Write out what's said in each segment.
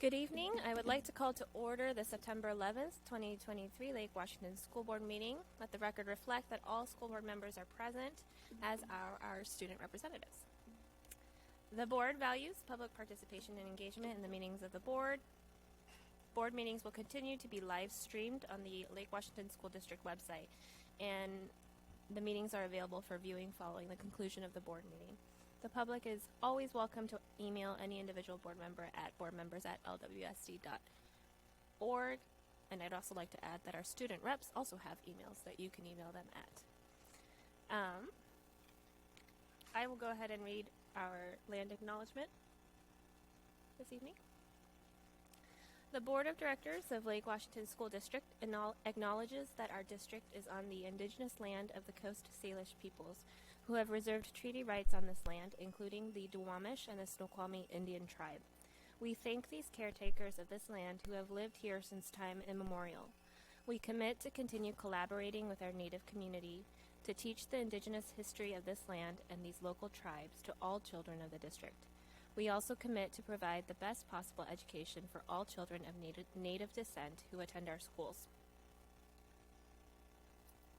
Good evening. I would like to call to order the September 11th, 2023 Lake Washington School Board meeting. Let the record reflect that all school board members are present, as are our student representatives. The board values public participation and engagement in the meetings of the board. Board meetings will continue to be live streamed on the Lake Washington School District website, and the meetings are available for viewing following the conclusion of the board meeting. The public is always welcome to email any individual board member at boardmembers@lwsd.org. And I'd also like to add that our student reps also have emails that you can email them at. I will go ahead and read our land acknowledgement this evening. The Board of Directors of Lake Washington School District acknowledges that our district is on the indigenous land of the Coast Salish peoples, who have reserved treaty rights on this land, including the Duwamish and the Snoqualmie Indian tribe. We thank these caretakers of this land who have lived here since time immemorial. We commit to continue collaborating with our Native community to teach the indigenous history of this land and these local tribes to all children of the district. We also commit to provide the best possible education for all children of Native descent who attend our schools.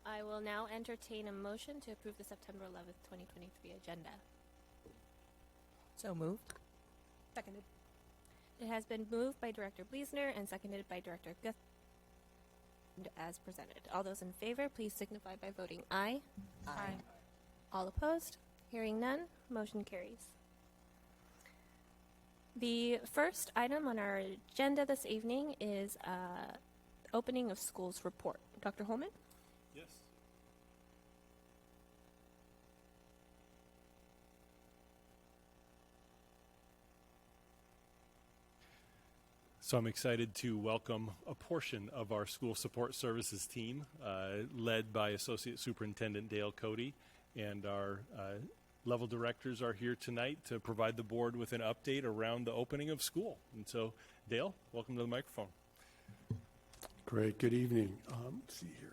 I will now entertain a motion to approve the September 11th, 2023 agenda. So moved. Seconded. It has been moved by Director Bleasner and seconded by Director Guth as presented. All those in favor, please signify by voting aye. Aye. All opposed? Hearing none, motion carries. The first item on our agenda this evening is opening of schools report. Dr. Holman? Yes. So I'm excited to welcome a portion of our school support services team, led by Associate Superintendent Dale Cody, and our level directors are here tonight to provide the board with an update around the opening of school. And so, Dale, welcome to the microphone. Great. Good evening. Let's see here.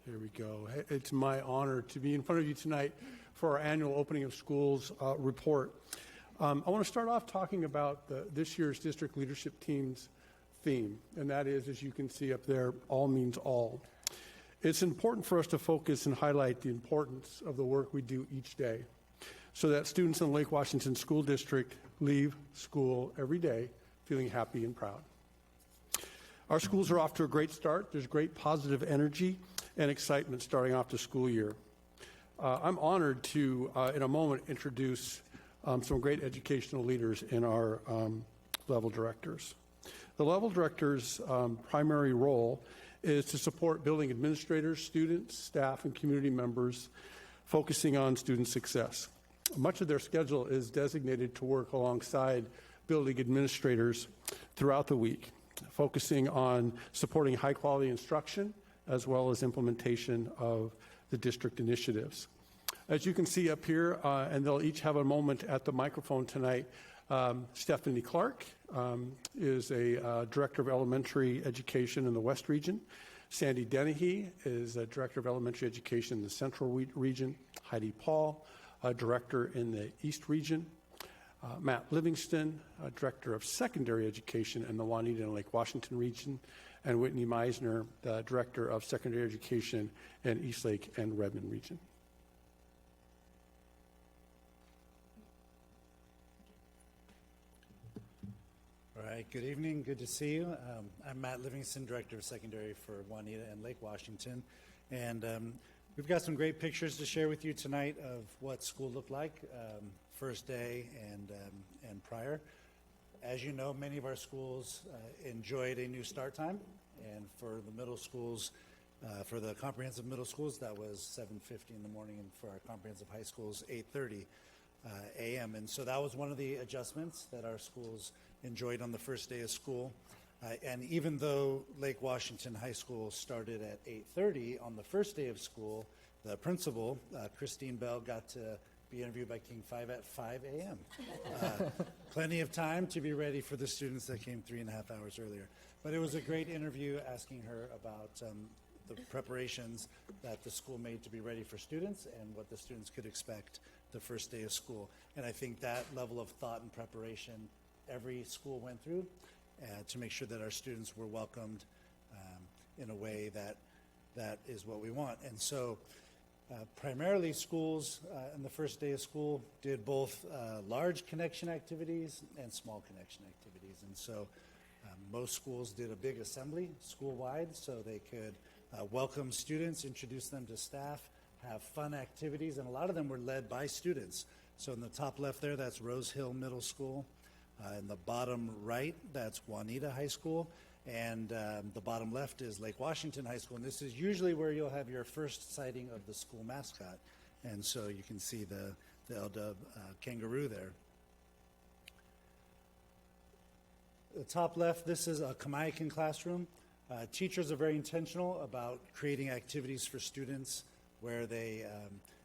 Here we go. It's my honor to be in front of you tonight for our annual opening of schools report. I want to start off talking about this year's district leadership team's theme, and that is, as you can see up there, all means all. It's important for us to focus and highlight the importance of the work we do each day so that students in the Lake Washington School District leave school every day feeling happy and proud. Our schools are off to a great start. There's great positive energy and excitement starting off the school year. I'm honored to, in a moment, introduce some great educational leaders in our level directors. The level directors' primary role is to support building administrators, students, staff, and community members, focusing on student success. Much of their schedule is designated to work alongside building administrators throughout the week, focusing on supporting high-quality instruction as well as implementation of the district initiatives. As you can see up here, and they'll each have a moment at the microphone tonight, Stephanie Clark is a Director of Elementary Education in the West Region. Sandy Dennehy is a Director of Elementary Education in the Central Region. Heidi Paul, Director in the East Region. Matt Livingston, Director of Secondary Education in the Juanita and Lake Washington Region. And Whitney Meisner, the Director of Secondary Education in Eastlake and Redmond Region. All right, good evening, good to see you. I'm Matt Livingston, Director of Secondary for Juanita and Lake Washington. And we've got some great pictures to share with you tonight of what school looked like first day and prior. As you know, many of our schools enjoyed a new start time, and for the middle schools, for the comprehensive middle schools, that was 7:50 in the morning, and for our comprehensive high schools, 8:30 a.m. And so that was one of the adjustments that our schools enjoyed on the first day of school. And even though Lake Washington High School started at 8:30 on the first day of school, the principal, Christine Bell, got to be interviewed by King 5 at 5 a.m. Plenty of time to be ready for the students that came 3.5 hours earlier. But it was a great interview asking her about the preparations that the school made to be ready for students and what the students could expect the first day of school. And I think that level of thought and preparation every school went through to make sure that our students were welcomed in a way that is what we want. And so primarily schools on the first day of school did both large connection activities and small connection activities. And so most schools did a big assembly school-wide so they could welcome students, introduce them to staff, have fun activities, and a lot of them were led by students. So in the top left there, that's Rose Hill Middle School. In the bottom right, that's Juanita High School. And the bottom left is Lake Washington High School. And this is usually where you'll have your first sighting of the school mascot. And so you can see the LW kangaroo there. The top left, this is a Kamayakan classroom. Teachers are very intentional about creating activities for students where they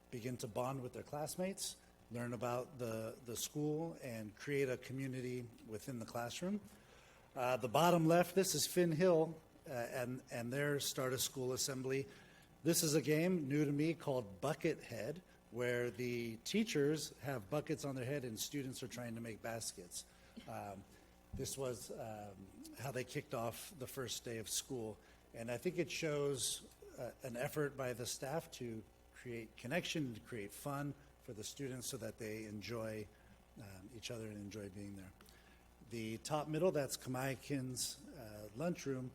begin to bond with their classmates, learn about the school, and create a community within the classroom. The bottom left, this is Finn Hill and their start of school assembly. This is a game new to me called Bucket Head, where the teachers have buckets on their head and students are trying to make baskets. This was how they kicked off the first day of school. And I think it shows an effort by the staff to create connection, to create fun for the students so that they enjoy each other and enjoy being there. The top middle, that's Kamayakan's lunchroom.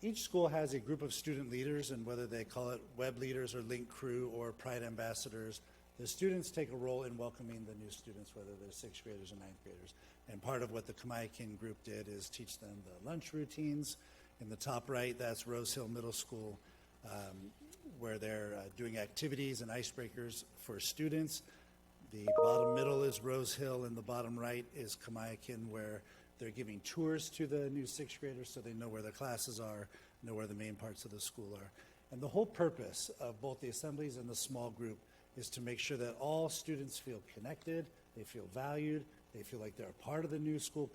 Each school has a group of student leaders, and whether they call it web leaders or link crew or pride ambassadors, the students take a role in welcoming the new students, whether they're 6th graders or 9th graders. And part of what the Kamayakan group did is teach them the lunch routines. In the top right, that's Rose Hill Middle School, where they're doing activities and icebreakers for students. The bottom middle is Rose Hill, and the bottom right is Kamayakan, where they're giving tours to the new 6th graders so they know where their classes are, know where the main parts of the school are. And the whole purpose of both the assemblies and the small group is to make sure that all students feel connected, they feel valued, they feel like they're a part of the new school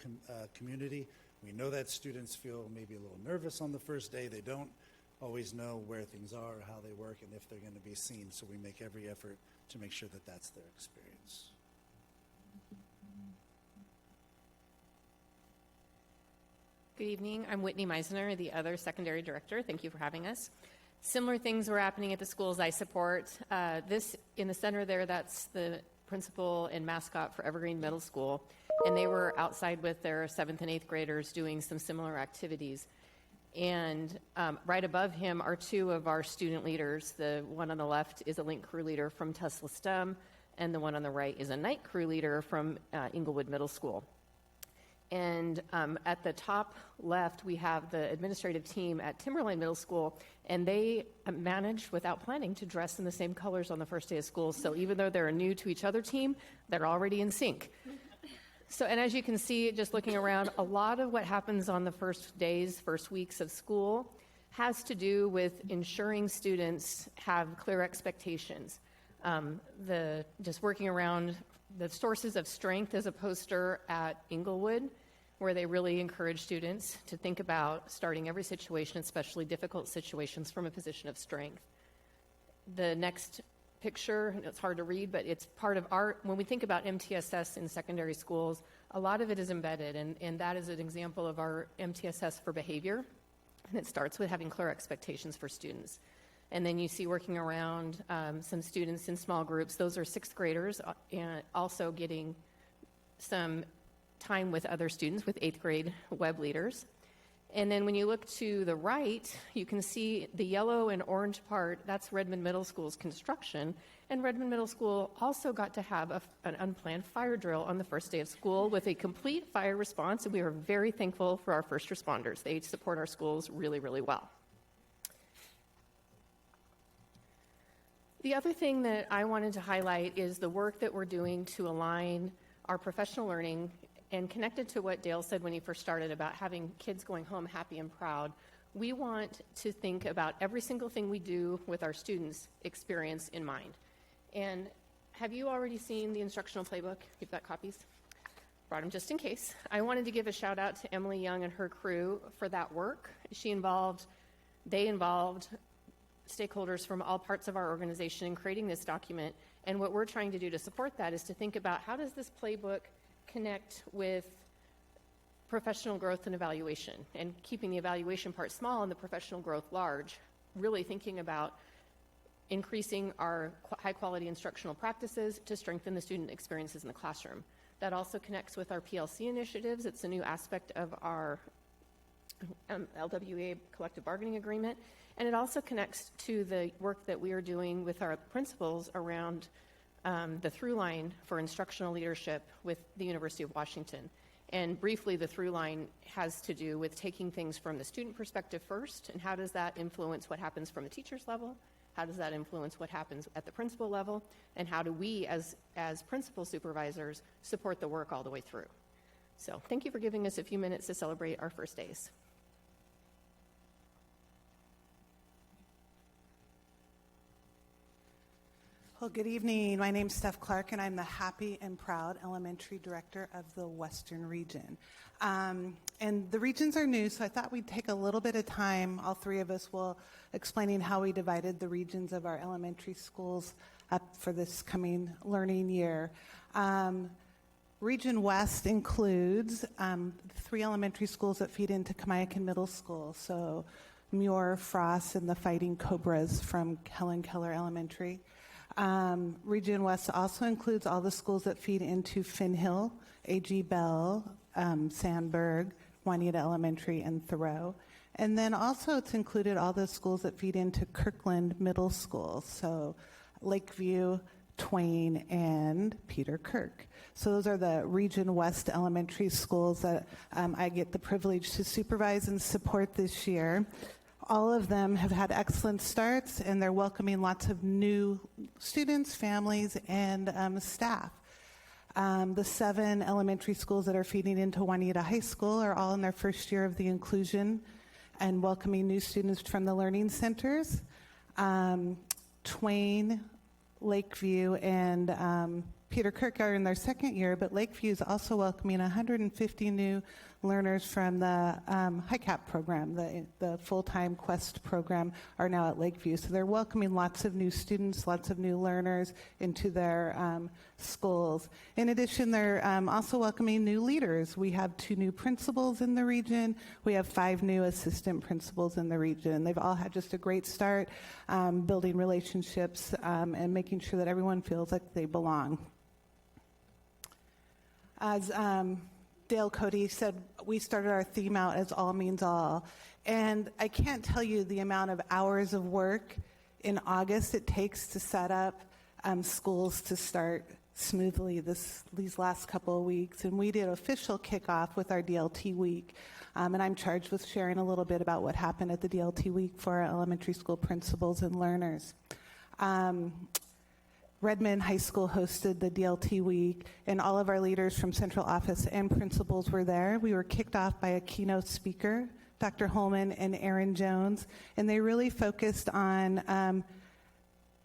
community. We know that students feel maybe a little nervous on the first day. They don't always know where things are or how they work and if they're going to be seen. So we make every effort to make sure that that's their experience. Good evening. I'm Whitney Meisner, the other secondary director. Thank you for having us. Similar things were happening at the schools I support. This in the center there, that's the principal and mascot for Evergreen Middle School. And they were outside with their 7th and 8th graders doing some similar activities. And right above him are 2 of our student leaders. The one on the left is a link crew leader from Tesla STEM, and the one on the right is a night crew leader from Inglewood Middle School. And at the top left, we have the administrative team at Timberline Middle School, and they managed, without planning, to dress in the same colors on the first day of school. So even though they're a new to each other team, they're already in sync. So, and as you can see, just looking around, a lot of what happens on the first days, first weeks of school has to do with ensuring students have clear expectations. Just working around the sources of strength is a poster at Inglewood, where they really encourage students to think about starting every situation, especially difficult situations, from a position of strength. The next picture, it's hard to read, but it's part of our, when we think about MTSS in secondary schools, a lot of it is embedded, and that is an example of our MTSS for behavior, and it starts with having clear expectations for students. And then you see working around some students in small groups. Those are 6th graders, and also getting some time with other students, with 8th grade web leaders. And then when you look to the right, you can see the yellow and orange part. That's Redmond Middle School's construction. And Redmond Middle School also got to have an unplanned fire drill on the first day of school with a complete fire response. And we are very thankful for our first responders. They support our schools really, really well. The other thing that I wanted to highlight is the work that we're doing to align our professional learning, and connected to what Dale said when he first started about having kids going home happy and proud. We want to think about every single thing we do with our students' experience in mind. And have you already seen the instructional playbook? You've got copies? Brought them just in case. I wanted to give a shout out to Emily Young and her crew for that work. She involved They involved stakeholders from all parts of our organization in creating this document. And what we're trying to do to support that is to think about how does this playbook connect with professional growth and evaluation, and keeping the evaluation part small and the professional growth large, really thinking about increasing our high-quality instructional practices to strengthen the student experiences in the classroom. That also connects with our PLC initiatives. It's a new aspect of our LWA collective bargaining agreement, and it also connects to the work that we are doing with our principals around the through line for instructional leadership with the University of Washington. And briefly, the through line has to do with taking things from the student perspective first, and how does that influence what happens from the teacher's level? How does that influence what happens at the principal level? And how do we, as principal supervisors, support the work all the way through? So thank you for giving us a few minutes to celebrate our first days. Well, good evening. My name's Steph Clark, and I'm the Happy and Proud Elementary Director of the Western Region. And the regions are new, so I thought we'd take a little bit of time, all three of us will, explaining how we divided the regions of our elementary schools up for this coming learning year. Region West includes 3 elementary schools that feed into Kamiakin Middle School, so Muir, Frost, and the Fighting Cobras from Helen Keller Elementary. Region West also includes all the schools that feed into Finn Hill, A.G. Bell, Sandburg, Juanita Elementary, and Thoreau. And then also it's included all the schools that feed into Kirkland Middle School, so Lakeview, Twain, and Peter Kirk. So those are the Region West elementary schools that I get the privilege to supervise and support this year. All of them have had excellent starts, and they're welcoming lots of new students, families, and staff. The 7 elementary schools that are feeding into Juanita High School are all in their first year of the inclusion and welcoming new students from the learning centers. Twain, Lakeview, and Peter Kirk are in their second year, but Lakeview is also welcoming 150 new learners from the HiCap program, the full-time Quest program, are now at Lakeview. So they're welcoming lots of new students, lots of new learners into their schools. In addition, they're also welcoming new leaders. We have 2 new principals in the region. We have 5 new assistant principals in the region. They've all had just a great start building relationships and making sure that everyone feels like they belong. As Dale Cody said, we started our theme out as all means all. And I can't tell you the amount of hours of work in August it takes to set up schools to start smoothly these last couple of weeks. And we did official kickoff with our DLT week. And I'm charged with sharing a little bit about what happened at the DLT week for our elementary school principals and learners. Redmond High School hosted the DLT week, and all of our leaders from central office and principals were there. We were kicked off by a keynote speaker, Dr. Holman and Aaron Jones, and they really focused on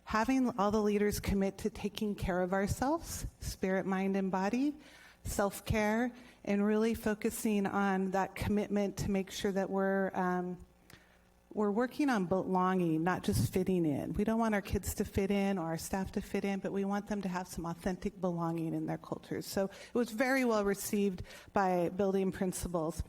having all the leaders commit to taking care of ourselves, spirit, mind, and body, self-care, and really focusing on that commitment to make sure that we're working on belonging, not just fitting in. We don't want our kids to fit in or our staff to fit in, but we want them to have some authentic belonging in their cultures. So it was very well received by building principals.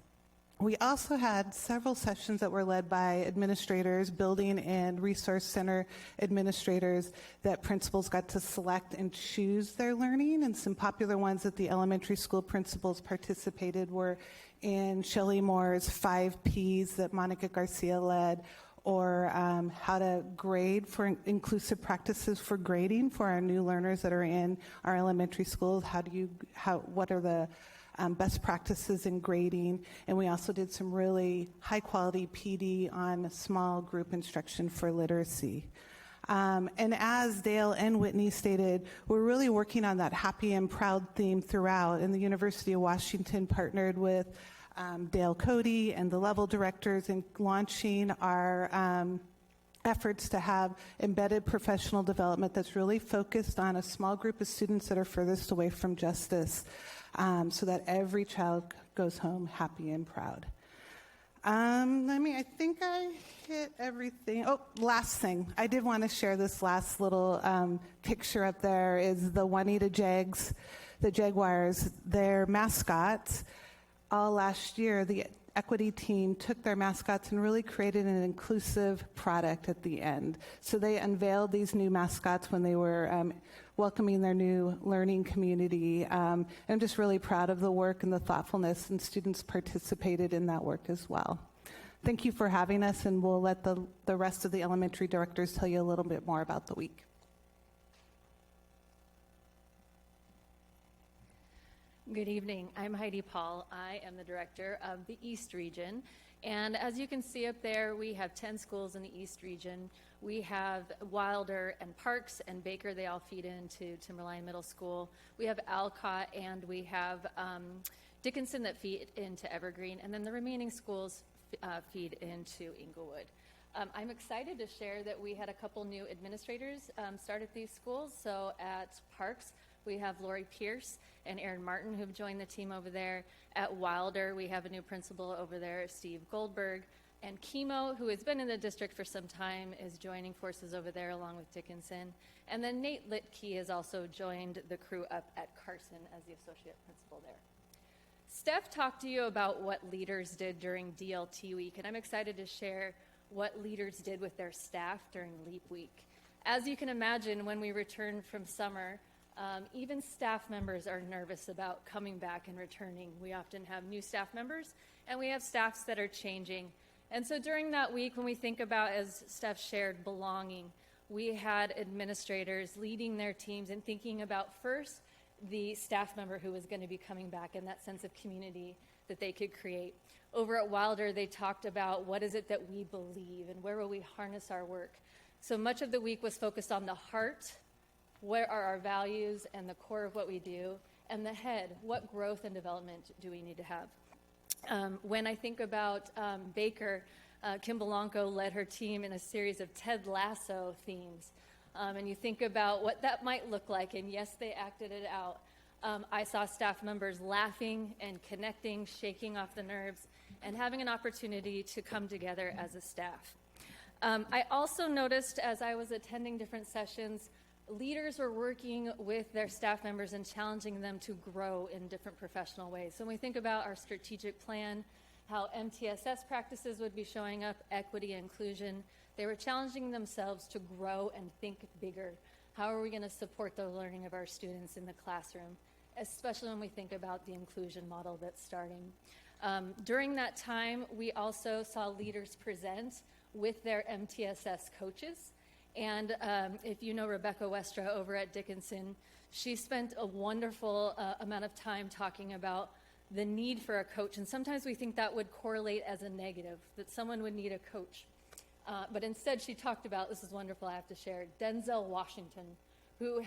We also had several sessions that were led by administrators, building and resource center administrators, that principals got to select and choose their learning. And some popular ones that the elementary school principals participated were in Shelley Moore's 5 Ps that Monica Garcia led, or how to grade for inclusive practices for grading for our new learners that are in our elementary schools. What are the best practices in grading? And we also did some really high quality PD on small group instruction for literacy. And as Dale and Whitney stated, we're really working on that happy and proud theme throughout, and the University of Washington partnered with Dale Cody and the level directors in launching our efforts to have embedded professional development that's really focused on a small group of students that are furthest away from justice, so that every child goes home happy and proud. I think I hit everything. Oh, last thing. I did want to share this last little picture up there is the Juanita Jags, the Jaguars, their mascots. All last year, the equity team took their mascots and really created an inclusive product at the end. So they unveiled these new mascots when they were welcoming their new learning community. I'm just really proud of the work and the thoughtfulness, and students participated in that work as well. Thank you for having us, and we'll let the rest of the elementary directors tell you a little bit more about the week. Good evening. I'm Heidi Paul. I am the director of the East Region. And as you can see up there, we have 10 schools in the East Region. We have Wilder and Parks and Baker. They all feed into Timberline Middle School. We have Alcott and we have Dickinson that feed into Evergreen. And then the remaining schools feed into Inglewood. I'm excited to share that we had a couple new administrators start at these schools. So at Parks, we have Lori Pierce and Aaron Martin who've joined the team over there. At Wilder, we have a new principal over there, Steve Goldberg. And Chemo, who has been in the district for some time, is joining forces over there along with Dickinson. And then Nate Litke has also joined the crew up at Carson as the associate principal there. Steph talked to you about what leaders did during DLT week, and I'm excited to share what leaders did with their staff during LEAP week. As you can imagine, when we return from summer, even staff members are nervous about coming back and returning. We often have new staff members, and we have staffs that are changing. And so during that week, when we think about, as Steph shared, belonging, we had administrators leading their teams and thinking about first the staff member who was going to be coming back and that sense of community that they could create. Over at Wilder, they talked about what is it that we believe and where will we harness our work. So much of the week was focused on the heart, where are our values and the core of what we do, and the head, what growth and development do we need to have. When I think about Baker, Kim Belanco led her team in a series of Ted Lasso themes. And you think about what that might look like, and yes, they acted it out. I saw staff members laughing and connecting, shaking off the nerves, and having an opportunity to come together as a staff. I also noticed as I was attending different sessions, leaders were working with their staff members and challenging them to grow in different professional ways. So when we think about our strategic plan, how MTSS practices would be showing up, equity and inclusion, they were challenging themselves to grow and think bigger. How are we going to support the learning of our students in the classroom, especially when we think about the inclusion model that's starting. During that time, we also saw leaders present with their MTSS coaches. And if you know Rebecca Westra over at Dickinson, she spent a wonderful amount of time talking about the need for a coach. And sometimes we think that would correlate as a negative, that someone would need a coach. But instead she talked about, this is wonderful, I have to share, Denzel Washington, who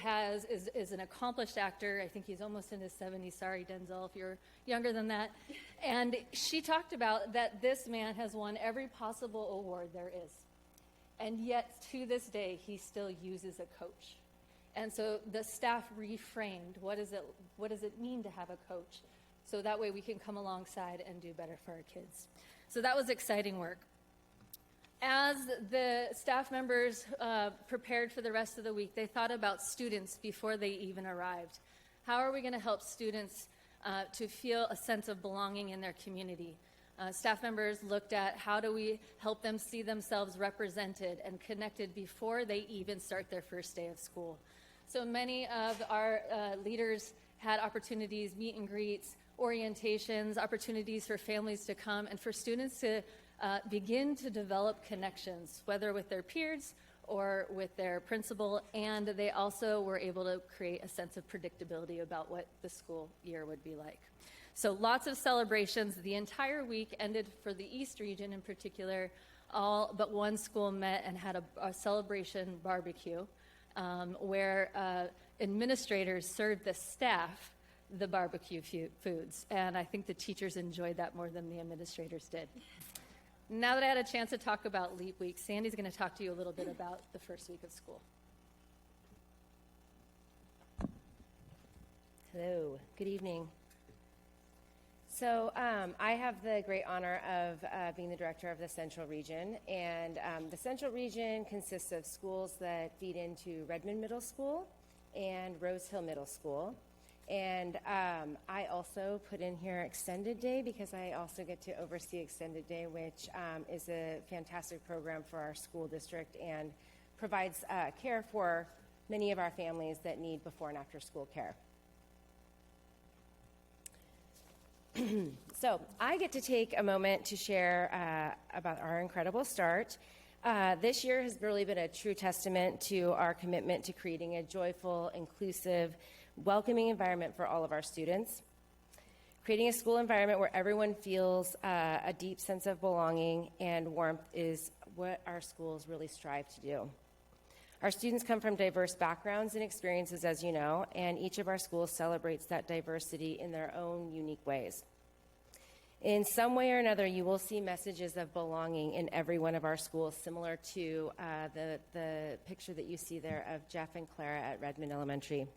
is an accomplished actor. I think he's almost in his 70s. Sorry, Denzel, if you're younger than that. And she talked about that this man has won every possible award there is. And yet, to this day, he still uses a coach. And so the staff reframed, what does it mean to have a coach? So that way we can come alongside and do better for our kids. So that was exciting work. As the staff members prepared for the rest of the week, they thought about students before they even arrived. How are we going to help students to feel a sense of belonging in their community? Staff members looked at how do we help them see themselves represented and connected before they even start their first day of school. So many of our leaders had opportunities, meet and greets, orientations, opportunities for families to come and for students to begin to develop connections, whether with their peers or with their principal, and they also were able to create a sense of predictability about what the school year would be like. So lots of celebrations. The entire week ended for the East Region in particular. All but one school met and had a celebration barbecue where administrators served the staff the barbecue foods. And I think the teachers enjoyed that more than the administrators did. Now that I had a chance to talk about LEAP Week, Sandy's going to talk to you a little bit about the first week of school. Hello, good evening. So I have the great honor of being the director of the Central Region, and the Central Region consists of schools that feed into Redmond Middle School and Rose Hill Middle School. And I also put in here Extended Day because I also get to oversee Extended Day, which is a fantastic program for our school district and provides care for many of our families that need before and after school care. So I get to take a moment to share about our incredible start. This year has really been a true testament to our commitment to creating a joyful, inclusive, welcoming environment for all of our students. Creating a school environment where everyone feels a deep sense of belonging and warmth is what our schools really strive to do. Our students come from diverse backgrounds and experiences, as you know, and each of our schools celebrates that diversity in their own unique ways. In some way or another, you will see messages of belonging in every one of our schools, similar to the picture that you see there of Jeff and Clara at Redmond Elementary.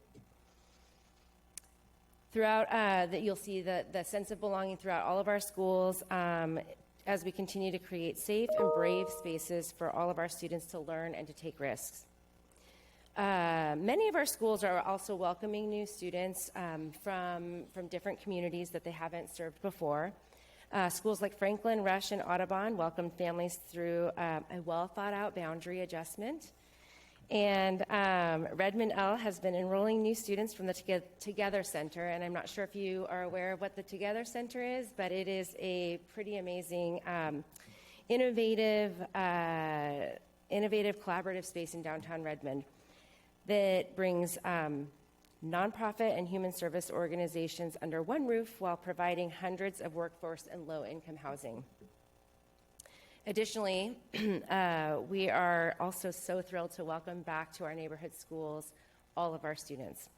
Throughout, you'll see the sense of belonging throughout all of our schools as we continue to create safe and brave spaces for all of our students to learn and to take risks. Many of our schools are also welcoming new students from different communities that they haven't served before. Schools like Franklin, Rush, and Audubon welcome families through a well-thought-out boundary adjustment. And Redmond L has been enrolling new students from the Together Center, and I'm not sure if you are aware of what the Together Center is, but it is a pretty amazing, innovative collaborative space in downtown Redmond that brings nonprofit and human service organizations under one roof while providing hundreds of workforce and low-income housing. Additionally, we are also so thrilled to welcome back to our neighborhood schools all of our students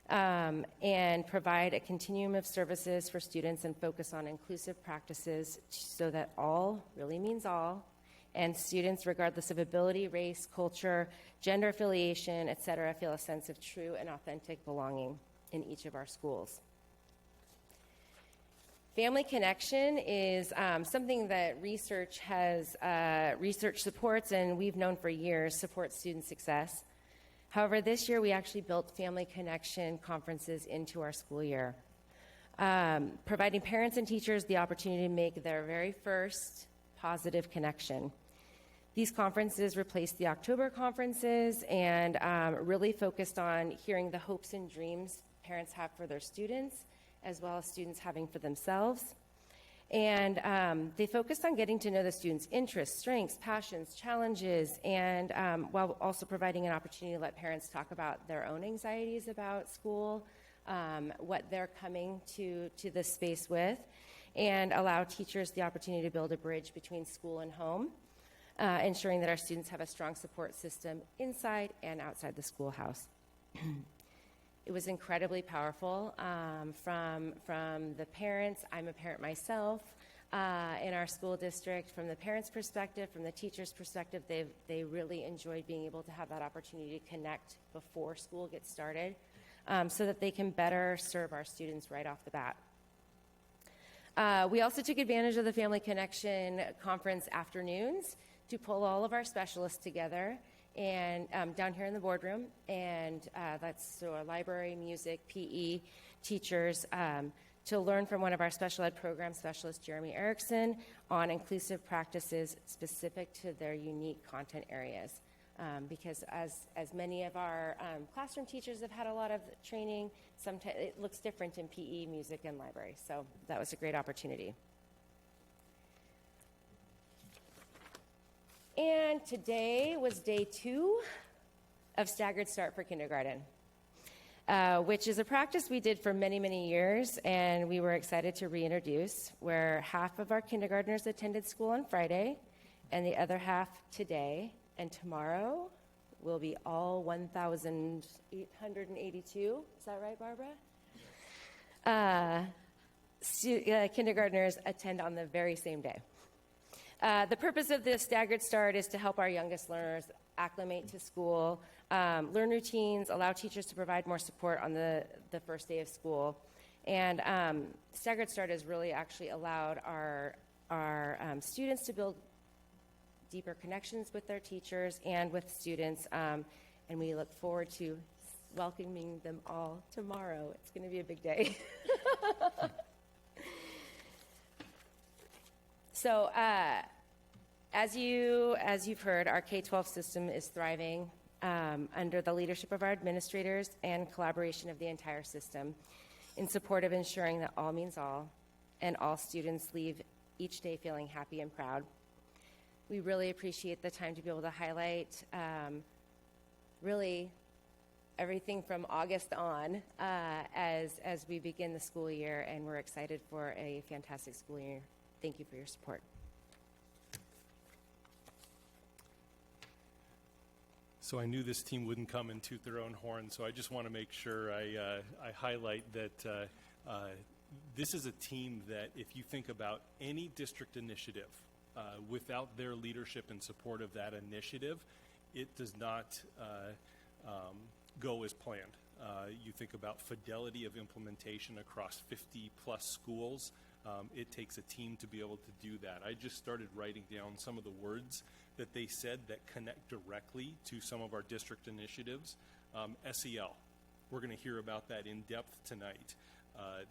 and provide a continuum of services for students and focus on inclusive practices so that all really means all, and students, regardless of ability, race, culture, gender affiliation, et cetera, feel a sense of true and authentic belonging in each of our schools. Family connection is something that research supports, and we've known for years supports student success. However, this year we actually built family connection conferences into our school year, providing parents and teachers the opportunity to make their very first positive connection. These conferences replaced the October conferences and really focused on hearing the hopes and dreams parents have for their students, as well as students having for themselves. And they focused on getting to know the students' interests, strengths, passions, challenges, and while also providing an opportunity to let parents talk about their own anxieties about school, what they're coming to this space with, and allow teachers the opportunity to build a bridge between school and home, ensuring that our students have a strong support system inside and outside the schoolhouse. It was incredibly powerful from the parents. I'm a parent myself in our school district. From the parents' perspective, from the teachers' perspective, they really enjoyed being able to have that opportunity to connect before school gets started so that they can better serve our students right off the bat. We also took advantage of the Family Connection Conference afternoons to pull all of our specialists together and down here in the boardroom, and that's so our library, music, PE teachers, to learn from one of our special ed program specialists, Jeremy Erickson, on inclusive practices specific to their unique content areas. Because as many of our classroom teachers have had a lot of training, sometimes it looks different in PE, music, and library. So that was a great opportunity. And today was day 2 of Staggered Start for kindergarten, which is a practice we did for many, many years, and we were excited to reintroduce, where half of our kindergartners attended school on Friday, and the other half today. And tomorrow will be all 1,882. Is that right, Barbara? Kindergartners attend on the very same day. The purpose of this Staggered Start is to help our youngest learners acclimate to school, learn routines, allow teachers to provide more support on the first day of school, And Staggered Start has really actually allowed our students to build deeper connections with their teachers and with students, and we look forward to welcoming them all tomorrow. It's going to be a big day. So, as you've heard, our K-12 system is thriving under the leadership of our administrators and collaboration of the entire system in support of ensuring that all means all and all students leave each day feeling happy and proud. We really appreciate the time to be able to highlight really everything from August on as we begin the school year, and we're excited for a fantastic school year. Thank you for your support. So I knew this team wouldn't come and toot their own horn, so I just want to make sure I highlight that this is a team that, if you think about any district initiative, without their leadership and support of that initiative, it does not go as planned. You think about fidelity of implementation across 50-plus schools. It takes a team to be able to do that. I just started writing down some of the words that they said that connect directly to some of our district initiatives. SEL, we're going to hear about that in depth tonight.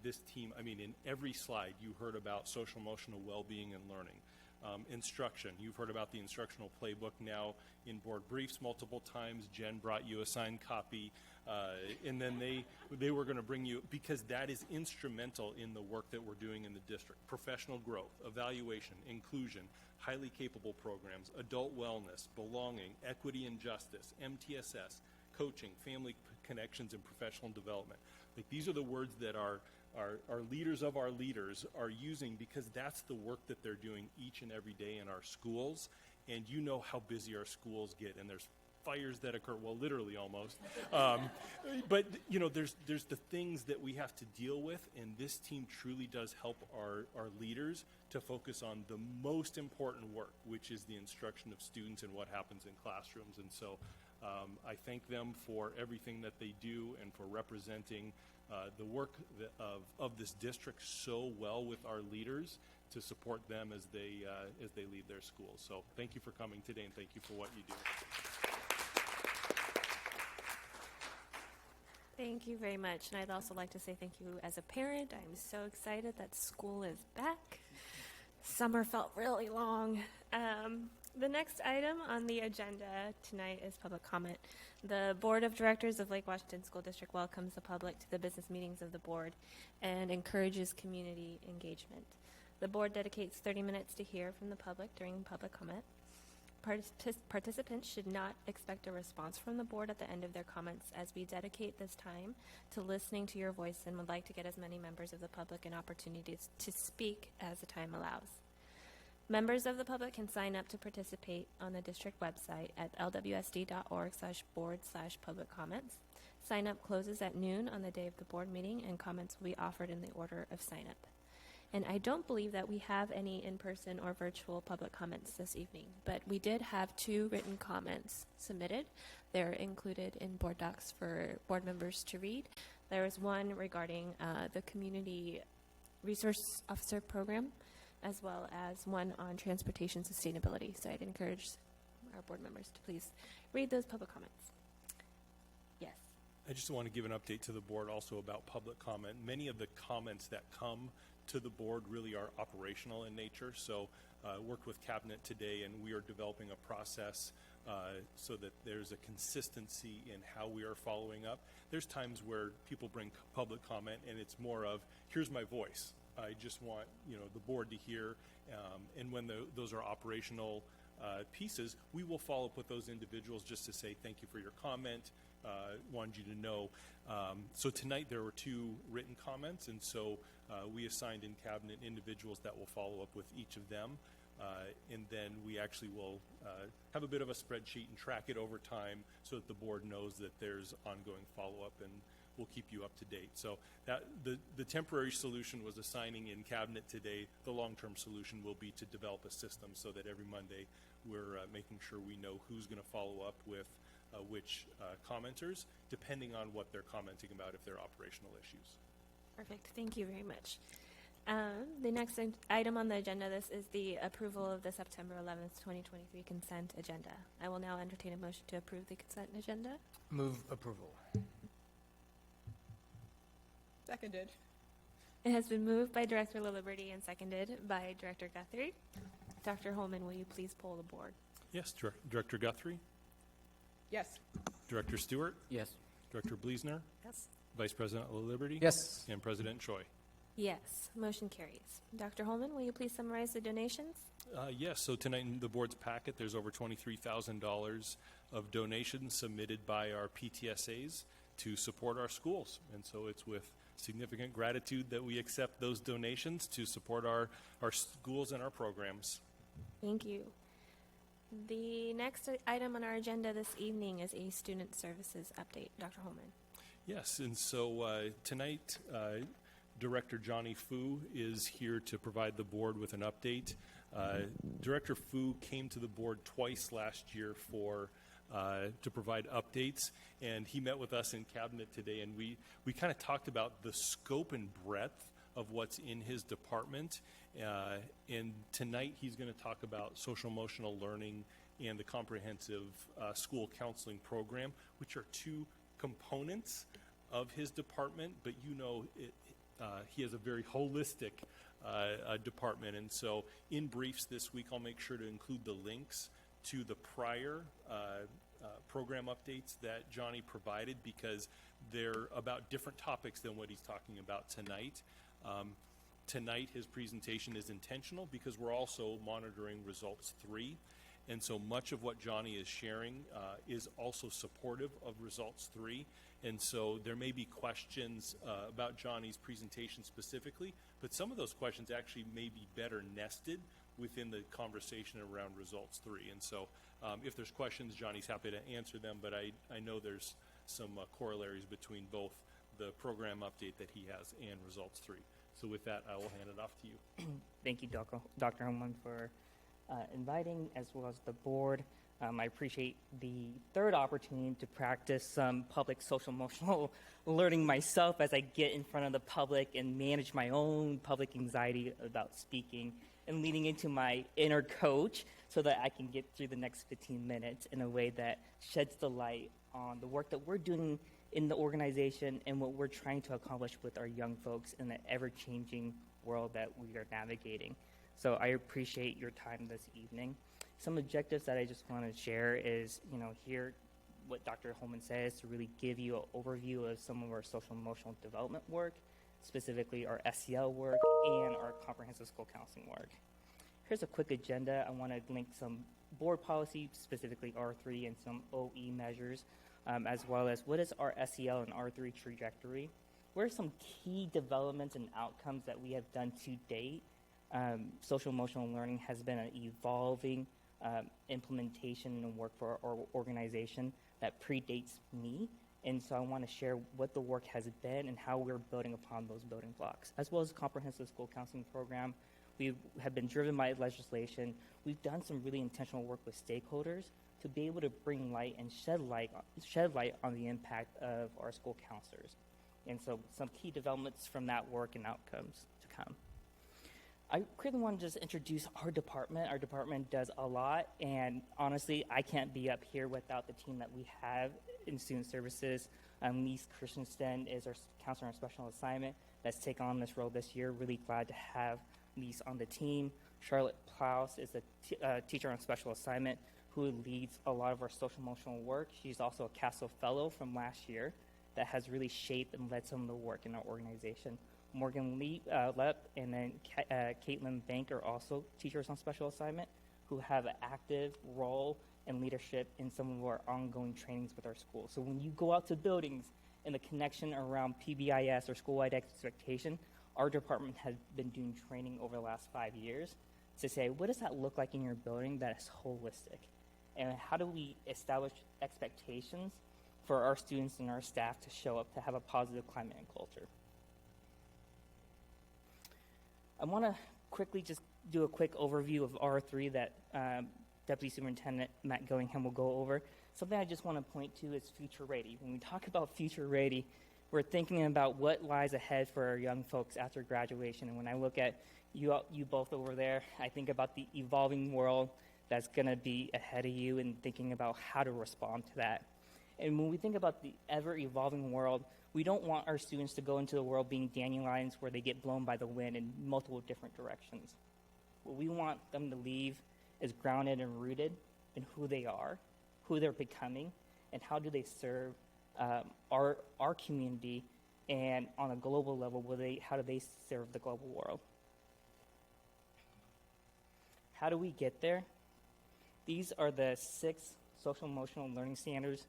This team, in every slide you heard about social emotional well-being and learning. Instruction, you've heard about the instructional playbook now in board briefs multiple times. Jen brought you a signed copy, and then they were going to bring you, because that is instrumental in the work that we're doing in the district. Professional growth, evaluation, inclusion, highly capable programs, adult wellness, belonging, equity and justice, MTSS, coaching, family connections, and professional development. Like, these are the words that our leaders of our leaders are using, because that's the work that they're doing each and every day in our schools. And you know how busy our schools get, and there's fires that occur, well, literally almost. But, there's the things that we have to deal with, and this team truly does help our leaders to focus on the most important work, which is the instruction of students and what happens in classrooms. And so I thank them for everything that they do and for representing the work of this district so well with our leaders to support them as they lead their schools. So thank you for coming today, and thank you for what you do. Thank you very much. And I'd also like to say thank you as a parent. I'm so excited that school is back. Summer felt really long. The next item on the agenda tonight is public comment. The Board of Directors of Lake Washington School District welcomes the public to the business meetings of the board and encourages community engagement. The board dedicates 30 minutes to hear from the public during public comment. Participants should not expect a response from the board at the end of their comments, as we dedicate this time to listening to your voice and would like to get as many members of the public an opportunity to speak as the time allows. Members of the public can sign up to participate on the district website at lwsd.org/board/public comments. Sign up closes at noon on the day of the board meeting, and comments will be offered in the order of sign up. And I don't believe that we have any in-person or virtual public comments this evening, but we did have 2 written comments submitted. They're included in board docs for board members to read. There was one regarding the Community Resource Officer Program, as well as one on transportation sustainability. So I'd encourage our board members to please read those public comments. Yes. I just want to give an update to the board also about public comment. Many of the comments that come to the board really are operational in nature. So worked with Cabinet today, and we are developing a process so that there's a consistency in how we are following up. There's times where people bring public comment, and it's more of, here's my voice. I just want the board to hear, and when those are operational pieces, we will follow up with those individuals just to say thank you for your comment. Wanted you to know. So tonight there were 2 written comments, and so we assigned in Cabinet individuals that will follow up with each of them, and then we actually will have a bit of a spreadsheet and track it over time so that the board knows that there's ongoing follow-up, and we'll keep you up to date. So that the temporary solution was assigning in Cabinet today. The long-term solution will be to develop a system so that every Monday we're making sure we know who's going to follow up with which commenters, depending on what they're commenting about, if they're operational issues. Perfect. Thank you very much. The next item on the agenda, this is the approval of the September 11th, 2023 consent agenda. I will now entertain a motion to approve the consent agenda. Move approval. Seconded. It has been moved by Director Liliberty and seconded by Director Guthrie. Dr. Holman, will you please poll the board? Yes, Director Guthrie, Yes. Director Stewart, Yes. Director Bleasner, Yes. Vice President Liberty, Yes. and President Choi. Yes, motion carries. Dr. Holman, will you please summarize the donations? Yes, so tonight in the board's packet, there's over $23,000 of donations submitted by our PTSAs to support our schools. And so it's with significant gratitude that we accept those donations to support our schools and our programs. Thank you. The next item on our agenda this evening is a student services update. Dr. Holman. Yes, and so tonight, Director Johnny Fu is here to provide the board with an update. Director Fu came to the board twice last year to provide updates, and he met with us in cabinet today, and we kind of talked about the scope and breadth of what's in his department. And tonight he's going to talk about social emotional learning and the comprehensive school counseling program, which are two components of his department, but he has a very holistic department. And so in briefs this week, I'll make sure to include the links to the prior program updates that Johnny provided, because they're about different topics than what he's talking about tonight. Tonight, his presentation is intentional because we're also monitoring Results 3. And so much of what Johnny is sharing is also supportive of Results 3. And so there may be questions about Johnny's presentation specifically, but some of those questions actually may be better nested within the conversation around Results 3. And so if there's questions, Johnny's happy to answer them, but I know there's some corollaries between both the program update that he has and Results 3. So with that, I will hand it off to you. Thank you, Dr. Holman, for inviting, as well as the board. I appreciate the third opportunity to practice some public social emotional learning myself as I get in front of the public and manage my own public anxiety about speaking and leading into my inner coach so that I can get through the next 15 minutes in a way that sheds the light on the work that we're doing in the organization and what we're trying to accomplish with our young folks in the ever-changing world that we are navigating. So I appreciate your time this evening. Some objectives that I just want to share is, here what Dr. Holman says, to really give you an overview of some of our social emotional development work, specifically our SEL work and our comprehensive school counseling work. Here's a quick agenda. I want to link some board policy, specifically R3, and some OE measures, as well as what is our SEL and R3 trajectory. What are some key developments and outcomes that we have done to date? Social emotional learning has been an evolving implementation and work for our organization that predates me. And so I want to share what the work has been and how we're building upon those building blocks, as well as the comprehensive school counseling program. We have been driven by legislation. We've done some really intentional work with stakeholders to be able to bring light and shed light on the impact of our school counselors. And so some key developments from that work and outcomes to come. I quickly want to just introduce our department. Our department does a lot, and honestly, I can't be up here without the team that we have in student services. Lise Christensen is our counselor on special assignment that's taken on this role this year. Really glad to have Lise on the team. Charlotte Plaus is a teacher on special assignment who leads a lot of our social emotional work. She's also a CASEL fellow from last year that has really shaped and led some of the work in our organization. Morgan Lepp and then Caitlin Bank are also teachers on special assignment who have an active role and leadership in some of our ongoing trainings with our schools. So when you go out to buildings and the connection around PBIS or school-wide expectation, our department has been doing training over the last 5 years to say, what does that look like in your building that is holistic? And how do we establish expectations for our students and our staff to show up to have a positive climate and culture? I want to quickly just do a quick overview of R3 that Deputy Superintendent Matt Gillingham will go over. Something I just want to point to is future ready. When we talk about future ready, we're thinking about what lies ahead for our young folks after graduation. And when I look at you both over there, I think about the evolving world that's going to be ahead of you and thinking about how to respond to that. And when we think about the ever-evolving world, we don't want our students to go into the world being dandelions where they get blown by the wind in multiple different directions. What we want them to leave is grounded and rooted in who they are, who they're becoming, and how do they serve our community, and on a global level, how do they serve the global world? How do we get there? These are the 6 social emotional learning standards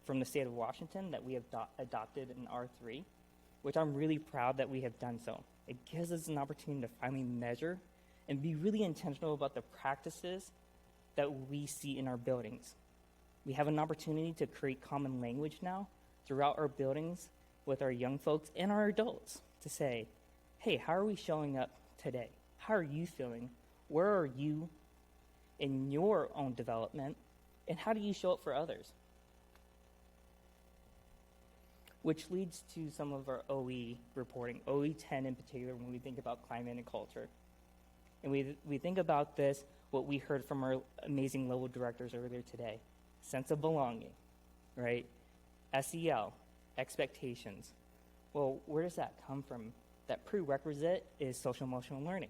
from the state of Washington that we have adopted in R3, which I'm really proud that we have done so. It gives us an opportunity to finally measure and be really intentional about the practices that we see in our buildings. We have an opportunity to create common language now throughout our buildings with our young folks and our adults to say, hey, how are we showing up today? How are you feeling? Where are you in your own development? And how do you show up for others? Which leads to some of our OE reporting, OE 10 in particular, when we think about climate and culture. And we think about this, what we heard from our amazing level directors earlier today. Sense of belonging, right? SEL, expectations. Well, where does that come from? That prerequisite is social emotional learning.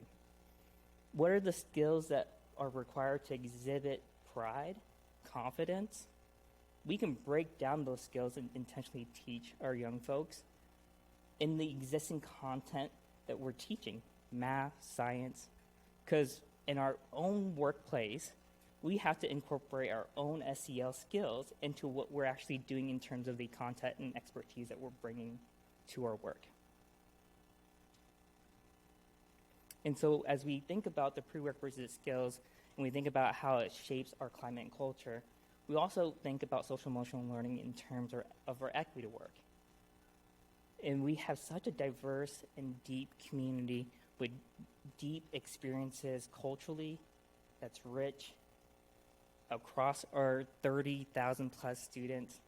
What are the skills that are required to exhibit pride, confidence? We can break down those skills and intentionally teach our young folks in the existing content that we're teaching, math, science, because in our own workplace, we have to incorporate our own SEL skills into what we're actually doing in terms of the content and expertise that we're bringing to our work. And so as we think about the prerequisite skills and we think about how it shapes our climate and culture, we also think about social emotional learning in terms of our equity work. And we have such a diverse and deep community with deep experiences culturally that's rich across our 30,000 plus students,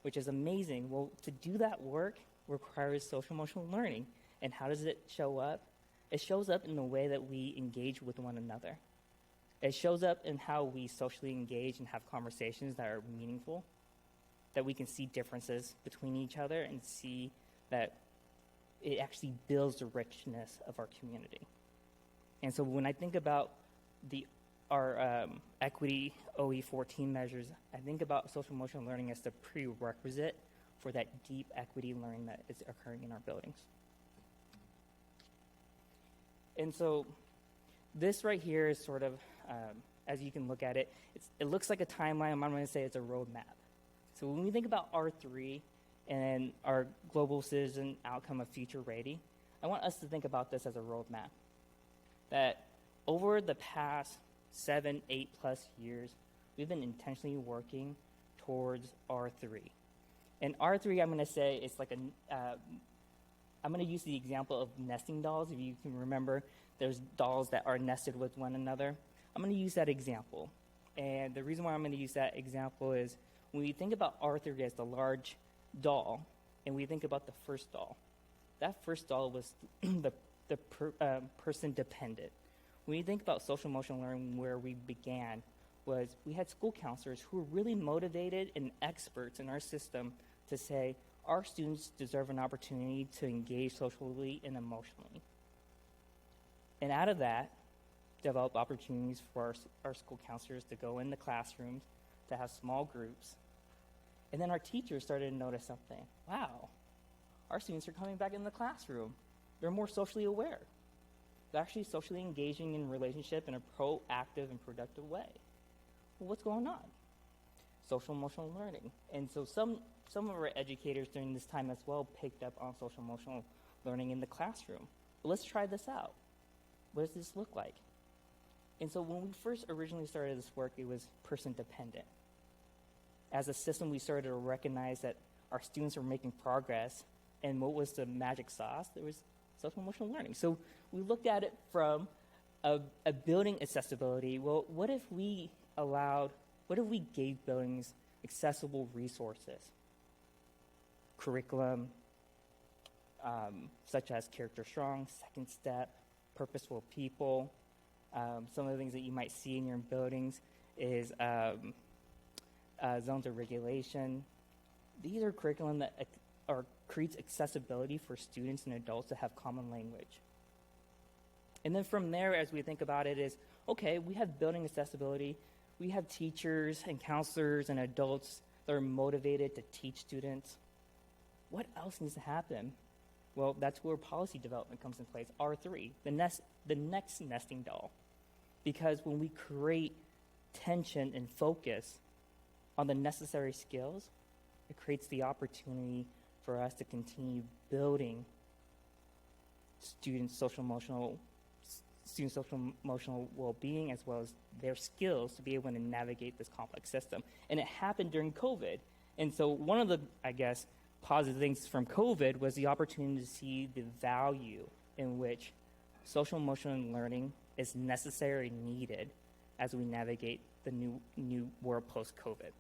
which is amazing. Well, to do that work requires social emotional learning. And how does it show up? It shows up in the way that we engage with one another. It shows up in how we socially engage and have conversations that are meaningful, that we can see differences between each other and see that it actually builds the richness of our community. And so when I think about our equity OE 14 measures, I think about social emotional learning as the prerequisite for that deep equity learning that is occurring in our buildings. And so this right here is sort of, as you can look at it, it looks like a timeline. I'm going to say it's a roadmap. So when we think about R3 and our global citizen outcome of future ready, I want us to think about this as a roadmap. That over the past 7, 8 plus years, we've been intentionally working towards R3. And R3, I'm going to say, it's like I'm going to use the example of nesting dolls. If you can remember, there's dolls that are nested with one another. I'm going to use that example. And the reason why I'm going to use that example is when we think about R3 as the large doll, and we think about the first doll, that first doll was the person dependent. When you think about social emotional learning, where we began was we had school counselors who were really motivated and experts in our system to say, our students deserve an opportunity to engage socially and emotionally. And out of that, develop opportunities for our school counselors to go in the classrooms, to have small groups. And then our teachers started to notice something. Wow, our students are coming back in the classroom. They're more socially aware. They're actually socially engaging in relationship in a proactive and productive way. Well, what's going on? Social emotional learning. And so some of our educators during this time as well picked up on social emotional learning in the classroom. Well, let's try this out. What does this look like? And so when we first originally started this work, it was person dependent. As a system, we started to recognize that our students were making progress, and what was the magic sauce? There was social emotional learning. So we looked at it from a building accessibility. Well, what if we gave buildings accessible resources, curriculum, such as Character Strong, Second Step, Purposeful People. Some of the things that you might see in your buildings is zones of regulation. These are curriculum that creates accessibility for students and adults to have common language. And then from there, as we think about it, is okay, we have building accessibility. We have teachers and counselors and adults that are motivated to teach students. What else needs to happen? Well, that's where policy development comes in place. R3, the next nesting doll. Because when we create tension and focus on the necessary skills, it creates the opportunity for us to continue building students' social emotional well-being, as well as their skills to be able to navigate this complex system. And it happened during COVID. And so one of the, I guess, positive things from COVID was the opportunity to see the value in which social emotional learning is necessary and needed as we navigate the new world post-COVID.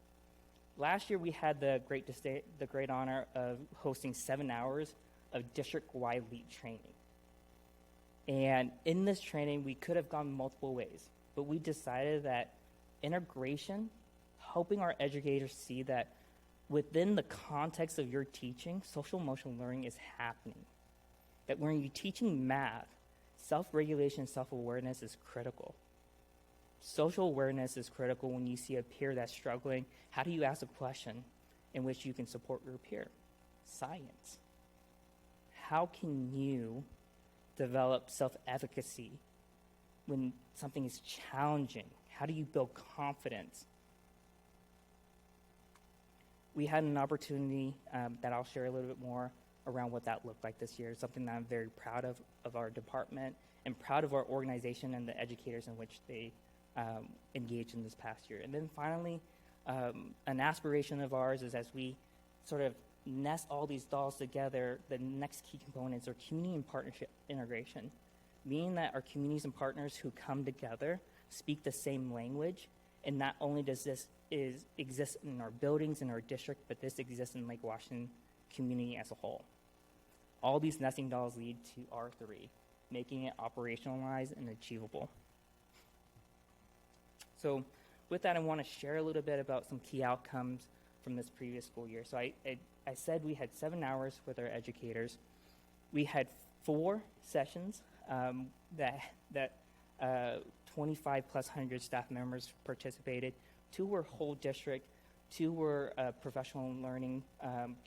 Last year, we had the great honor of hosting 7 hours of district-wide LEAP training. And in this training, we could have gone multiple ways, but we decided that integration, helping our educators see that within the context of your teaching, social emotional learning is happening. That when you're teaching math, self-regulation, self-awareness is critical. Social awareness is critical when you see a peer that's struggling. How do you ask a question in which you can support your peer? Science. How can you develop self-efficacy when something is challenging? How do you build confidence? We had an opportunity that I'll share a little bit more around what that looked like this year, something that I'm very proud of our department and proud of our organization and the educators in which they engaged in this past year. And then finally, an aspiration of ours is as we sort of nest all these dolls together, the next key components are community and partnership integration, meaning that our communities and partners who come together speak the same language, and not only does this exist in our buildings in our district, but this exists in Lake Washington community as a whole. All these nesting dolls lead to R3, making it operationalized and achievable. So with that, I want to share a little bit about some key outcomes from this previous school year. So I said we had 7 hours with our educators. We had 4 sessions that 25 plus 100 staff members participated. 2 were whole district, 2 were professional learning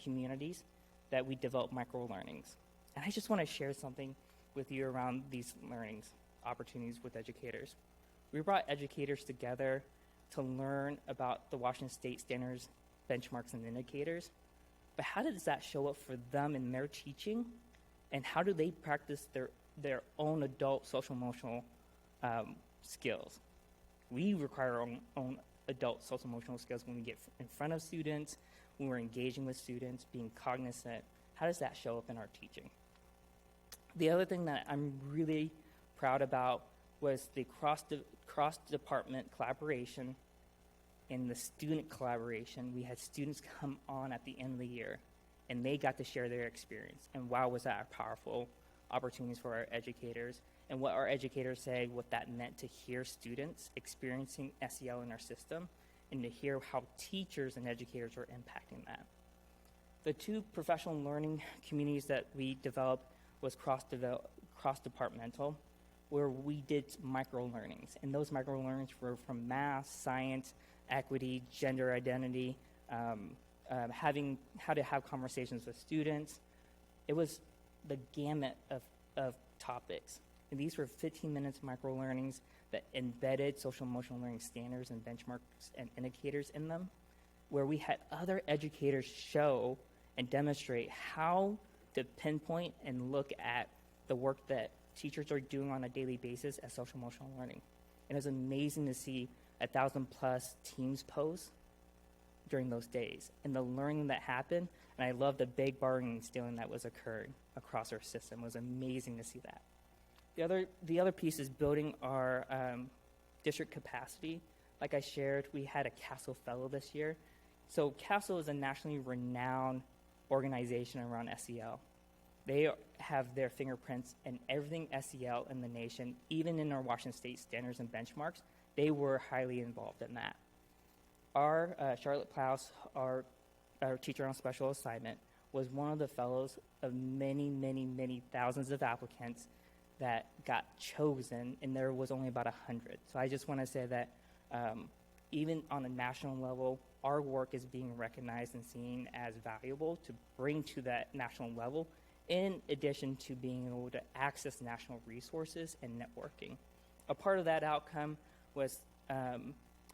communities that we developed micro-learnings. And I just want to share something with you around these learnings, opportunities with educators. We brought educators together to learn about the Washington State standards, benchmarks, and indicators. But how does that show up for them in their teaching? And how do they practice their own adult social emotional skills? We require our own adult social emotional skills when we get in front of students, when we're engaging with students, being cognizant. How does that show up in our teaching? The other thing that I'm really proud about was the cross-department collaboration and the student collaboration. We had students come on at the end of the year, and they got to share their experience. And wow, was that powerful opportunities for our educators. And what our educators say, what that meant to hear students experiencing SEL in our system, and to hear how teachers and educators are impacting that. The 2 professional learning communities that we developed was cross-departmental, where we did micro-learnings. And those micro-learnings were from math, science, equity, gender identity, having how to have conversations with students. It was the gamut of topics. And these were 15 minutes micro-learnings that embedded social emotional learning standards and benchmarks and indicators in them, where we had other educators show and demonstrate how to pinpoint and look at the work that teachers are doing on a daily basis as social emotional learning. And it was amazing to see 1,000 plus Teams posts during those days and the learning that happened. And I love the big bargaining and stealing that was occurring across our system. It was amazing to see that. The other piece is building our district capacity. Like I shared, we had a CASEL fellow this year. So CASEL is a nationally renowned organization around SEL. They have their fingerprints in everything SEL in the nation, even in our Washington State standards and benchmarks. They were highly involved in that. Our Charlotte Plouse, our teacher on special assignment, was one of the fellows of many, many, many thousands of applicants that got chosen, and there was only about 100. So I just want to say that even on a national level, our work is being recognized and seen as valuable to bring to that national level, in addition to being able to access national resources and networking. A part of that outcome was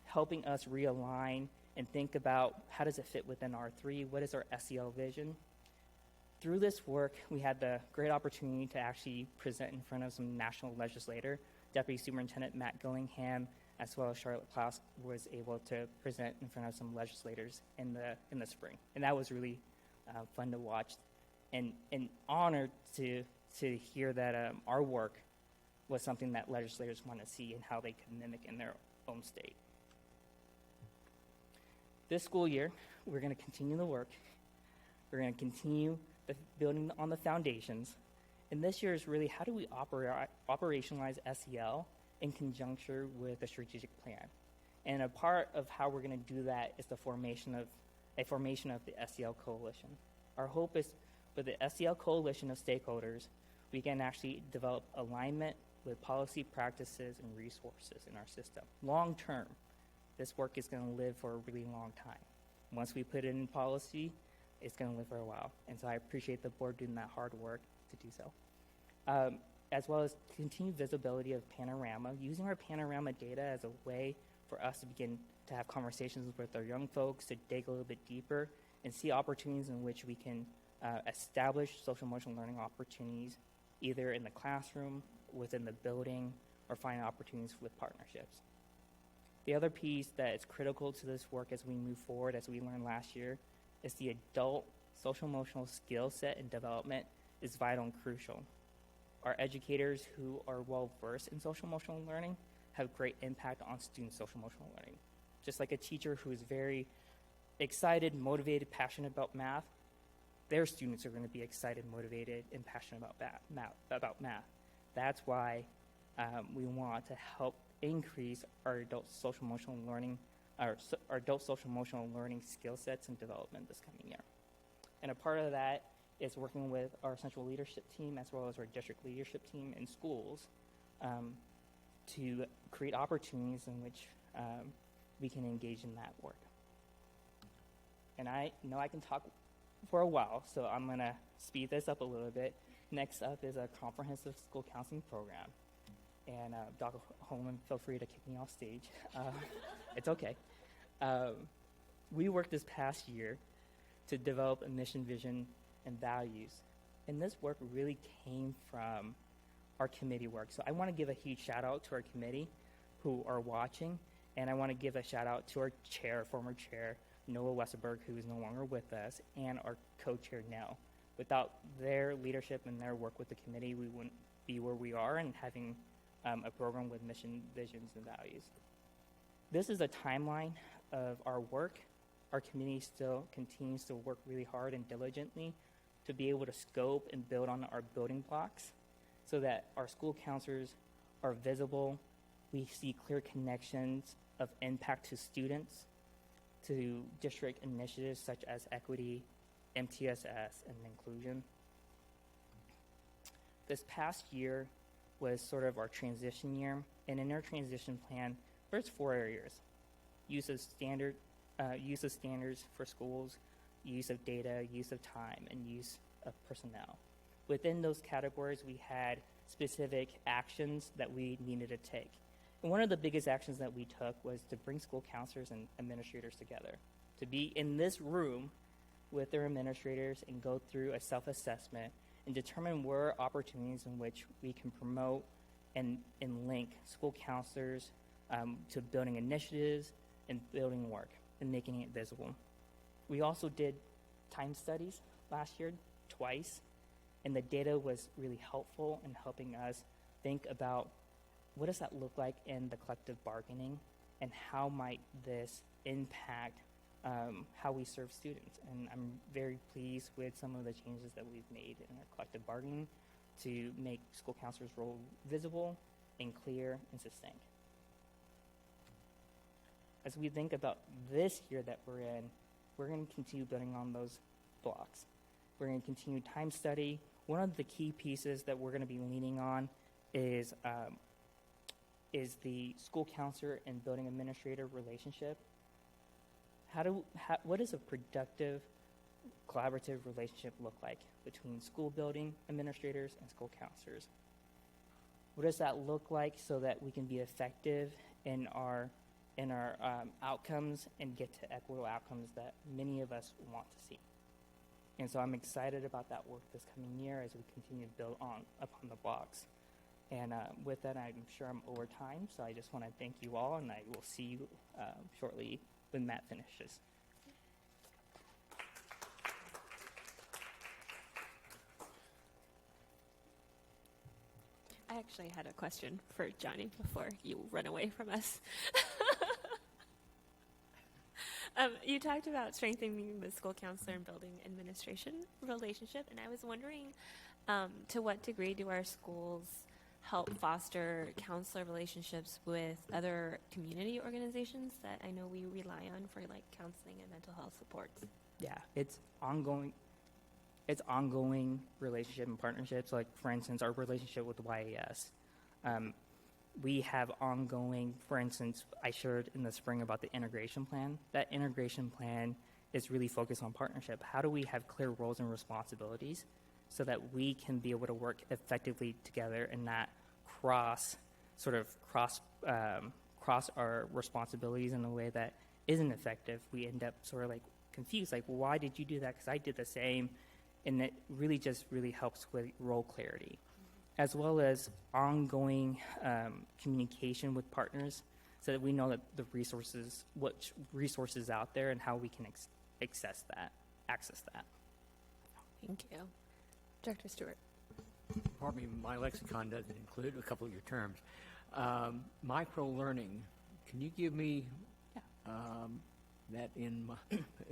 helping us realign and think about how does it fit within R3, what is our SEL vision. Through this work, we had the great opportunity to actually present in front of some national legislator. Deputy Superintendent Matt Gillingham, as well as Charlotte Plouse, was able to present in front of some legislators in the spring. And that was really fun to watch, and honored to hear that our work was something that legislators want to see and how they could mimic in their own state. This school year, we're going to continue the work. We're going to continue the building on the foundations. And this year is really how do we operationalize SEL in conjunction with a strategic plan. And a part of how we're going to do that is the formation of the SEL Coalition. Our hope is with the SEL Coalition of stakeholders, we can actually develop alignment with policy practices and resources in our system. Long term, this work is going to live for a really long time. Once we put it in policy, it's going to live for a while. And so I appreciate the board doing that hard work to do so. As well as continued visibility of Panorama, using our Panorama data as a way for us to begin to have conversations with our young folks, to dig a little bit deeper and see opportunities in which we can establish social emotional learning opportunities either in the classroom, within the building, or find opportunities with partnerships. The other piece that is critical to this work as we move forward, as we learned last year, is the adult social emotional skill set and development is vital and crucial. Our educators who are well versed in social emotional learning have great impact on student social emotional learning. Just like a teacher who is very excited, motivated, passionate about math, their students are going to be excited, motivated, and passionate about math. That's why we want to help increase our adult social emotional learning, our adult social emotional learning skill sets and development this coming year. And a part of that is working with our central leadership team as well as our district leadership team in schools to create opportunities in which we can engage in that work. And I know I can talk for a while, so I'm going to speed this up a little bit. Next up is a comprehensive school counseling program. And Dr. Holman, feel free to kick me off stage. It's okay. We worked this past year to develop a mission, vision, and values. And this work really came from our committee work. So I want to give a huge shout out to our committee who are watching, and I want to give a shout out to our chair, former chair, Noah Westerberg, who is no longer with us, and our co-chair, Nell. Without their leadership and their work with the committee, we wouldn't be where we are and having a program with mission, visions, and values. This is a timeline of our work. Our committee still continues to work really hard and diligently to be able to scope and build on our building blocks so that our school counselors are visible. We see clear connections of impact to students, to district initiatives such as equity, MTSS, and inclusion. This past year was sort of our transition year, and in our transition plan, there's 4 areas: use of standards for schools, use of data, use of time, and use of personnel. Within those categories, we had specific actions that we needed to take. And one of the biggest actions that we took was to bring school counselors and administrators together, to be in this room with their administrators and go through a self-assessment and determine where are opportunities in which we can promote and link school counselors to building initiatives and building work and making it visible. We also did time studies last year twice, and the data was really helpful in helping us think about what does that look like in the collective bargaining and how might this impact how we serve students. And I'm very pleased with some of the changes that we've made in our collective bargaining to make school counselors' role visible and clear and succinct. As we think about this year that we're in, we're going to continue building on those blocks. We're going to continue time study. One of the key pieces that we're going to be leaning on is the school counselor and building administrator relationship. What does a productive, collaborative relationship look like between school building administrators and school counselors? What does that look like so that we can be effective in our outcomes and get to equitable outcomes that many of us want to see? And so I'm excited about that work this coming year as we continue to build upon the blocks. And with that, I'm sure I'm over time, so I just want to thank you all, and I will see you shortly when Matt finishes. I actually had a question for Johnny before you run away from us. You talked about strengthening the school counselor and building administration relationship, and I was wondering to what degree do our schools help foster counselor relationships with other community organizations that I know we rely on for like counseling and mental health supports? Yeah, it's ongoing relationship and partnerships. Like, for instance, our relationship with YAS. We have ongoing, for instance, I shared in the spring about the integration plan. That integration plan is really focused on partnership. How do we have clear roles and responsibilities so that we can be able to work effectively together and not cross our responsibilities in a way that isn't effective? We end up sort of like confused, like, well, why did you do that? Because I did the same. And it really helps with role clarity, as well as ongoing communication with partners so that we know that what resources out there and how we can access that. Thank you. Director Stewart. Pardon me, my lexicon doesn't include a couple of your terms. Micro-learning, can you give me that in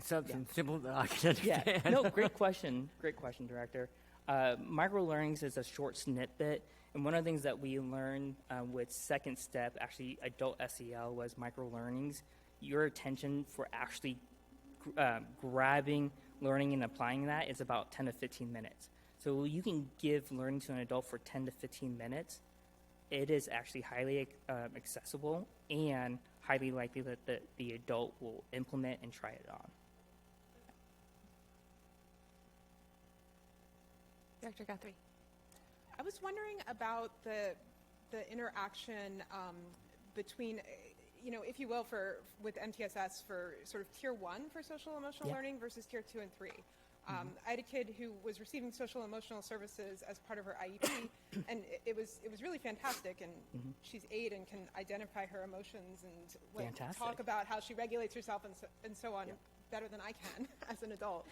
something simple that I can understand? Yeah, no, great question, Director. Micro-learnings is a short snippet, and one of the things that we learned with Second Step, actually adult SEL, was micro-learnings. Your attention for actually grabbing, learning, and applying that is about 10 to 15 minutes. So you can give learning to an adult for 10 to 15 minutes. It is actually highly accessible and highly likely that the adult will implement and try it on. Director Guthrie. I was wondering about the interaction between, if you will, with MTSS for sort of tier 1 for social emotional learning versus tier 2 and 3. I had a kid who was receiving social emotional services as part of her IEP, and it was really fantastic. And she's 8 and can identify her emotions and talk about how she regulates herself and so on better than I can as an adult.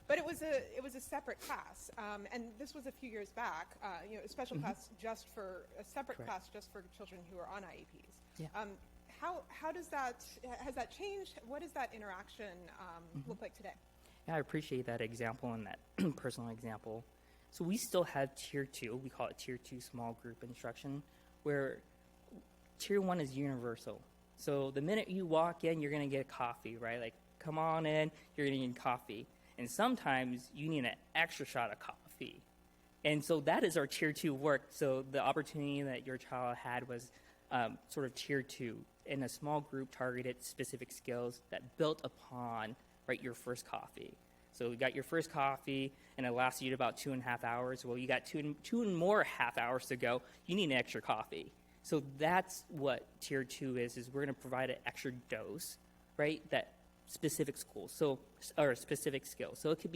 But it was a separate class, and this was a few years back. A special class a separate class just for children who are on IEPs. Yeah. How has that changed? What does that interaction look like today? Yeah, I appreciate that example and that personal example. So we still have tier 2. We call it tier 2 small group instruction, where tier 1 is universal. So the minute you walk in, you're going to get a coffee, right? Like, come on in, you're going to get coffee. And sometimes you need an extra shot of coffee. And so that is our tier 2 work. So the opportunity that your child had was sort of tier 2 in a small group targeted specific skills that built upon your first coffee. So you got your first coffee and it lasted you about 2.5 hours. Well, you got two and more half hours to go. You need an extra coffee. So that's what tier 2 is we're going to provide an extra dose, right? That specific schools, or specific skills. So it could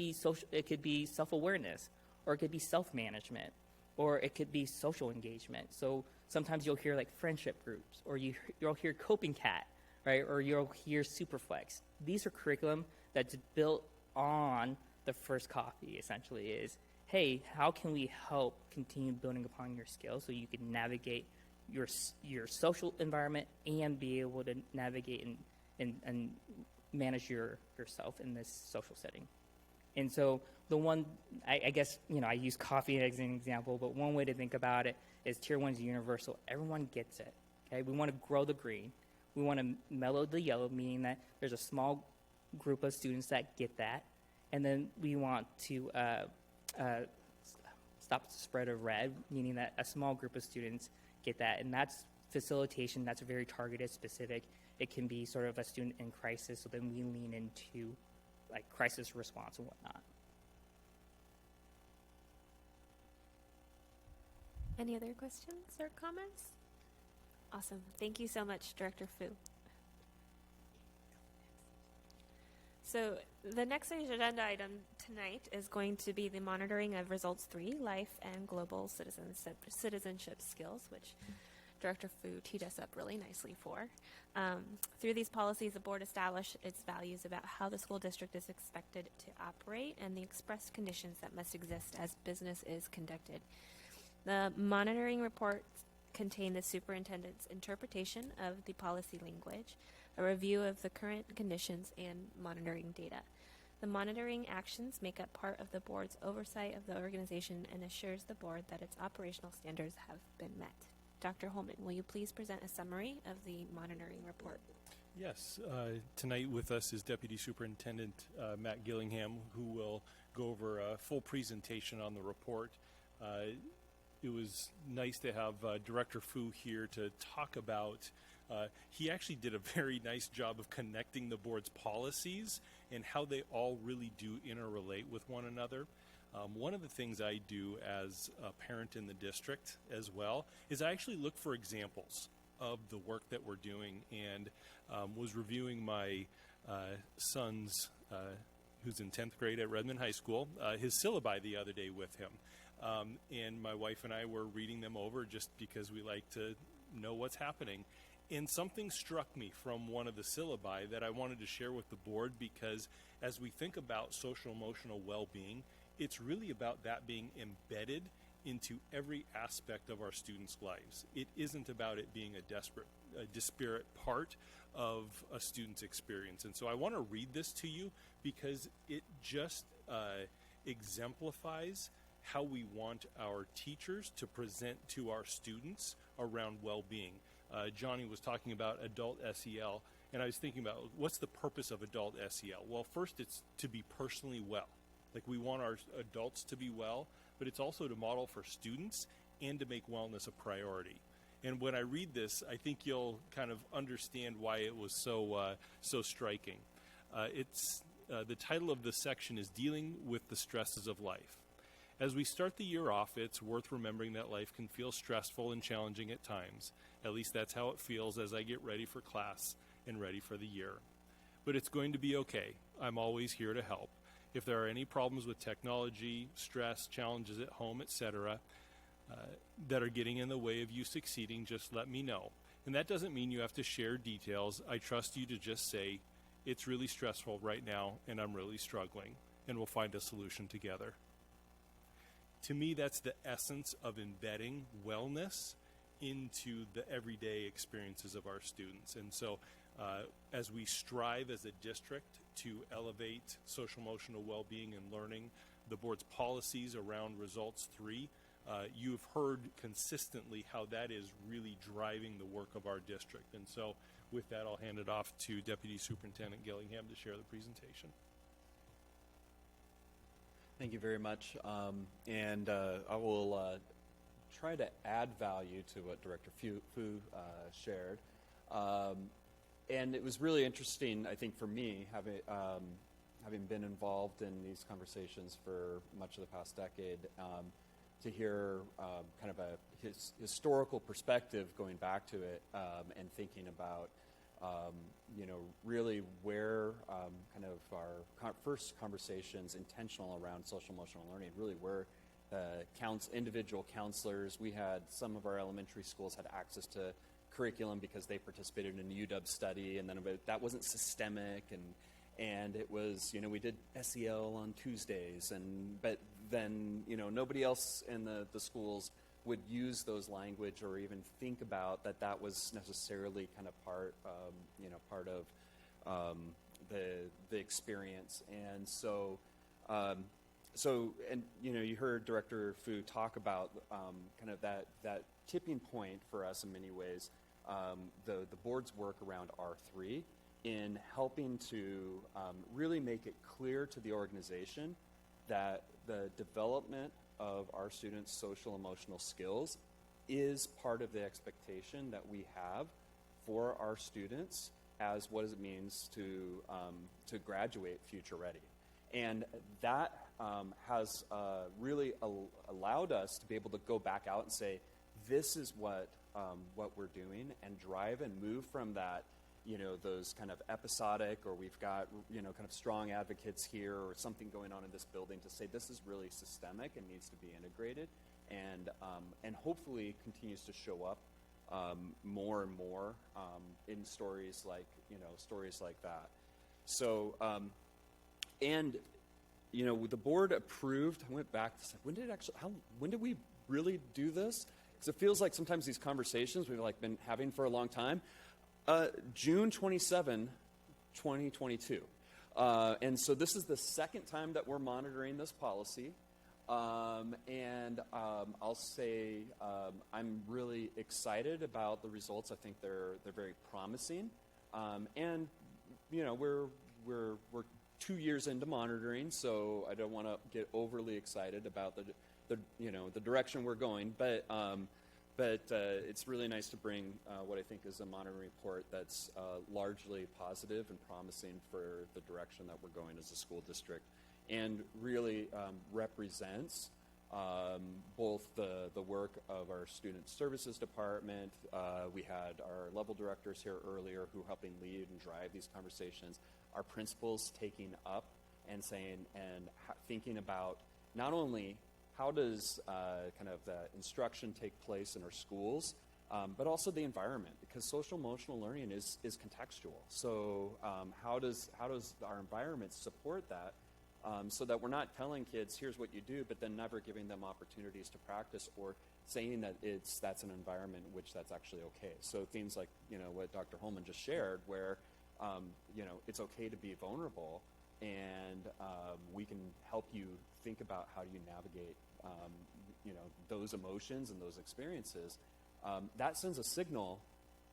be self-awareness, or it could be self-management, or it could be social engagement. So sometimes you'll hear like friendship groups, or you'll hear Coping Cat, right? Or you'll hear Superflex. These are curriculum that's built on the first coffee, essentially, is, hey, how can we help continue building upon your skills so you can navigate your social environment and be able to navigate and manage yourself in this social setting. And so the one, I guess, I use coffee as an example, but one way to think about it is Tier 1 is universal. Everyone gets it, okay? We want to grow the green. We want to mellow the yellow, meaning that there's a small group of students that get that. And then we want to stop the spread of red, meaning that a small group of students get that. And that's facilitation. That's very targeted, specific. It can be sort of a student in crisis, so then we lean into like crisis response and whatnot. Any other questions or comments? Awesome. Thank you so much, Director Fu. So the next agenda item tonight is going to be the monitoring of Results 3, Life and Global Citizenship Skills, which Director Fu teed us up really nicely for. Through these policies, the board established its values about how the school district is expected to operate and the express conditions that must exist as business is conducted. The monitoring reports contain the superintendent's interpretation of the policy language, a review of the current conditions, and monitoring data. The monitoring actions make up part of the board's oversight of the organization and assures the board that its operational standards have been met. Dr. Holman, will you please present a summary of the monitoring report? Yes. Tonight with us is Deputy Superintendent Matt Gillingham, who will go over a full presentation on the report. It was nice to have Director Fu here to talk about. He actually did a very nice job of connecting the board's policies and how they all really do interrelate with one another. One of the things I do as a parent in the district as well is I actually look for examples of the work that we're doing, and was reviewing my son's, who's in 10th grade at Redmond High School, his syllabi the other day with him. And my wife and I were reading them over just because we like to know what's happening. And something struck me from one of the syllabi that I wanted to share with the board, because as we think about social emotional well-being, it's really about that being embedded into every aspect of our students' lives. It isn't about it being a disparate part of a student's experience. And so I want to read this to you because it just exemplifies how we want our teachers to present to our students around well-being. Johnny was talking about adult SEL, and I was thinking about what's the purpose of adult SEL? Well, first, it's to be personally well. Like, we want our adults to be well, but it's also to model for students and to make wellness a priority. And when I read this, I think you'll kind of understand why it was so striking. The title of this section is Dealing with the Stresses of Life. As we start the year off, it's worth remembering that life can feel stressful and challenging at times. At least that's how it feels as I get ready for class and ready for the year. But it's going to be okay. I'm always here to help. If there are any problems with technology, stress, challenges at home, etc., that are getting in the way of you succeeding, just let me know. And that doesn't mean you have to share details. I trust you to just say, it's really stressful right now and I'm really struggling, and we'll find a solution together. To me, that's the essence of embedding wellness into the everyday experiences of our students. And so as we strive as a district to elevate social emotional well-being and learning, the board's policies around Results 3, you've heard consistently how that is really driving the work of our district. And so with that, I'll hand it off to Deputy Superintendent Gillingham to share the presentation. Thank you very much. I will try to add value to what Director Fu shared. And it was really interesting, I think, for me, having been involved in these conversations for much of the past decade, to hear kind of a historical perspective going back to it, and thinking about really where kind of our first conversations intentional around social emotional learning really were individual counselors. We had some of our elementary schools had access to curriculum because they participated in a UW study, and then that wasn't systemic, and it was, we did SEL on Tuesdays, but then, nobody else in the schools would use those language or even think about that was necessarily kind of part of the experience. And so, and you heard Director Fu talk about kind of that tipping point for us in many ways. The board's work around R3 in helping to really make it clear to the organization that the development of our students' social emotional skills is part of the expectation that we have for our students as what it means to graduate future ready. And that has really allowed us to be able to go back out and say, this is what we're doing, and drive and move from that, those kind of episodic, or we've got, kind of strong advocates here, or something going on in this building, to say this is really systemic and needs to be integrated, and hopefully continues to show up more and more in stories like that. So, the board approved. I went back to say, when did we really do this? Because it feels like sometimes these conversations we've been having for a long time. June 27, 2022. And so this is the second time that we're monitoring this policy. And I'll say I'm really excited about the results. I think they're very promising. And we're 2 years into monitoring, so I don't want to get overly excited about the direction we're going. But it's really nice to bring what I think is a monitoring report that's largely positive and promising for the direction that we're going as a school district, and really represents both the work of our student services department. We had our level directors here earlier who helping lead and drive these conversations. Our principals taking up and saying and thinking about not only how does kind of the instruction take place in our schools, but also the environment, because social emotional learning is contextual. So how does our environment support that, so that we're not telling kids here's what you do, but then never giving them opportunities to practice, or saying that that's an environment in which that's actually okay. So things like what Dr. Holman just shared, where it's okay to be vulnerable, and we can help you think about how do you navigate those emotions and those experiences. That sends a signal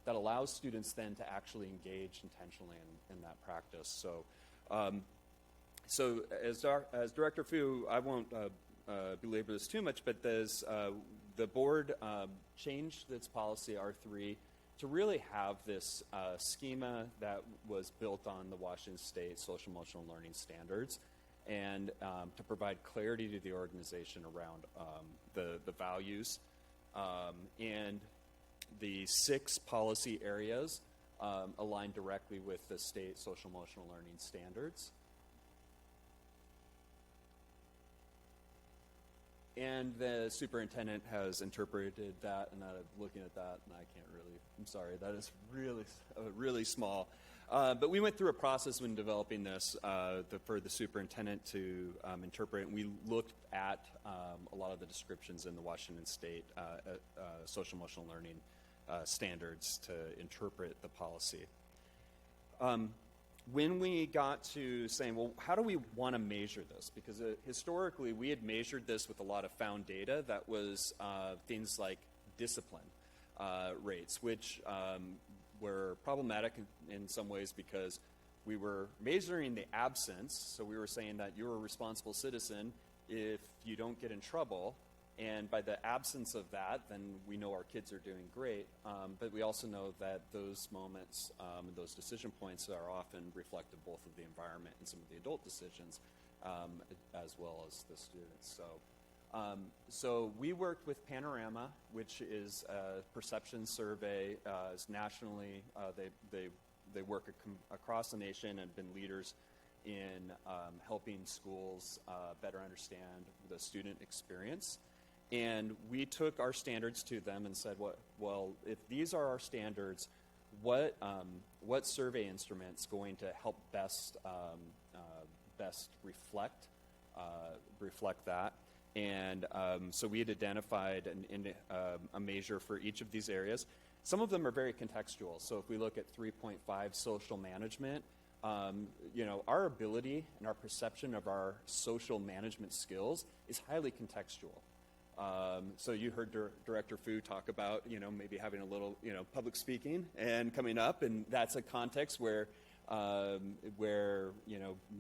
that allows students then to actually engage intentionally in that practice. So as Director Fu, I won't belabor this too much, but the board changed its policy R3 to really have this schema that was built on the Washington State Social Emotional Learning Standards, and to provide clarity to the organization around the values, and the 6 policy areas align directly with the state social emotional learning standards. And the superintendent has interpreted that, and I'm looking at that, and I can't really, I'm sorry, that is really small. But we went through a process when developing this for the superintendent to interpret, and we looked at a lot of the descriptions in the Washington State social emotional learning standards to interpret the policy. When we got to saying, well, how do we want to measure this? Because historically, we had measured this with a lot of found data that was things like discipline rates, which were problematic in some ways, because we were measuring the absence. So we were saying that you're a responsible citizen if you don't get in trouble. And by the absence of that, then we know our kids are doing great. But we also know that those moments and those decision points are often reflective both of the environment and some of the adult decisions, as well as the students. So we worked with Panorama, which is a perception survey. Is nationally, they work across the nation and have been leaders in helping schools better understand the student experience. And we took our standards to them and said, well, if these are our standards, what survey instrument's going to help best reflect that? And so we had identified a measure for each of these areas. Some of them are very contextual. So if we look at 3.5 social management, our ability and our perception of our social management skills is highly contextual. So you heard Director Fu talk about, maybe having a little, public speaking and coming up, and that's a context where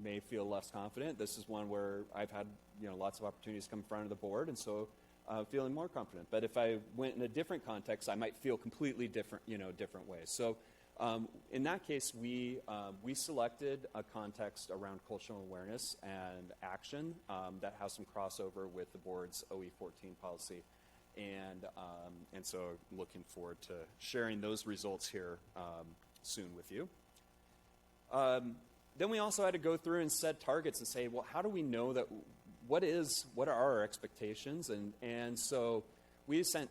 may feel less confident. This is one where I've had, lots of opportunities to come in front of the board, and so feeling more confident. But if I went in a different context, I might feel completely different, different ways. So in that case, we selected a context around cultural awareness and action that has some crossover with the board's OE14 policy. And so I'm looking forward to sharing those results here soon with you. Then we also had to go through and set targets and say, well, how do we know that, what are our expectations? And so we sent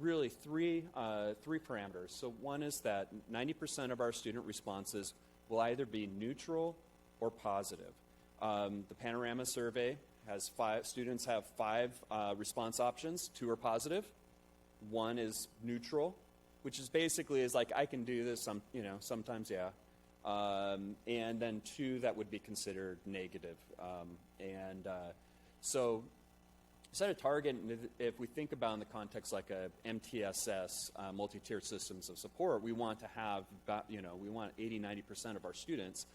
really three parameters. So one is that 90% of our student responses will either be neutral or positive. The Panorama survey has students have 5 response options. 2 are positive, 1 is neutral, which is basically is like, I can do this, sometimes, yeah. And then 2 that would be considered negative. So set a target, and if we think about in the context like a MTSS, multi-tiered systems of support, we want to have about, we want 80-90% of our students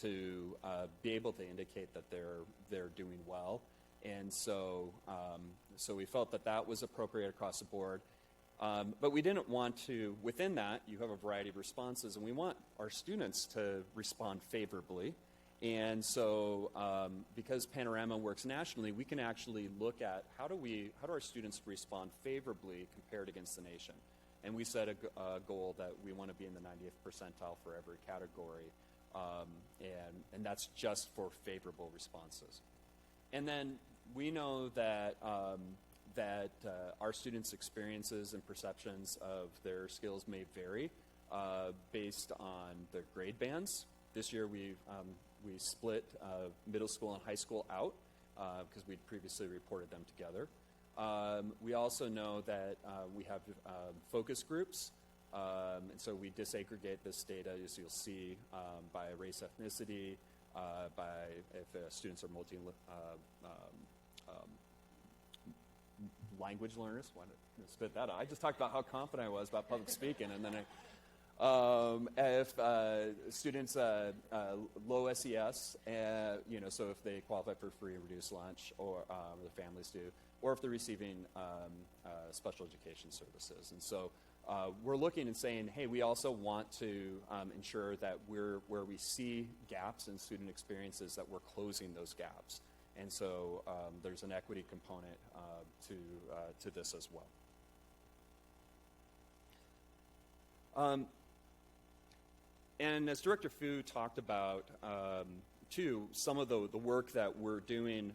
to be able to indicate that they're doing well. And so we felt that was appropriate across the board. But we didn't want to, within that, you have a variety of responses, and we want our students to respond favorably. And so because Panorama works nationally, we can actually look at how do our students respond favorably compared against the nation. And we set a goal that we want to be in the 90th percentile for every category, and that's just for favorable responses. And then we know that our students' experiences and perceptions of their skills may vary based on their grade bands. This year we split middle school and high school out because we'd previously reported them together. We also know that we have focus groups, and so we disaggregate this data, as you'll see, by race, ethnicity, by if students are language learners. Why did I spit that out? I just talked about how confident I was about public speaking, and then if students low SES, so if they qualify for free and reduced lunch, or the families do, or if they're receiving special education services. And so we're looking and saying, hey, we also want to ensure that where we see gaps in student experiences, that we're closing those gaps. And so there's an equity component to this as well. And as Director Fu talked about, too, some of the work that we're doing,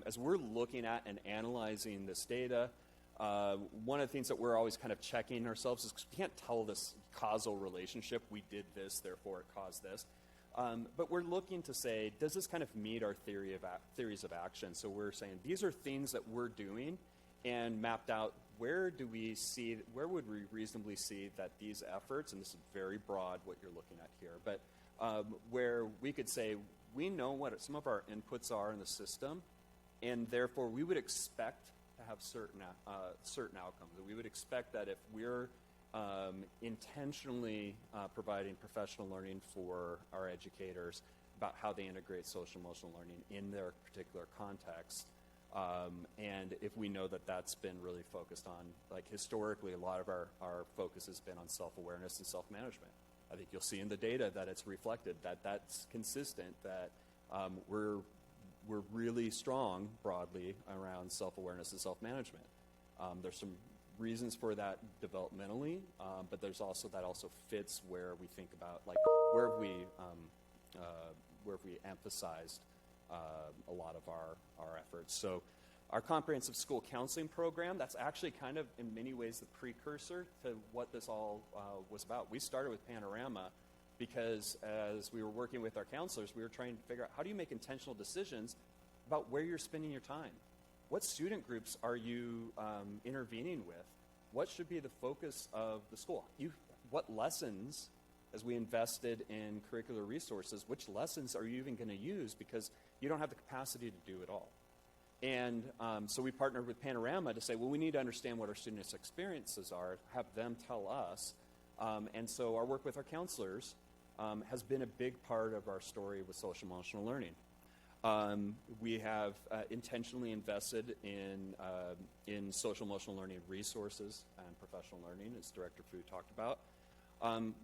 as we're looking at and analyzing this data, one of the things that we're always kind of checking ourselves is, 'cause we can't tell this causal relationship, we did this, therefore it caused this. But we're looking to say, does this kind of meet our theories of action? So we're saying these are things that we're doing and mapped out. Where would we reasonably see that these efforts, and this is very broad what you're looking at here, but where we could say, we know what some of our inputs are in the system, and therefore we would expect to have certain outcomes. We would expect that if we're intentionally providing professional learning for our educators about how they integrate social emotional learning in their particular context, and if we know that that's been really focused on, like historically, a lot of our focus has been on self-awareness and self-management. I think you'll see in the data that it's reflected, that that's consistent, that we're really strong broadly around self-awareness and self-management. There's some reasons for that developmentally, but there's also that also fits where we think about, like, where have we emphasized a lot of our efforts. So our comprehensive school counseling program, that's actually kind of in many ways the precursor to what this all was about. We started with Panorama because as we were working with our counselors, we were trying to figure out, how do you make intentional decisions about where you're spending your time? What student groups are you intervening with? What should be the focus of the school? What lessons as we invested in curricular resources, which lessons are you even going to use because you don't have the capacity to do it all? And so we partnered with Panorama to say, well, we need to understand what our students' experiences are, have them tell us. And so our work with our counselors has been a big part of our story with social emotional learning. We have intentionally invested in social emotional learning resources and professional learning, as Director Fu talked about.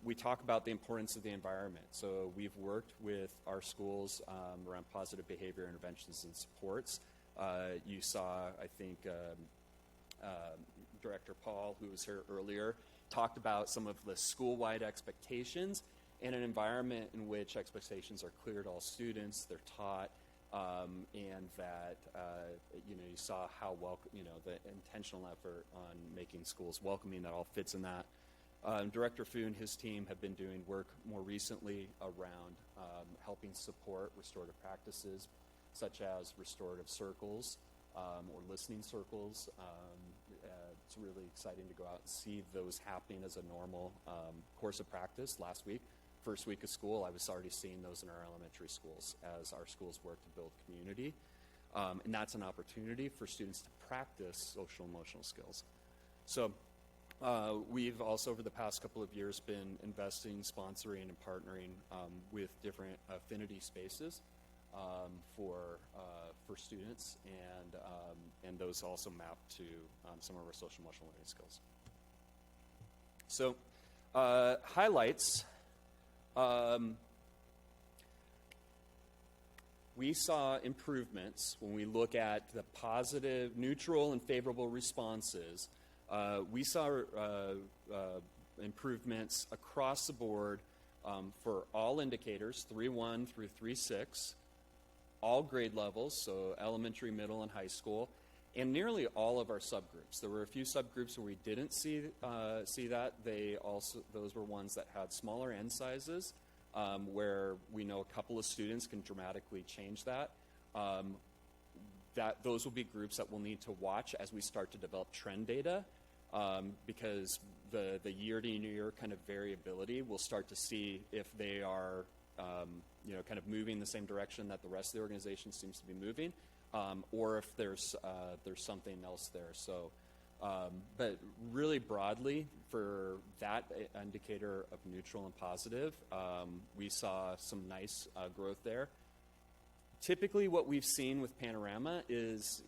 We talk about the importance of the environment. So we've worked with our schools around positive behavior interventions and supports. You saw, I think, Director Paul, who was here earlier, talked about some of the school-wide expectations in an environment in which expectations are clear to all students, they're taught, and that you saw how the intentional effort on making schools welcoming, that all fits in that. Director Fu and his team have been doing work more recently around helping support restorative practices, such as restorative circles or listening circles. It's really exciting to go out and see those happening as a normal course of practice. Last week, first week of school, I was already seeing those in our elementary schools as our schools work to build community. And that's an opportunity for students to practice social emotional skills. So we've also, over the past couple of years, been investing, sponsoring, and partnering with different affinity spaces for students, and those also map to some of our social emotional learning skills. So highlights. We saw improvements when we look at the positive, neutral, and favorable responses. We saw improvements across the board for all indicators, 3.1 through 3.6, all grade levels, so elementary, middle, and high school, and nearly all of our subgroups. There were a few subgroups where we didn't see that. Those were ones that had smaller N sizes, where we know a couple of students can dramatically change that. Those will be groups that we'll need to watch as we start to develop trend data, because the year-to-year kind of variability, we'll start to see if they are kind of moving the same direction that the rest of the organization seems to be moving, or if there's something else there. So, but really broadly, for that indicator of neutral and positive, we saw some nice growth there. Typically, what we've seen with Panorama is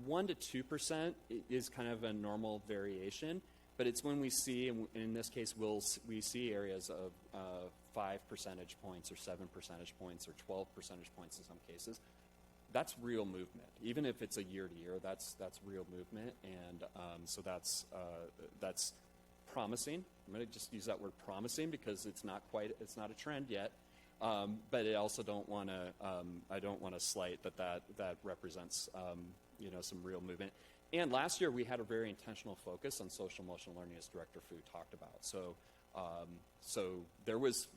1% to 2% is kind of a normal variation, but it's when we see, and in this case, we see areas of 5 percentage points or 7 percentage points or 12 percentage points in some cases. That's real movement. Even if it's a year to year, that's real movement, and so that's promising. I'm going to just use that word promising because it's not a trend yet. But I also don't want to slight that represents some real movement. And last year we had a very intentional focus on social emotional learning, as Director Fu talked about. So there was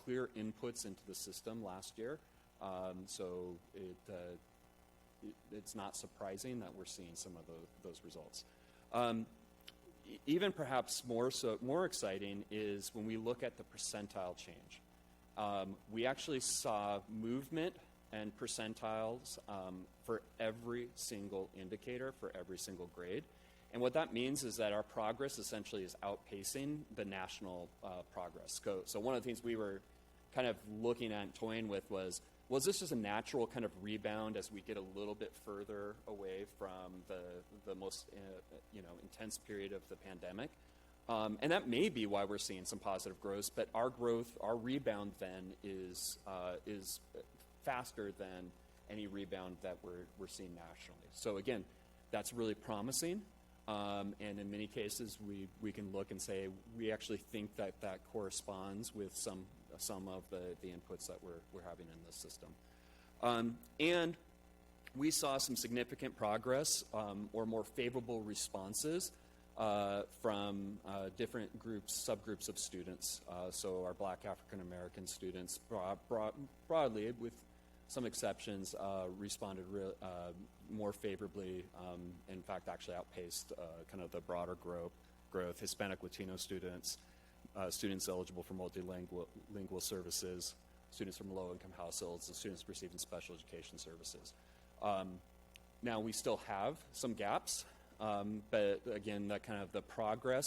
clear inputs into the system last year. So it's not surprising that we're seeing some of those results. Even perhaps more exciting is when we look at the percentile change. We actually saw movement and percentiles for every single indicator for every single grade. And what that means is that our progress essentially is outpacing the national progress. So one of the things we were kind of looking at and toying with was this just a natural kind of rebound as we get a little bit further away from the most intense period of the pandemic? And that may be why we're seeing some positive growth, but our rebound then is faster than any rebound that we're seeing nationally. So again, that's really promising. And in many cases, we can look and say we actually think that corresponds with some of the inputs that we're having in this system. And we saw some significant progress or more favorable responses from different subgroups of students. So our Black African American students broadly, with some exceptions, responded more favorably, in fact actually outpaced kind of the broader growth. Hispanic Latino students students eligible for multilingual services, students from low-income households, and students receiving special education services. Now, we still have some gaps, but again, that kind of the progress,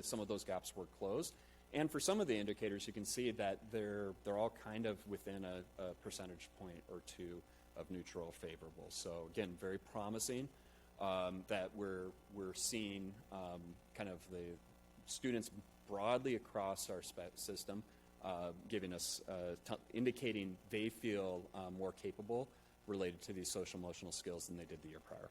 some of those gaps were closed. And for some of the indicators, you can see that they're all kind of within a percentage point or two of neutral or favorable. So again, very promising that we're seeing kind of the students broadly across our system giving us, indicating they feel more capable related to these social emotional skills than they did the year prior.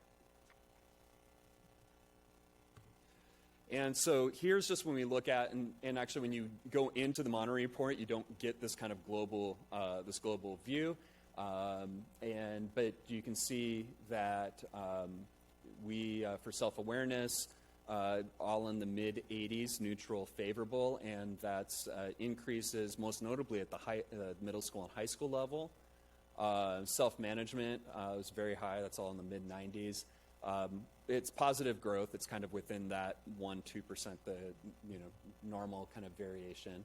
And so here's just when we look at, and actually when you go into the monitoring report, you don't get this kind of global, this global view. But you can see that we, for self-awareness, all in the mid-80s, neutral, favorable, and that's increases most notably at the middle school and high school level. Self-management was very high. That's all in the mid-90s. It's positive growth. It's kind of within that 1-2%, the normal kind of variation.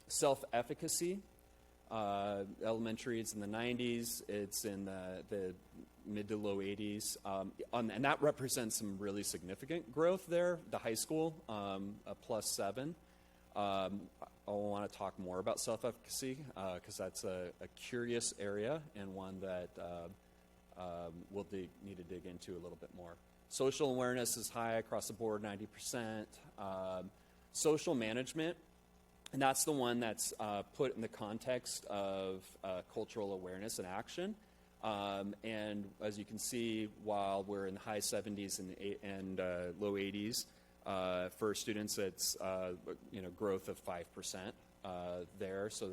Self-efficacy, elementary, it's in the 90s. It's in the mid to low 80s, and that represents some really significant growth there. The high school, a +7. I want to talk more about self-efficacy because that's a curious area and one that we'll need to dig into a little bit more. Social awareness is high across the board, 90%. Social management, and that's the one that's put in the context of cultural awareness and action. And as you can see, while we're in the high 70s and low 80s, for students, it's growth of 5% there. So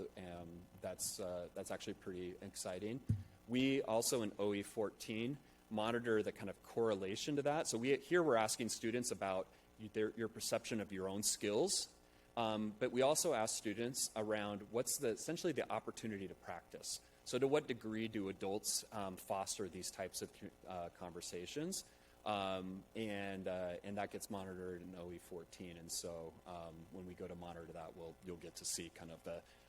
that's actually pretty exciting. We also in OE14 monitor the kind of correlation to that. So here we're asking students about your perception of your own skills, but we also ask students around what's essentially the opportunity to practice. So to what degree do adults foster these types of conversations? And that gets monitored in OE14. And so when we go to monitor that, you'll get to see kind of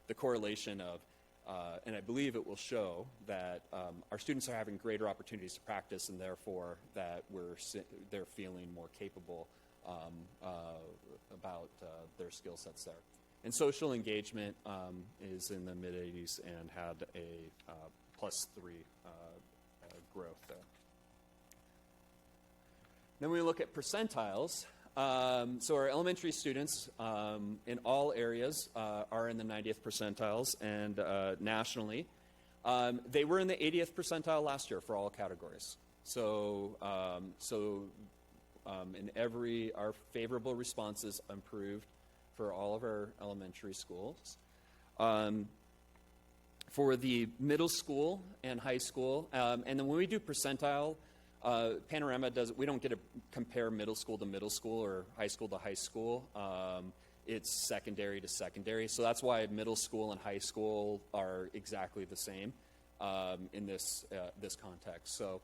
the correlation of, and I believe it will show that our students are having greater opportunities to practice, and therefore that they're feeling more capable about their skill sets there. And social engagement is in the mid-80s and had a +3 growth there. Then we look at percentiles. So our elementary students in all areas are in the 90th percentiles, and nationally. They were in the 80th percentile last year for all categories. So, in our favorable responses improved for all of our elementary schools. For the middle school and high school, and then when we do percentile, Panorama we don't get to compare middle school to middle school or high school to high school. It's secondary to secondary. So that's why middle school and high school are exactly the same in this context. So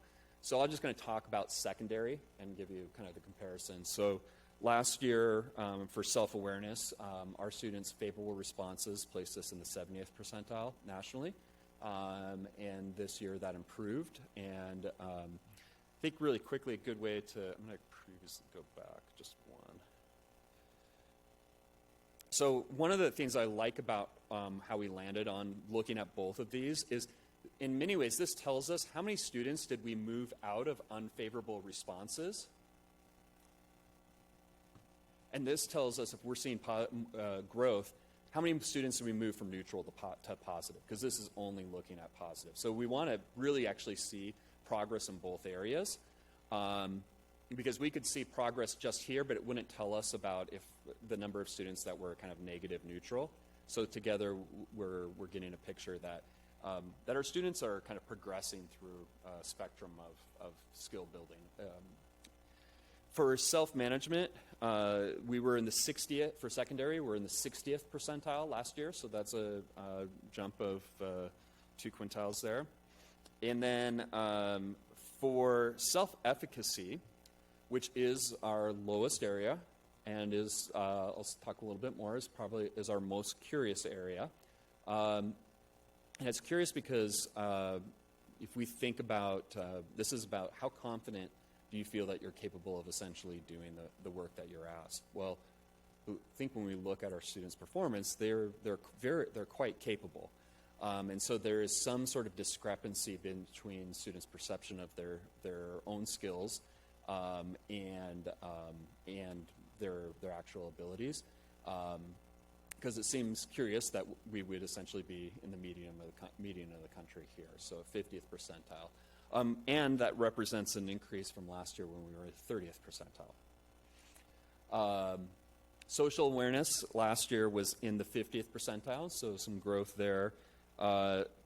I'm just going to talk about secondary and give you kind of the comparison. So last year, for self-awareness, our students' favorable responses placed us in the 70th percentile nationally. And this year that improved. And I think really quickly, a good way to, I'm going to previously go back just one. So one of the things I like about how we landed on looking at both of these is, in many ways, this tells us how many students did we move out of unfavorable responses. And this tells us if we're seeing growth, how many students did we move from neutral to positive? Because this is only looking at positive. So we want to really actually see progress in both areas, because we could see progress just here, but it wouldn't tell us about if the number of students that were kind of negative neutral. So together we're getting a picture that our students are kind of progressing through a spectrum of skill building. For self-management, we were in the 60th, for secondary, we're in the 60th percentile last year, so that's a jump of 2 quintiles there. And then for self-efficacy, which is our lowest area and is, I'll talk a little bit more, is our most curious area. And it's curious because if we think about, this is about how confident do you feel that you're capable of essentially doing the work that you're asked? Well, I think when we look at our students' performance, they're quite capable. And so there is some sort of discrepancy between students' perception of their own skills and their actual abilities. Because it seems curious that we would essentially be in the median of the country here, so 50th percentile. And that represents an increase from last year when we were at 30th percentile. Social awareness last year was in the 50th percentile, so some growth there.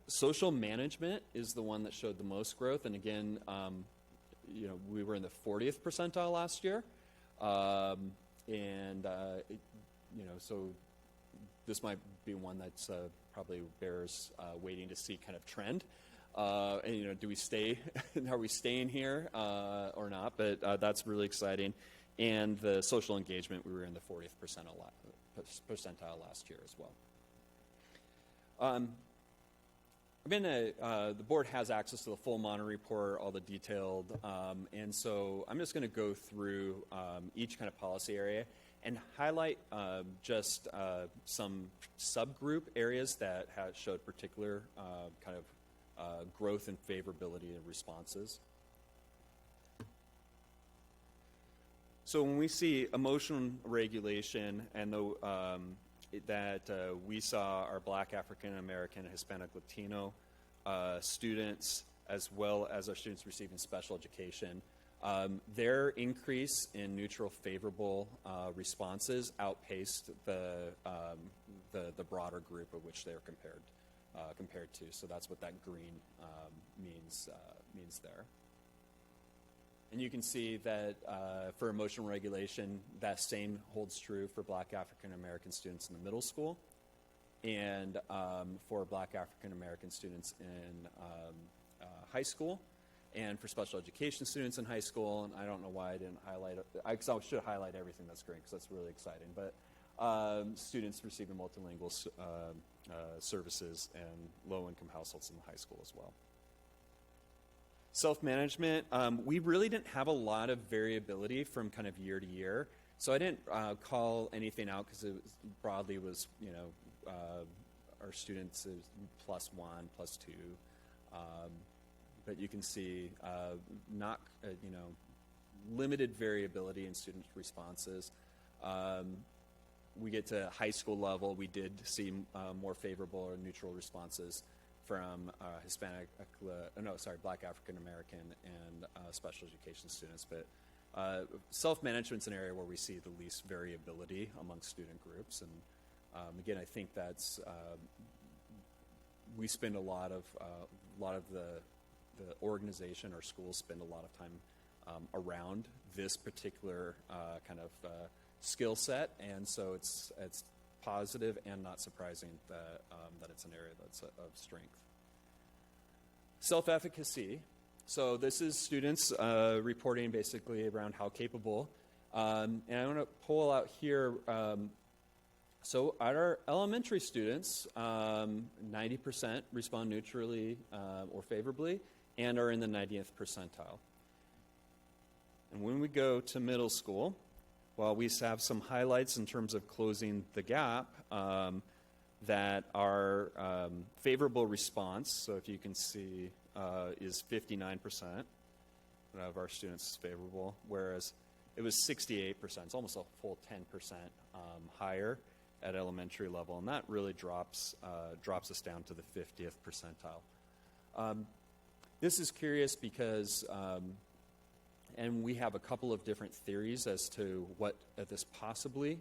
Social management is the one that showed the most growth, and again, we were in the 40th percentile last year. So this might be one that's probably bears waiting to see kind of trend. And do we stay? Are we staying here or not? But that's really exciting. And the social engagement, we were in the 40th percentile last year as well. The board has access to the full Monitor report, all the detailed, and so I'm just going to go through each kind of policy area and highlight just some subgroup areas that have showed particular kind of growth and favorability of responses. So when we see emotional regulation and we saw our Black, African American, Hispanic, Latino students, as well as our students receiving special education, their increase in neutral favorable responses outpaced the broader group of which they're compared to. So that's what that green means there. And you can see that for emotional regulation, that same holds true for Black African American students in the middle school, and for Black African American students in high school, and for special education students in high school. And I don't know why I didn't highlight it. I should highlight everything that's green because that's really exciting. But students receiving multilingual services and low-income households in the high school as well. Self-management, we really didn't have a lot of variability from kind of year to year. So I didn't call anything out because it broadly was, our students is +1, +2. But you can see limited variability in student responses. We get to high school level, we did see more favorable or neutral responses from Black African American and special education students. But self-management's an area where we see the least variability among student groups. And again, I think that's we spend a lot of the organization or schools spend a lot of time around this particular kind of skill set, and so it's positive and not surprising that it's an area that's of strength. Self-efficacy. So this is students reporting basically around how capable. And I want to pull out here. So at our elementary students, 90% respond neutrally or favorably and are in the 90th percentile. And when we go to middle school, while we have some highlights in terms of closing the gap, that our favorable response, so if you can see, is 59% of our students is favorable, whereas it was 68%. It's almost a full 10% higher at elementary level, and that really drops us down to the 50th percentile. This is curious because and we have a couple of different theories as to what this possibly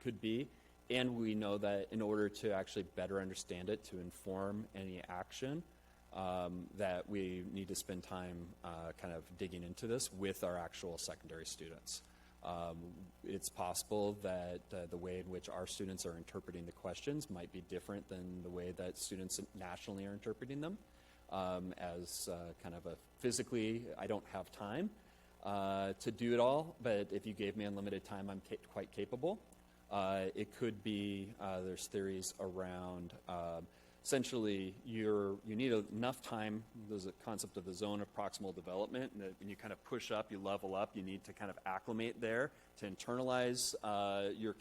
could be. And we know that in order to actually better understand it, to inform any action, that we need to spend time kind of digging into this with our actual secondary students. It's possible that the way in which our students are interpreting the questions might be different than the way that students nationally are interpreting them. As kind of physically, I don't have time to do it all, but if you gave me unlimited time, I'm quite capable. It could be, there's theories around essentially you need enough time. There's a concept of the zone of proximal development, and that when you kind of push up, you level up, you need to kind of acclimate there to internalize your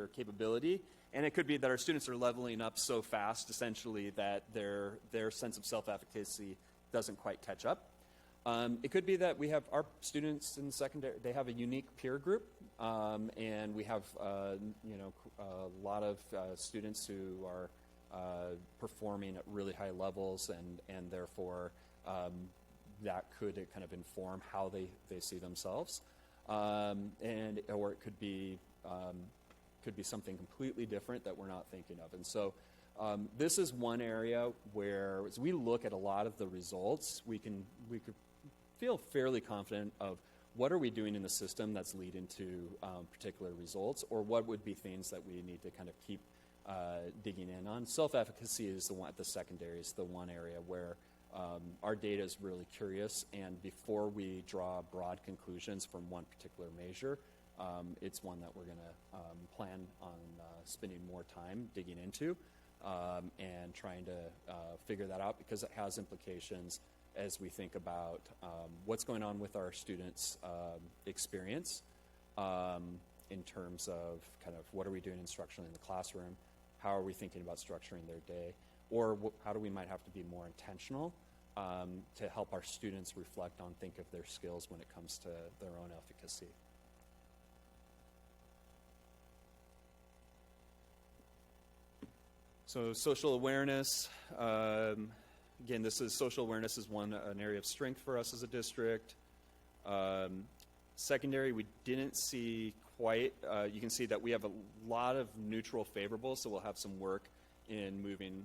capability. And it could be that our students are leveling up so fast, essentially, that their sense of self-efficacy doesn't quite catch up. It could be that we have our students in secondary, they have a unique peer group, and we have a lot of students who are performing at really high levels, and therefore that could kind of inform how they see themselves. Or it could be something completely different that we're not thinking of. And so this is one area where, as we look at a lot of the results, we could feel fairly confident of what are we doing in the system that's leading to particular results, or what would be things that we need to kind of keep digging in on. Self-efficacy is the one at the secondary, is the one area where our data is really curious, and before we draw broad conclusions from one particular measure, it's one that we're going to plan on spending more time digging into and trying to figure that out, because it has implications as we think about what's going on with our students' experience in terms of kind of what are we doing instructionally in the classroom, how are we thinking about structuring their day, or how do we might have to be more intentional to help our students reflect on, think of their skills when it comes to their own efficacy. So social awareness, again, social awareness is an area of strength for us as a district. Secondary, we didn't see quite, you can see that we have a lot of neutral favorables, so we'll have some work in moving,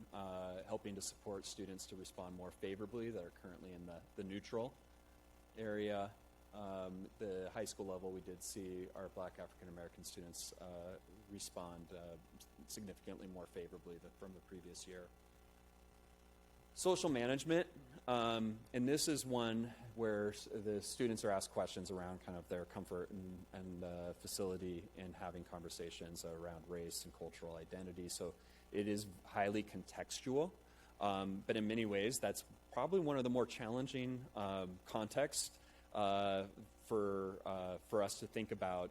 helping to support students to respond more favorably that are currently in the neutral area. The high school level, we did see our Black African American students respond significantly more favorably than from the previous year. Social management, and this is one where the students are asked questions around kind of their comfort and facility in having conversations around race and cultural identity. So it is highly contextual, but in many ways that's probably one of the more challenging contexts for us to think about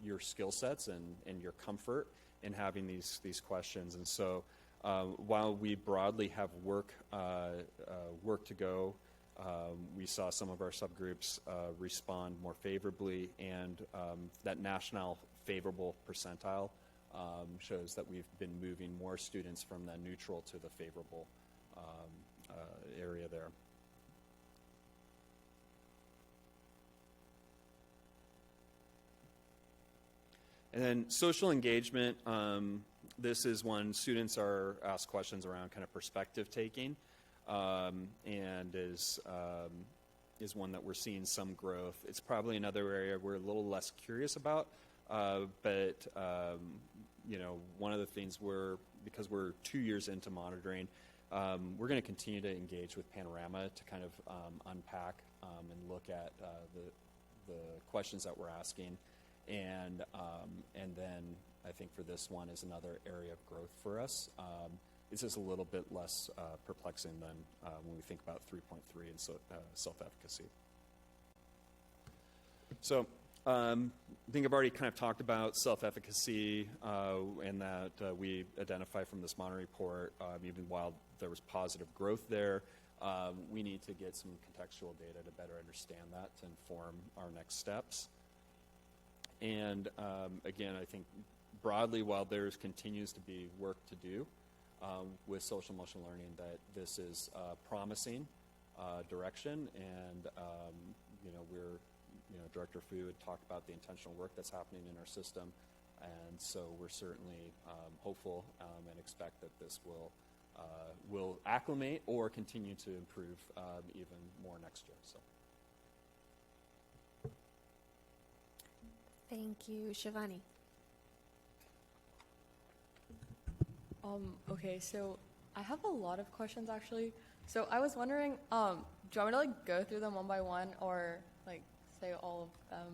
your skill sets and your comfort in having these questions. And so while we broadly have work to go, we saw some of our subgroups respond more favorably, and that national favorable percentile shows that we've been moving more students from the neutral to the favorable area there. And then social engagement, this is when students are asked questions around kind of perspective taking, and is one that we're seeing some growth. It's probably another area we're a little less curious about, but one of the things because we're 2 years into monitoring, we're going to continue to engage with Panorama to kind of unpack and look at the questions that we're asking. And then I think for this one is another area of growth for us. This is a little bit less perplexing than when we think about 3.3 and self-efficacy. So I think I've already kind of talked about self-efficacy and that we identify from this monitoring report, even while there was positive growth there, we need to get some contextual data to better understand that to inform our next steps. And again, I think broadly, while there continues to be work to do with social emotional learning, that this is promising direction, and Director Fu had talked about the intentional work that's happening in our system, and so we're certainly hopeful and expect that this will acclimate or continue to improve even more next year. So. Thank you. Shivani. Okay, so I have a lot of questions actually. So I was wondering, do you want me to go through them one by one, or say all of them.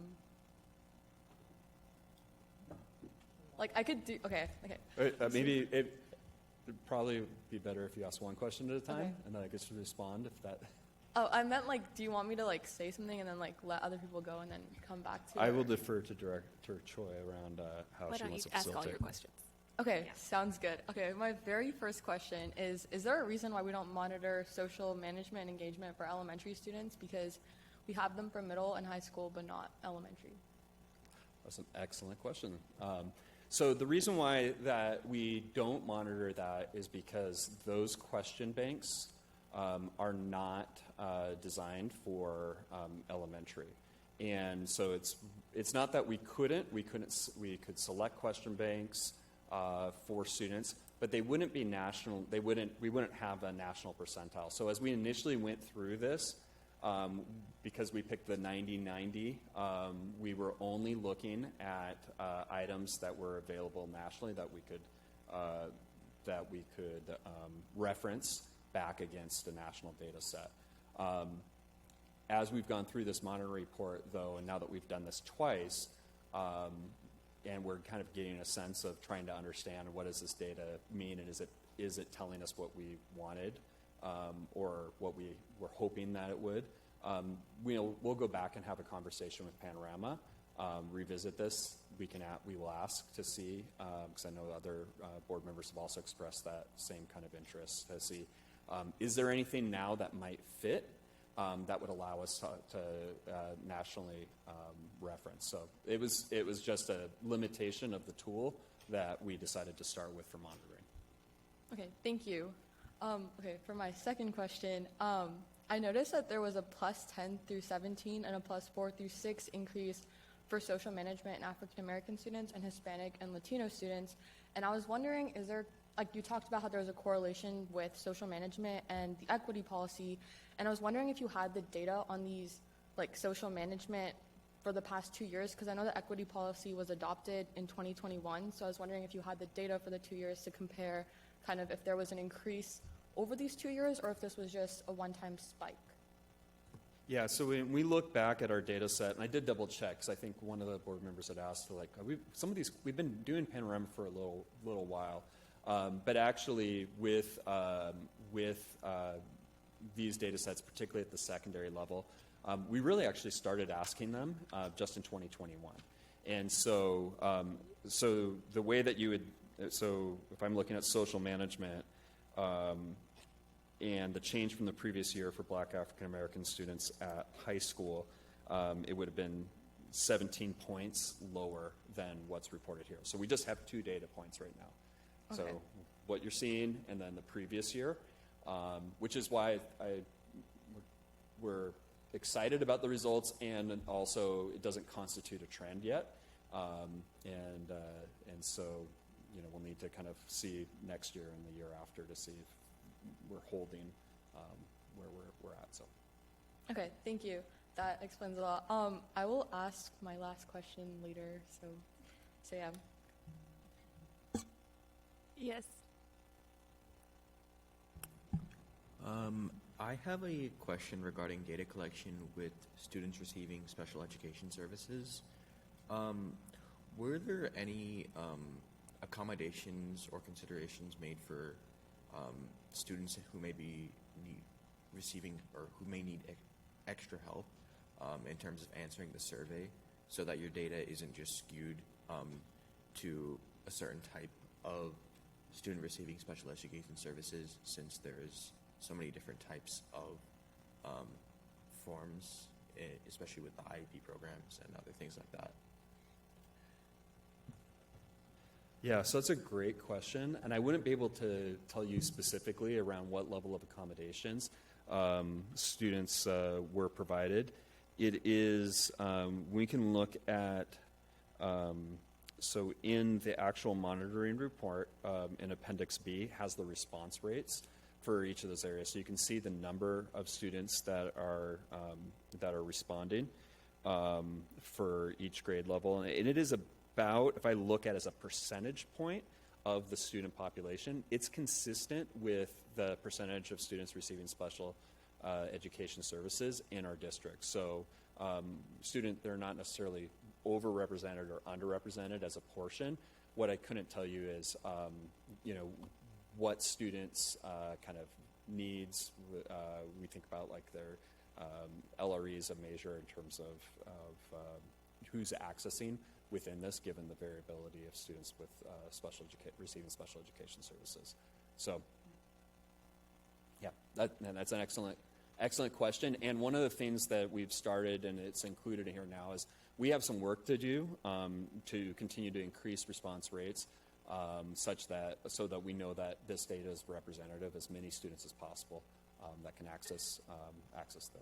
Like, I could do, okay. Maybe it'd probably be better if you ask one question at a time, Okay. and then I get to respond if that. Oh, I meant, like, do you want me to, like, say something and then, like, let other people go and then come back to I it? will defer to Director Choi around how Why she don't you wants to ask all facilitate. your questions? Okay, Yeah. sounds good. Okay, my very first question is there a reason why we don't monitor social management and engagement for elementary students? Because we have them for middle and high school, but not elementary. That's an excellent question. So the reason why that we don't monitor that is because those question banks are not designed for elementary, and so it's not that we could select question banks for students, but they wouldn't be national. We wouldn't have a national percentile. So as we initially went through this, because we picked the 90-90, we were only looking at items that were available nationally that we could reference back against a national data set. As we've gone through this monitoring report, though, and now that we've done this twice, and we're kind of getting a sense of trying to understand what does this data mean, and is it telling us what we wanted or what we were hoping that it would. We'll go back and have a conversation with Panorama, revisit this. We will ask to see, because I know other board members have also expressed that same kind of interest, to see, is there anything now that might fit that would allow us to nationally reference. So it was just a limitation of the tool that we decided to start with for monitoring. Okay, thank you. Okay, for my second question, I noticed that there was a +10 through 17 and a +4 through 6 increase for social management and African American students and Hispanic and Latino students. And I was wondering, is there, like you talked about how there was a correlation with social management and the equity policy, and I was wondering if you had the data on these, like social management for the past 2 years, because I know the equity policy was adopted in 2021, so I was wondering if you had the data for the 2 years to compare kind of if there was an increase over these 2 years or if this was just a one-time spike. Yeah, so when we look back at our data set, and I did double check, because I think one of the board members had asked, like, we've been doing Panorama for a little while, but actually with these data sets, particularly at the secondary level, we really actually started asking them just in 2021. And so, so the way that you would, so if I'm looking at social management, and the change from the previous year for Black African American students at high school, it would have been 17 points lower than what's reported here. So we just have 2 data points right now. Okay. So what you're seeing and then the previous year, which is why we're excited about the results, and also it doesn't constitute a trend yet. And so, we'll need to kind of see next year and the year after to see if we're holding where we're at. So, Okay, thank you. That explains a lot. I will ask my last question later, so yeah. Yes. I have a question regarding data collection with students receiving special education services. Were there any accommodations or considerations made for students who may be receiving or who may need extra help in terms of answering the survey, so that your data isn't just skewed to a certain type of student receiving special education services, since there's so many different types of forms, especially with the IEP programs and other things like that? yeah, so that's a great question, and I wouldn't be able to tell you specifically around what level of accommodations students were provided. It is, we can look at, so in the actual monitoring report, in Appendix B has the response rates for each of those areas. So you can see the number of students that are responding for each grade level, and it is about, if I look at it as a percentage point of the student population, it's consistent with the percentage of students receiving special education services in our district. So they're not necessarily overrepresented or underrepresented as a portion. What I couldn't tell you is, what students kind of needs. We think about like their LRE is a measure in terms of who's accessing within this, given the variability of students with receiving special education services. So, yeah, that's an excellent question. And one of the things that we've started, and it's included here now, is we have some work to do to continue to increase response rates, so that we know that this data is representative as many students as possible that can access the.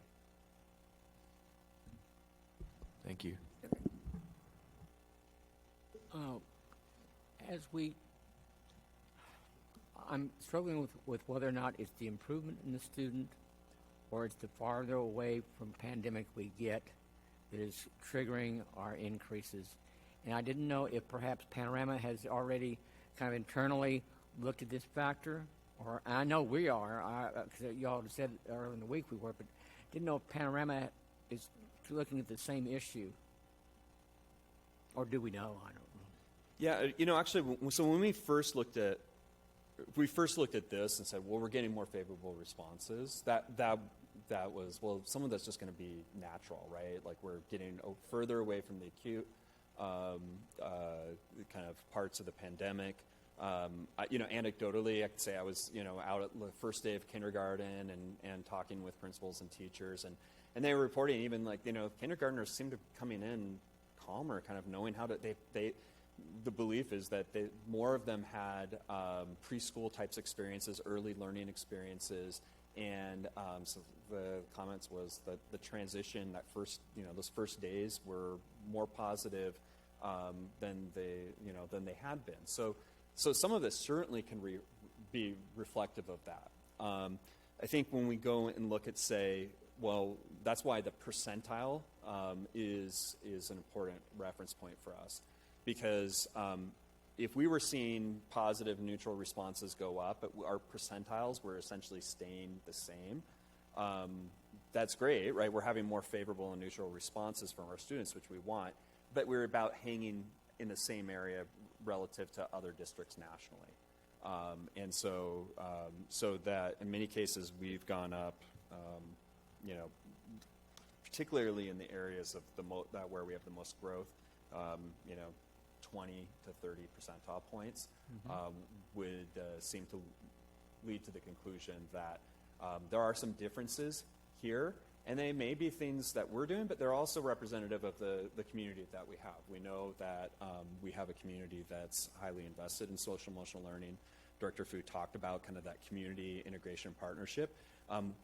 Thank you. I'm struggling with whether or not it's the improvement in the student or it's the farther away from pandemic we get that is triggering our increases. And I didn't know if perhaps Panorama has already kind of internally looked at this factor, or I know we are, because y'all said earlier in the week we were, but didn't know if Panorama is looking at the same issue. Or do we know? I don't know. Yeah, actually, so when we first looked at this and said, well, we're getting more favorable responses, that was, well, some of that's just going to be natural, right? Like we're getting further away from the acute kind of parts of the pandemic. Anecdotally, I could say I was, out at the first day of kindergarten and talking with principals and teachers, and they were reporting even like, kindergartners seem to be coming in calmer, kind of knowing how to, the belief is that more of them had preschool types experiences, early learning experiences, and so the comments was that the transition, that first, those first days were more positive than they had been. So some of this certainly can be reflective of that. I think when we go and look at, say, well, that's why the percentile is an important reference point for us, because if we were seeing positive neutral responses go up, but our percentiles were essentially staying the same, that's great, right? We're having more favorable and neutral responses from our students, which we want, but we're about hanging in the same area relative to other districts nationally. And so that in many cases we've gone up, particularly in the areas of where we have the most growth, 20 to 30 percentile points would seem to lead to the conclusion that there are some differences here, and they may be things that we're doing, but they're also representative of the community that we have. We know that we have a community that's highly invested in social emotional learning. Director Fu talked about kind of that community integration partnership,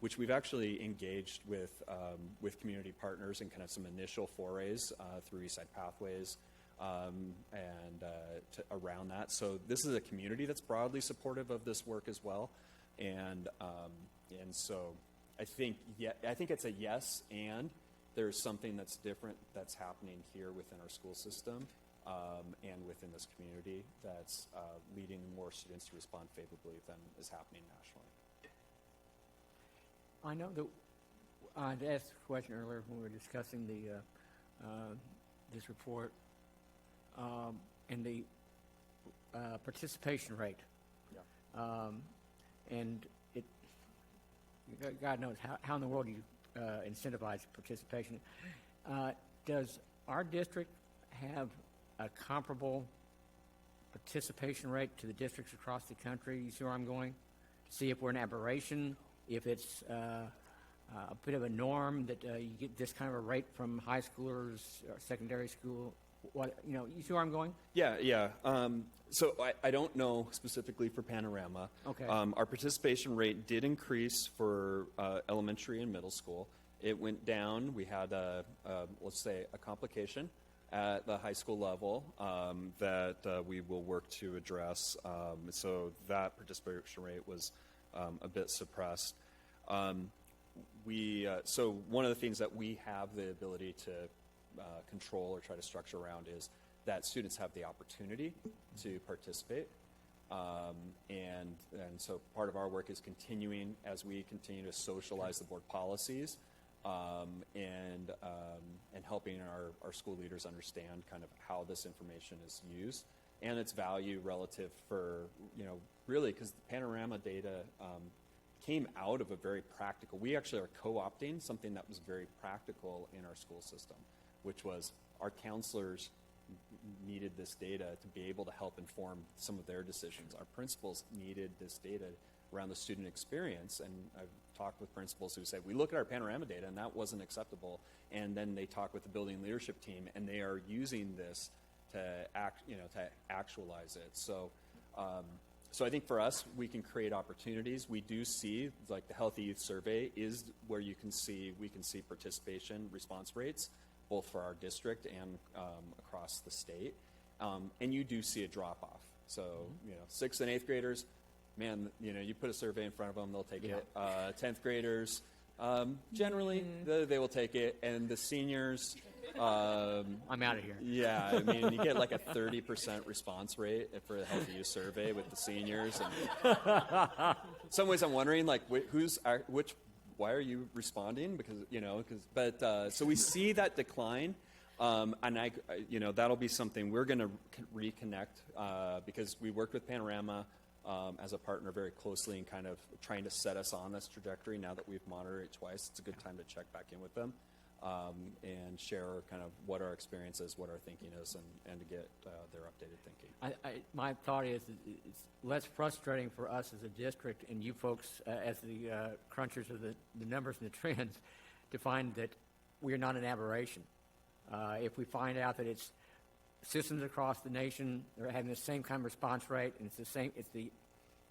which we've actually engaged with community partners in kind of some initial forays through Eastside Pathways around that. So this is a community that's broadly supportive of this work as well, and so I think it's a yes, and there's something that's different that's happening here within our school system and within this community that's leading more students to respond favorably than is happening nationally. I know that I asked a question earlier when we were discussing this report and the participation rate. Yeah. And God knows how in the world you incentivize participation. Does our district have a comparable participation rate to the districts across the country? You see where I'm going? To see if we're an aberration, if it's a bit of a norm that you get this kind of a rate from high schoolers or secondary school. You see where I'm going? Yeah. So I don't know specifically for Panorama. Okay. Our participation rate did increase for elementary and middle school. It went down. We had let's say a complication at the high school level that we will work to address. So that participation rate was a bit suppressed. So one of the things that we have the ability to control or try to structure around is that students have the opportunity to participate. And so part of our work is continuing as we continue to socialize the board policies and helping our school leaders understand kind of how this information is used and its value relative for, really, because the Panorama data came out of a very practical, we actually are co-opting something that was very practical in our school system, which was our counselors needed this data to be able to help inform some of their decisions. Our principals needed this data around the student experience, and I've talked with principals who say, we look at our Panorama data and that wasn't acceptable, and then they talk with the building leadership team and they are using this to actualize it. So I think for us, we can create opportunities. We do see, like the Healthy Youth Survey is where we can see participation response rates, both for our district and across the state. And you do see a drop-off. So, 6th and 8th graders, man, you put a survey in front of them, they'll take it. 10th graders, generally, they will take it. And the seniors... I'm out of here. Yeah, I mean, you get like a 30% response rate for the Healthy Youth Survey with the seniors. And some ways I'm wondering, like, why are you responding? Because, so we see that decline. And that'll be something we're going to reconnect because we worked with Panorama as a partner very closely and kind of trying to set us on this trajectory. Now that we've monitored it twice, it's a good time to check back in with them. And share kind of what our experience is, what our thinking is, and to get their updated thinking. My thought is it's less frustrating for us as a district and you folks as the crunchers of the numbers and the trends to find that we're not an aberration. If we find out that it's systems across the nation, they're having the same kind of response rate, and it's the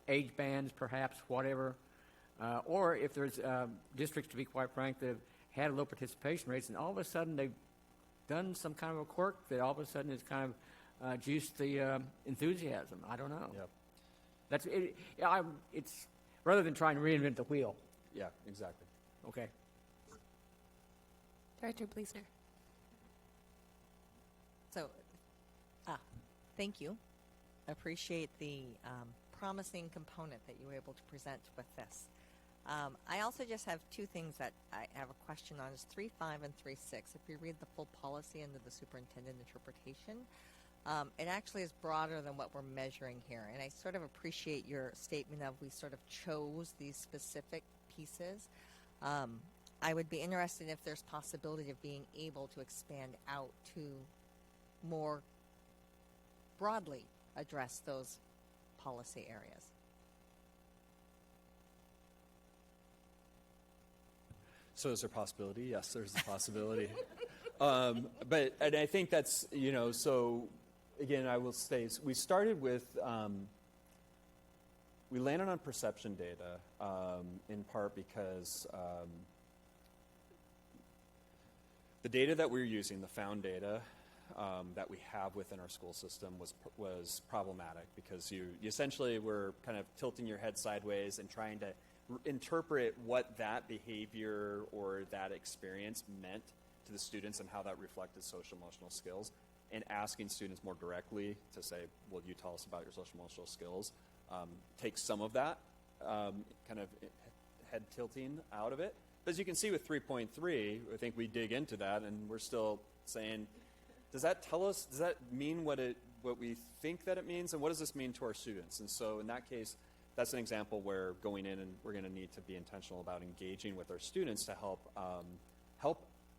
age bands, perhaps, whatever, or if there's districts, to be quite frank, that have had low participation rates, and all of a sudden they've done some kind of a quirk that all of a sudden has kind of juiced the enthusiasm. I don't know. Yep. That's it. It's rather than trying to reinvent the wheel. Yeah, exactly. Okay. Director Bleasner. So, thank you. Appreciate the promising component that you were able to present with this. I also just have two things that I have a question on, is 3.5 and 3.6. If you read the full policy under the superintendent interpretation, it actually is broader than what we're measuring here. And I sort of appreciate your statement of we sort of chose these specific pieces. I would be interested if there's possibility of being able to expand out to more broadly address those policy areas. So is there a possibility? Yes, there's a possibility. And I think that's, so again, I will say, we started with, we landed on perception data in part because the data that we're using, the found data that we have within our school system was problematic because you essentially were kind of tilting your head sideways and trying to interpret what that behavior or that experience meant to the students and how that reflected social emotional skills, and asking students more directly to say, will you tell us about your social emotional skills, take some of that kind of head tilting out of it. But as you can see with 3.3, I think we dig into that and we're still saying, does that tell us, does that mean what we think that it means, and what does this mean to our students? And so in that case, that's an example where going in and we're going to need to be intentional about engaging with our students to help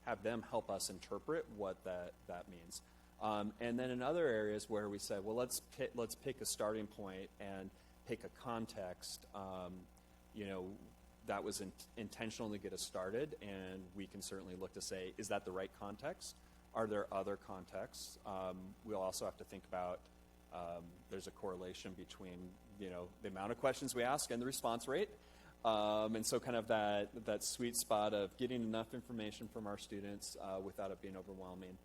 have them help us interpret what that means. And then in other areas where we said, well, let's pick a starting point and pick a context, that was intentional to get us started, and we can certainly look to say, is that the right context? Are there other contexts? We'll also have to think about there's a correlation between the amount of questions we ask and the response rate. And so kind of that sweet spot of getting enough information from our students without it being overwhelming.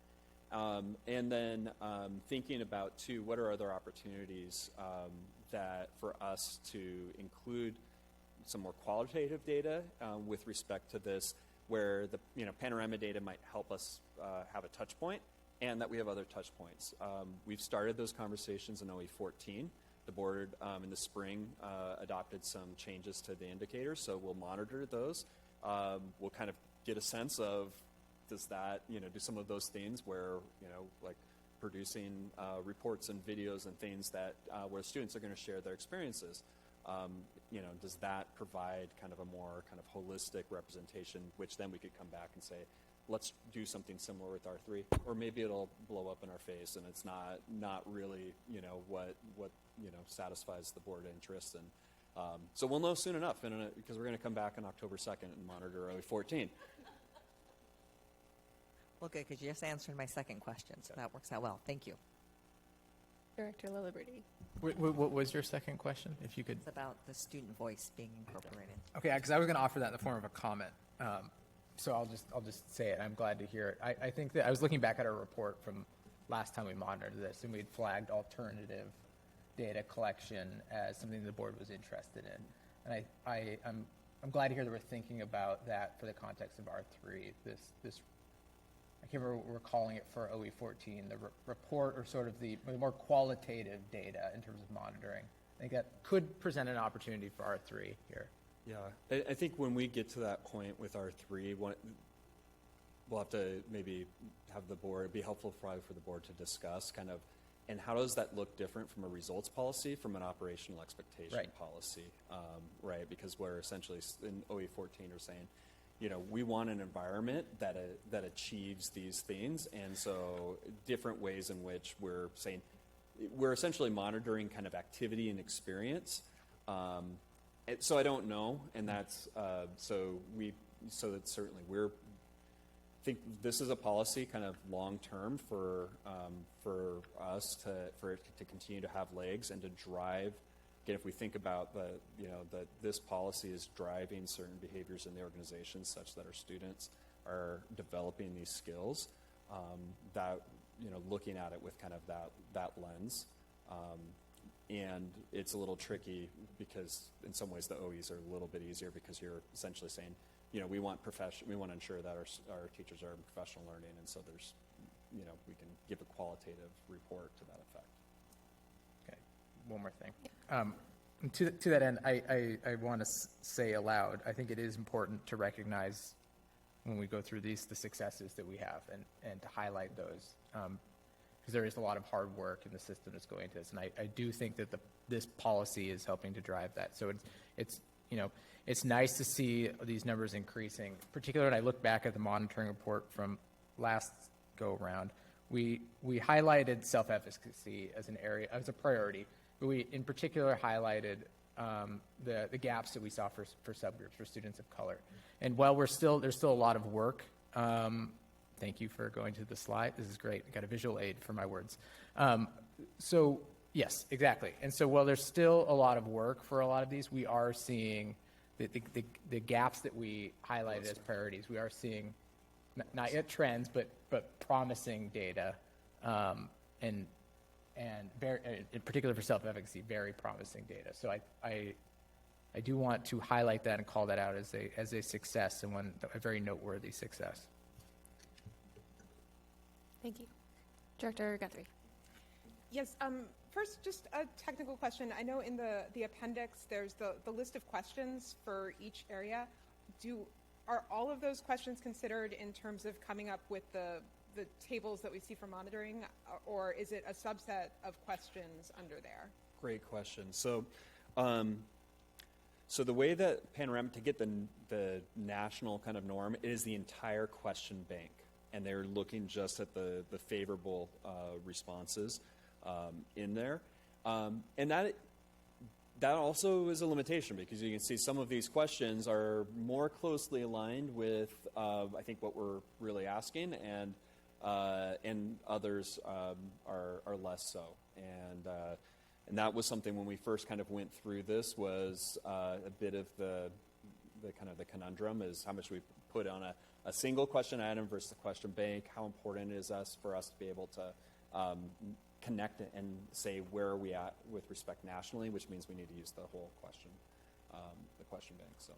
And then thinking about, too, what are other opportunities that for us to include some more qualitative data with respect to this, where the Panorama data might help us have a touch point, and that we have other touch points. We've started those conversations in OE14. The board in the spring adopted some changes to the indicators, so we'll monitor those. We'll kind of get a sense of, does that, do some of those things where, like producing reports and videos and things that where students are going to share their experiences. Does that provide kind of a more kind of holistic representation, which then we could come back and say, let's do something similar with R3, or maybe it'll blow up in our face and it's not really, what satisfies the board interest. And so we'll know soon enough, because we're going to come back on October 2nd and monitor OE14. Well, good, because you just answered my second question, so that works out well. Thank you. Director Liliberty. What was your second question, if you could? It's about the student voice being incorporated. Okay, because I was going to offer that in the form of a comment. So I'll just say it. I'm glad to hear it. I think that I was looking back at our report from last time we monitored this, and we'd flagged alternative data collection as something the board was interested in. And I'm glad to hear that we're thinking about that for the context of R3. This I can't remember what we're calling it for OE14, the report, or sort of the more qualitative data in terms of monitoring. I think that could present an opportunity for R3 here. Yeah, I think when we get to that point with R3, we'll have to maybe have the board, it'd be helpful probably for the board to discuss kind of, and how does that look different from a results policy, from an operational expectation policy, right? Because we're essentially in OE14 are saying, we want an environment that achieves these things, and so different ways in which we're saying, we're essentially monitoring kind of activity and experience. So I don't know, and that's so that certainly we're think this is a policy kind of long term for us for it to continue to have legs and to drive. Again, if we think about that this policy is driving certain behaviors in the organization such that our students are developing these skills, that looking at it with kind of that lens. And it's a little tricky because in some ways the OEs are a little bit easier because you're essentially saying, we want to ensure that our teachers are in professional learning, and so there's, we can give a qualitative report to that effect. Okay, one more thing. To that end, I want to say aloud, I think it is important to recognize when we go through the successes that we have and to highlight those. Because there is a lot of hard work in the system that's going into this, and I do think that this policy is helping to drive that. So it's nice to see these numbers increasing. Particularly when I look back at the monitoring report from last go around, we highlighted self-efficacy as an area, as a priority, but we in particular highlighted the gaps that we saw for subgroups, for students of color. And while there's still a lot of work. Thank you for going to the slide. This is great. I got a visual aid for my words. So yes, exactly. And so while there's still a lot of work for a lot of these, we are seeing the gaps that we highlighted as priorities. We are seeing not yet trends, but promising data, and very, in particular for self-efficacy, very promising data. So I do want to highlight that and call that out as a success, and a very noteworthy success. Thank you. Director Guthrie. Yes, first, just a technical question. I know in the appendix there's the list of questions for each area. Are all of those questions considered in terms of coming up with the tables that we see for monitoring, or is it a subset of questions under there? Great question. So the way that Panorama, to get the national kind of norm, it is the entire question bank. And they're looking just at the favorable responses in there. And that also is a limitation, because you can see some of these questions are more closely aligned with, I think, what we're really asking, and others are less so. And that was something when we first kind of went through this, was a bit of the kind of the conundrum is how much we put on a single question item versus a question bank. How important is for us to be able to connect and say where are we at with respect nationally, which means we need to use the whole question, the question bank. So.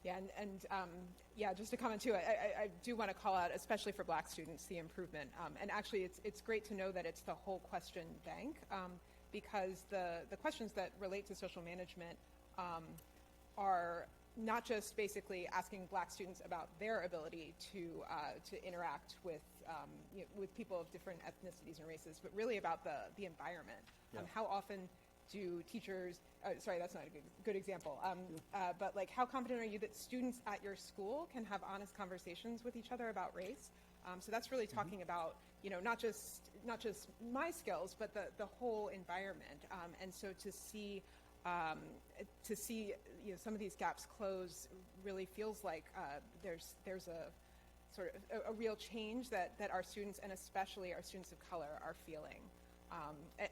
Yeah, and just to comment too, I do want to call out, especially for Black students, the improvement. And actually, it's great to know that it's the whole question bank, because the questions that relate to social management are not just basically asking Black students about their ability to interact with with people of different ethnicities and races, but really about the environment. Yeah. How often do teachers? Sorry, that's not a good example. But like, how confident are you that students at your school can have honest conversations with each other about race? So that's really talking about not just my skills, but the whole environment. And so to see some of these gaps close really feels like there's a sort of a real change that our students, and especially our students of color, are feeling.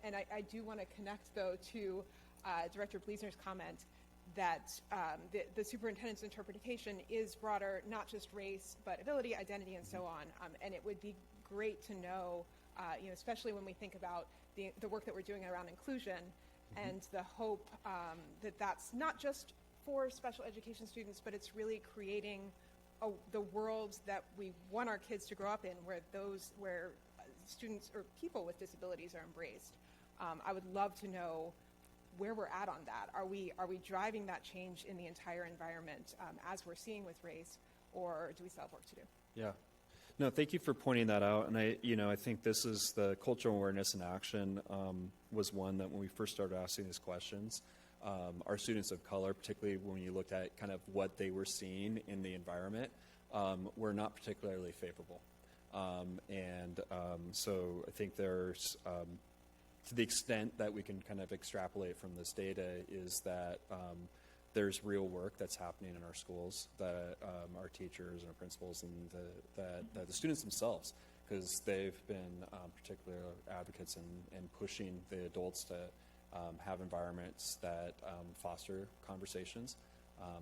And I do want to connect, though, to Director Bleasner's comment that the superintendent's interpretation is broader, not just race, but ability, identity, and so on. And it would be great to know, especially when we think about the work that we're doing around inclusion, and the hope that that's not just for special education students, but it's really creating the world that we want our kids to grow up in, where students or people with disabilities are embraced. I would love to know where we're at on that. Are we driving that change in the entire environment as we're seeing with race, or do we still have work to do? Yeah. No, thank you for pointing that out. And I think this is the cultural awareness and action was one that when we first started asking these questions, our students of color, particularly when you looked at kind of what they were seeing in the environment, were not particularly favorable. So I think there's, to the extent that we can kind of extrapolate from this data, is that there's real work that's happening in our schools, that our teachers and our principals and the students themselves, because they've been particular advocates in pushing the adults to have environments that foster conversations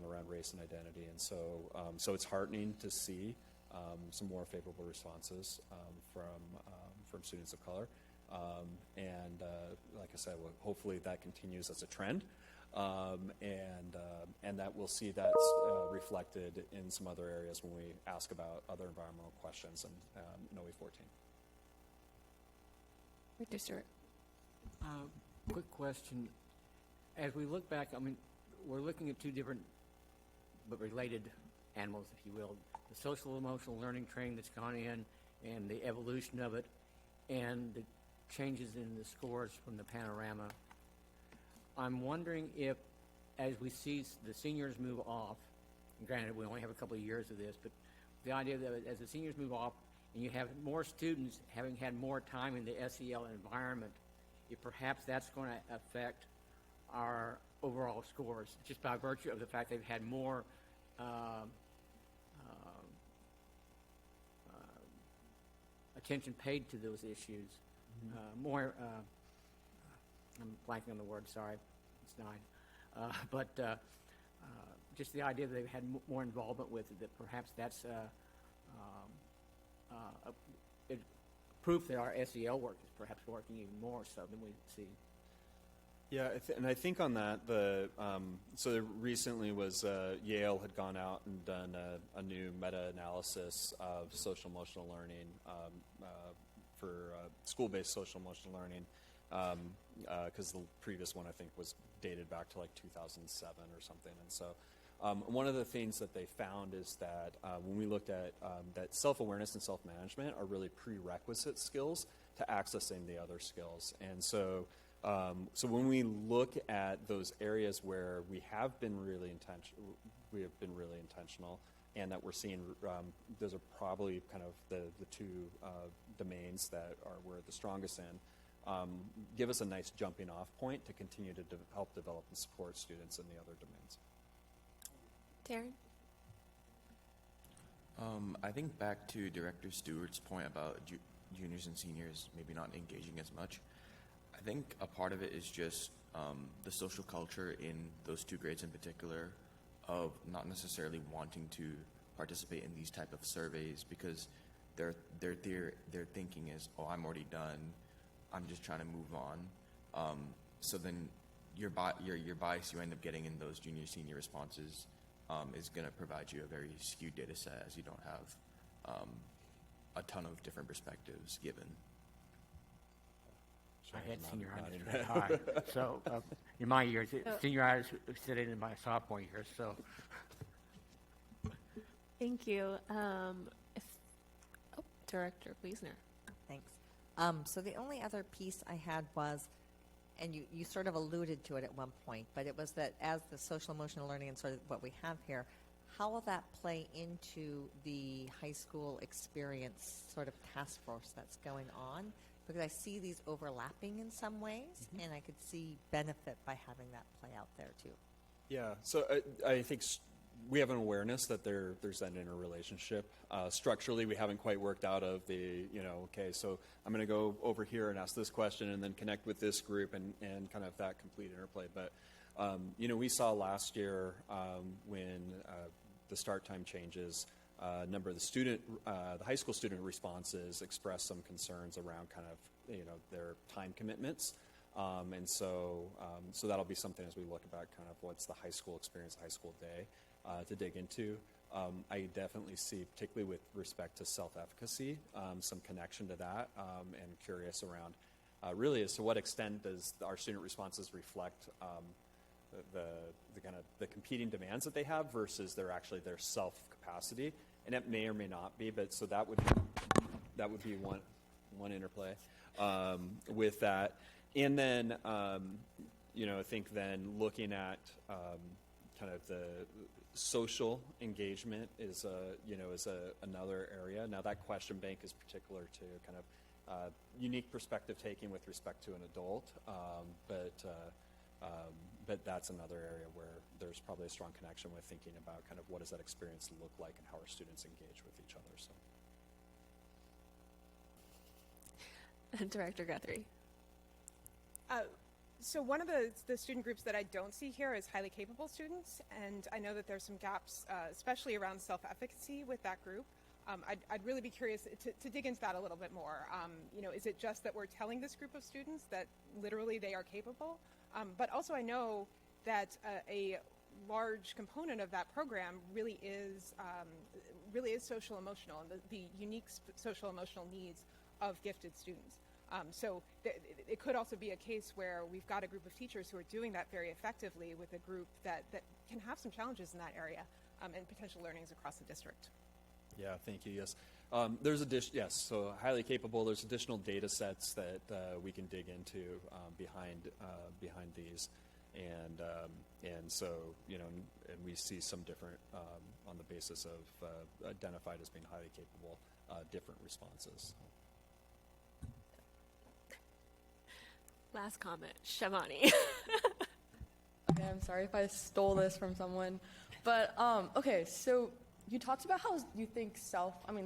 around race and identity. And so it's heartening to see some more favorable responses from students of color. Like I said, hopefully that continues as a trend, and that we'll see that reflected in some other areas when we ask about other environmental questions in OE14. Victor Stewart. Quick question. As we look back, I mean, we're looking at two different but related animals, if you will. The social emotional learning training that's gone in and the evolution of it and the changes in the scores from the panorama. I'm wondering if, as we see the seniors move off, and granted we only have a couple of years of this, but the idea that as the seniors move off and you have more students having had more time in the SEL environment, if perhaps that's going to affect our overall scores, just by virtue of the fact they've had more attention paid to those issues, more, I'm blanking on the word, sorry, it's 9, but just the idea that they've had more involvement with it, that perhaps that's proof that our SEL work is perhaps working even more so than we see. Yeah, and I think on that, so there recently was Yale had gone out and done a new meta-analysis of social emotional learning for school-based social emotional learning, because the previous one I think was dated back to like 2007 or something. And so one of the things that they found is that when we looked at that self-awareness and self-management are really prerequisite skills to accessing the other skills. And so when we look at those areas where we have been really intentional, and that we're seeing, those are probably kind of the two domains that we're the strongest in, give us a nice jumping off point to continue to help develop and support students in the other domains. Darren? I think back to Director Stewart's point about juniors and seniors maybe not engaging as much. I think a part of it is just the social culture in those two grades in particular of not necessarily wanting to participate in these type of surveys because their thinking is, oh, I'm already done, I'm just trying to move on. So then your bias you end up getting in those junior senior responses is going to provide you a very skewed data set as you don't have a ton of different perspectives given. I had senior honors very high. So in my years, senior honors sitting in my sophomore year. So Thank you. Director Wiesner. Thanks. So the only other piece I had was, and you sort of alluded to it at one point, but it was that as the social emotional learning and sort of what we have here, how will that play into the high school experience sort of task force that's going on? Because I see these overlapping in some ways, and I could see benefit by having that play out there too. Yeah, so I think we have an awareness that there's that interrelationship. Structurally, we haven't quite worked out of the, okay, so I'm going to go over here and ask this question and then connect with this group and kind of that complete interplay. But, we saw last year when the start time changes, a number of the high school student responses expressed some concerns around kind of, their time commitments. And so that'll be something as we look about kind of what's the high school experience, high school day, to dig into. I definitely see, particularly with respect to self-efficacy, some connection to that, and curious around really as to what extent does our student responses reflect the kind of the competing demands that they have versus their self-capacity, and it may or may not be, but so that would be one interplay with that. And then, I think then looking at kind of the social engagement is another area. Now that question bank is particular to kind of unique perspective taking with respect to an adult, but that's another area where there's probably a strong connection with thinking about kind of what does that experience look like and how our students engage with each other. So, Director Guthrie. So one of the student groups that I don't see here is highly capable students, and I know that there's some gaps, especially around self-efficacy with that group. I'd really be curious to dig into that a little bit more. Is it just that we're telling this group of students that literally they are capable? But also I know that a large component of that program really is social emotional and the unique social emotional needs of gifted students. So it could also be a case where we've got a group of teachers who are doing that very effectively with a group that can have some challenges in that area and potential learnings across the district. Yeah, thank you. Yes, yes. So highly capable. There's additional data sets that we can dig into behind these, and so and we see some different on the basis of identified as being highly capable, different responses. Last comment, Shivani. Okay, I'm sorry if I stole this from someone, but okay, so you talked about how you think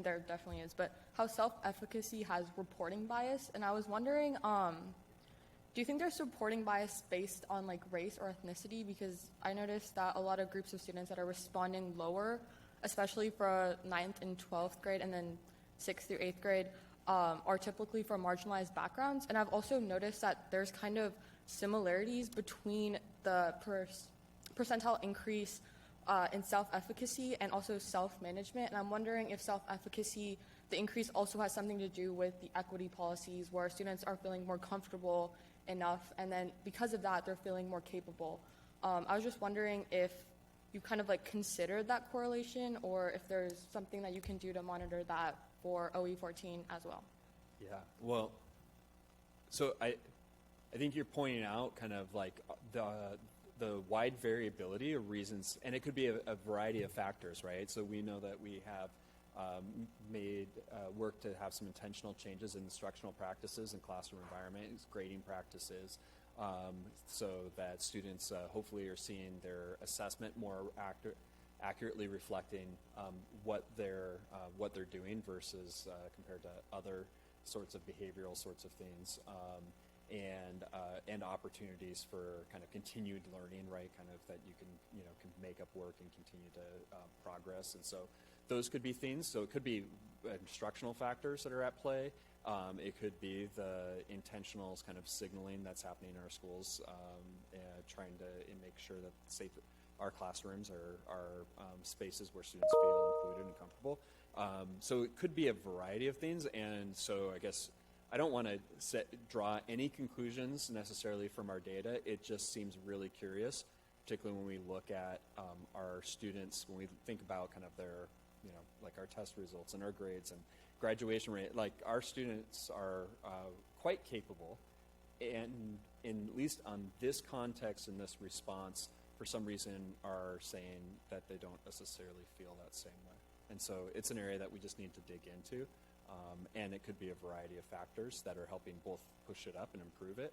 there definitely is, but how self-efficacy has reporting bias, and I was wondering, do you think there's reporting bias based on like race or ethnicity? Because I noticed that a lot of groups of students that are responding lower, especially for 9th and 12th grade and then 6th through 8th grade, are typically from marginalized backgrounds. And I've also noticed that there's kind of similarities between the percentile increase in self-efficacy and also self-management. And I'm wondering if self-efficacy, the increase also has something to do with the equity policies where students are feeling more comfortable enough, and then because of that, they're feeling more capable. I was just wondering if you kind of like considered that correlation, or if there's something that you can do to monitor that for OE14 as well. Yeah, well, so I think you're pointing out kind of like the wide variability of reasons, and it could be a variety of factors, right? So we know that we have made work to have some intentional changes in instructional practices and classroom environment, grading practices, so that students hopefully are seeing their assessment more accurately reflecting what they're doing versus compared to other sorts of behavioral sorts of things, and opportunities for kind of continued learning, right? Kind of that you can make up work and continue to progress, and so those could be things. So it could be instructional factors that are at play. It could be the intentional kind of signaling that's happening in our schools, trying to make sure that our classrooms are spaces where students feel included and comfortable. So it could be a variety of things, and so I guess I don't want to draw any conclusions necessarily from our data. It just seems really curious, particularly when we look at our students, when we think about kind of their like our test results and our grades and graduation rate. Like our students are quite capable, and at least on this context and this response, for some reason are saying that they don't necessarily feel that same way. And so it's an area that we just need to dig into, and it could be a variety of factors that are helping both push it up and improve it.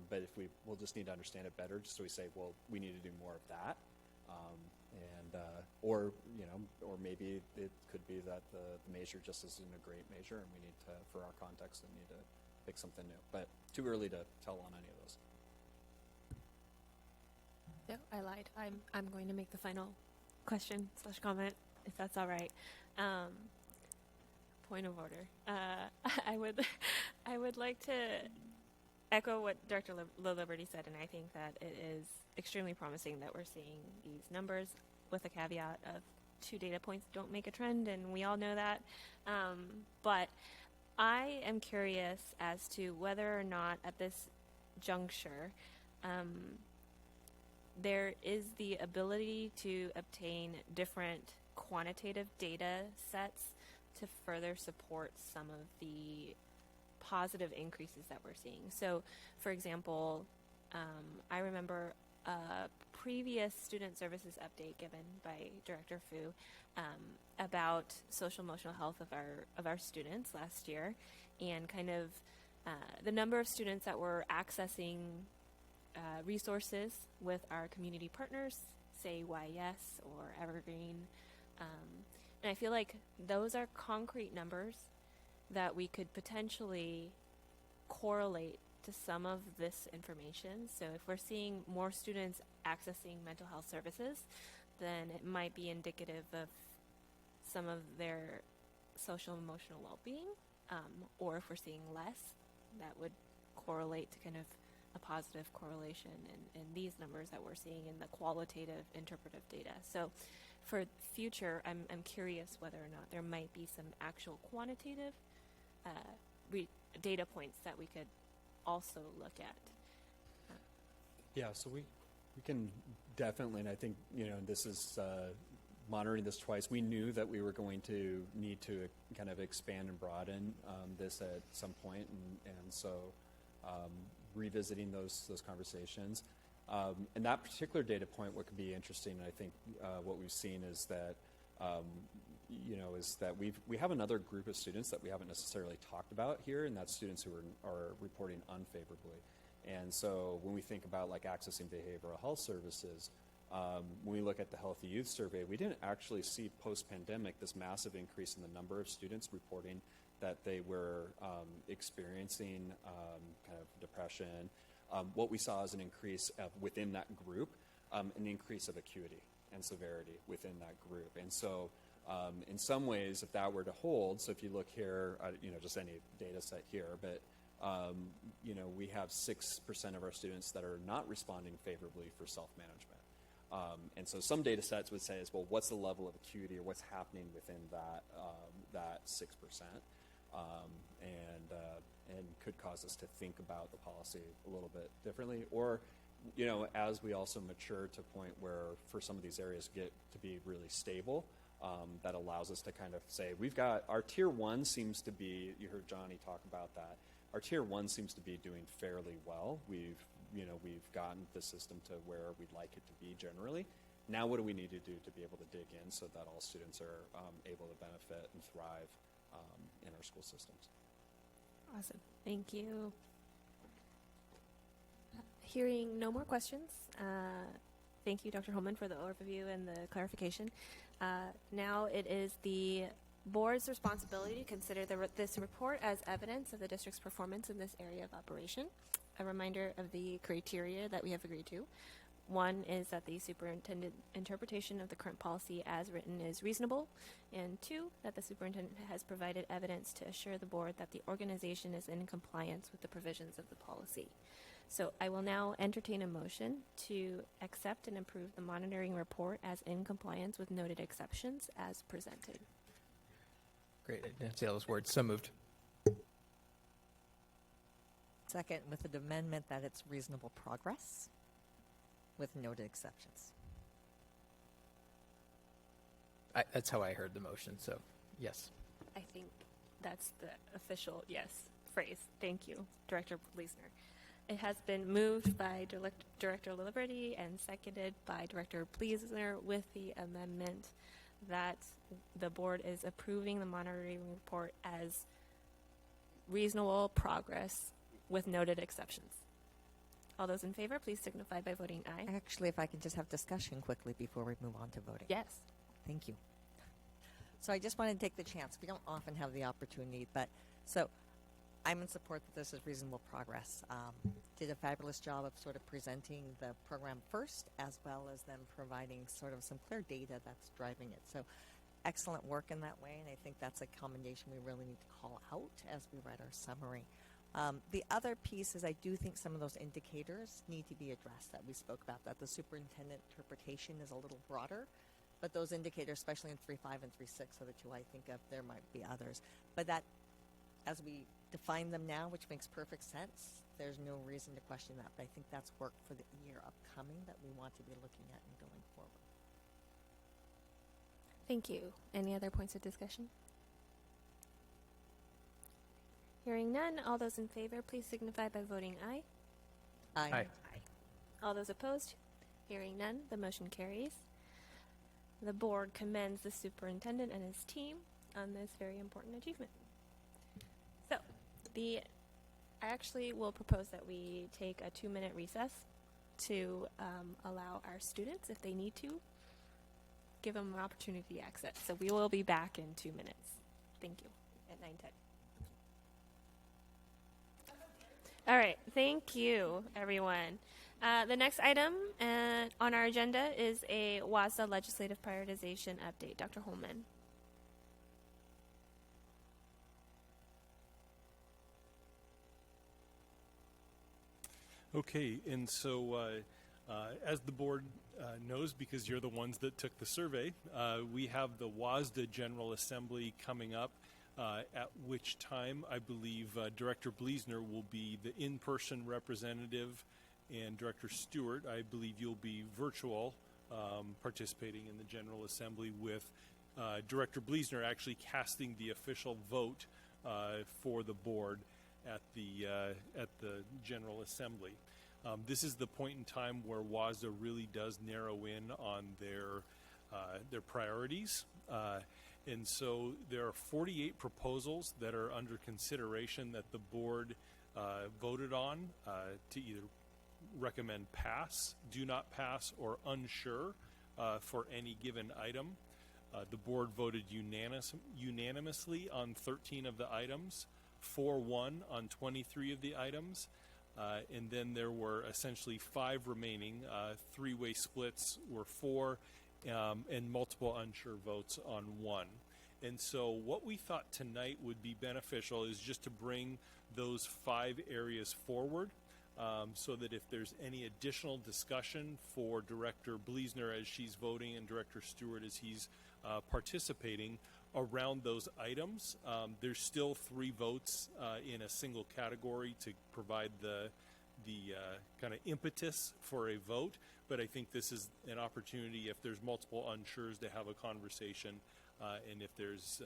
But if we'll just need to understand it better, just so we say, well, we need to do more of that. Or maybe it could be that the measure just isn't a great measure, and we need to, for our context, we need to pick something new. But too early to tell on any of those. No, I lied. I'm going to make the final question / comment, if that's all right. Point of order. I would like to echo what Dr. Liberty said, and I think that it is extremely promising that we're seeing these numbers, with a caveat of 2 data points don't make a trend, and we all know that. But I am curious as to whether or not at this juncture there is the ability to obtain different quantitative data sets to further support some of the positive increases that we're seeing. So, for example, I remember a previous student services update given by Director Fu about social emotional health of our students last year, and kind of the number of students that were accessing resources with our community partners, say YES or Evergreen. And I feel like those are concrete numbers that we could potentially correlate to some of this information. So if we're seeing more students accessing mental health services, then it might be indicative of some of their social emotional well-being. Or if we're seeing less, that would correlate to kind of a positive correlation in these numbers that we're seeing in the qualitative interpretive data. So for future, I'm curious whether or not there might be some actual quantitative data points that we could also look at. Yeah, so we can definitely, and I think, this is monitoring this twice. We knew that we were going to need to kind of expand and broaden this at some point, and so revisiting those conversations. And that particular data point, what could be interesting, and I think what we've seen is that is that we have another group of students that we haven't necessarily talked about here, and that's students who are reporting unfavorably. And so when we think about like accessing behavioral health services, when we look at the Healthy Youth Survey, we didn't actually see post-pandemic this massive increase in the number of students reporting that they were experiencing kind of depression. What we saw is an increase within that group, an increase of acuity and severity within that group. And so in some ways, if that were to hold, so if you look here, just any data set here, but we have 6% of our students that are not responding favorably for self-management. And so some data sets would say, well, what's the level of acuity or what's happening within that 6%? And could cause us to think about the policy a little bit differently. Or, as we also mature to a point where for some of these areas get to be really stable, that allows us to kind of say, we've got, our tier 1 seems to be, you heard Johnny talk about that, our tier 1 seems to be doing fairly well. We've gotten the system to where we'd like it to be generally. Now what do we need to do to be able to dig in so that all students are able to benefit and thrive in our school systems? Awesome. Thank you. Hearing no more questions, thank you, Dr. Holman, for the overview and the clarification. Now it is the board's responsibility to consider this report as evidence of the district's performance in this area of operation. A reminder of the criteria that we have agreed to. 1 is that the superintendent interpretation of the current policy as written is reasonable, and 2, that the superintendent has provided evidence to assure the board that the organization is in compliance with the provisions of the policy. So I will now entertain a motion to accept and approve the monitoring report as in compliance with noted exceptions as presented. Great. I didn't say all those words. So moved. Second, with an amendment that it's reasonable progress with noted exceptions. That's how I heard the motion, so yes. I think that's the official yes phrase. Thank you, Director Bleasner. It has been moved by Director Liberty and seconded by Director Bleasner with the amendment that the board is approving the monitoring report as reasonable progress with noted exceptions. All those in favor, please signify by voting aye. Actually, if I can just have discussion quickly before we move on to voting. Yes. Thank you. So I just want to take the chance. We don't often have the opportunity, but so I'm in support that this is reasonable progress. Did a fabulous job of sort of presenting the program first, as well as then providing sort of some clear data that's driving it. So excellent work in that way, and I think that's a commendation we really need to call out as we write our summary. The other piece is I do think some of those indicators need to be addressed that we spoke about, that the superintendent interpretation is a little broader, but those indicators, especially in 3.5 and 3.6 are the two I think of. There might be others. But that, as we define them now, which makes perfect sense, there's no reason to question that. But I think that's work for the year upcoming that we want to be looking at and going forward. Thank you. Any other points of discussion? Hearing none, all those in favor, please signify by voting aye. Aye. Aye. All those opposed? Hearing none, the motion carries. The board commends the superintendent and his team on this very important achievement. So, I actually will propose that we take a 2-minute recess to allow our students, if they need to, give them an opportunity to exit. So we will be back in 2 minutes. Thank you. At 9:10. All right. Thank you, everyone. The next item on our agenda is a WASDA legislative prioritization update. Dr. Holman. Okay, and so as the board knows, because you're the ones that took the survey, we have the WASDA General Assembly coming up, at which time I believe Director Bleasner will be the in-person representative, and Director Stewart, I believe you'll be virtual participating in the General Assembly, with Director Bleasner actually casting the official vote for the board at the General Assembly. This is the point in time where WASDA really does narrow in on their priorities. And so there are 48 proposals that are under consideration that the board voted on to either recommend pass, do not pass, or unsure for any given item. The board voted unanimously on 13 of the items, 4-1 on 23 of the items, and then there were essentially 5 remaining. 3-way splits were 4, and multiple unsure votes on 1. And so what we thought tonight would be beneficial is just to bring those 5 areas forward, so that if there's any additional discussion for Director Bleasner as she's voting and Director Stewart as he's participating around those items, there's still 3 votes in a single category to provide the kind of impetus for a vote. But I think this is an opportunity, if there's multiple unsures, to have a conversation, and if there's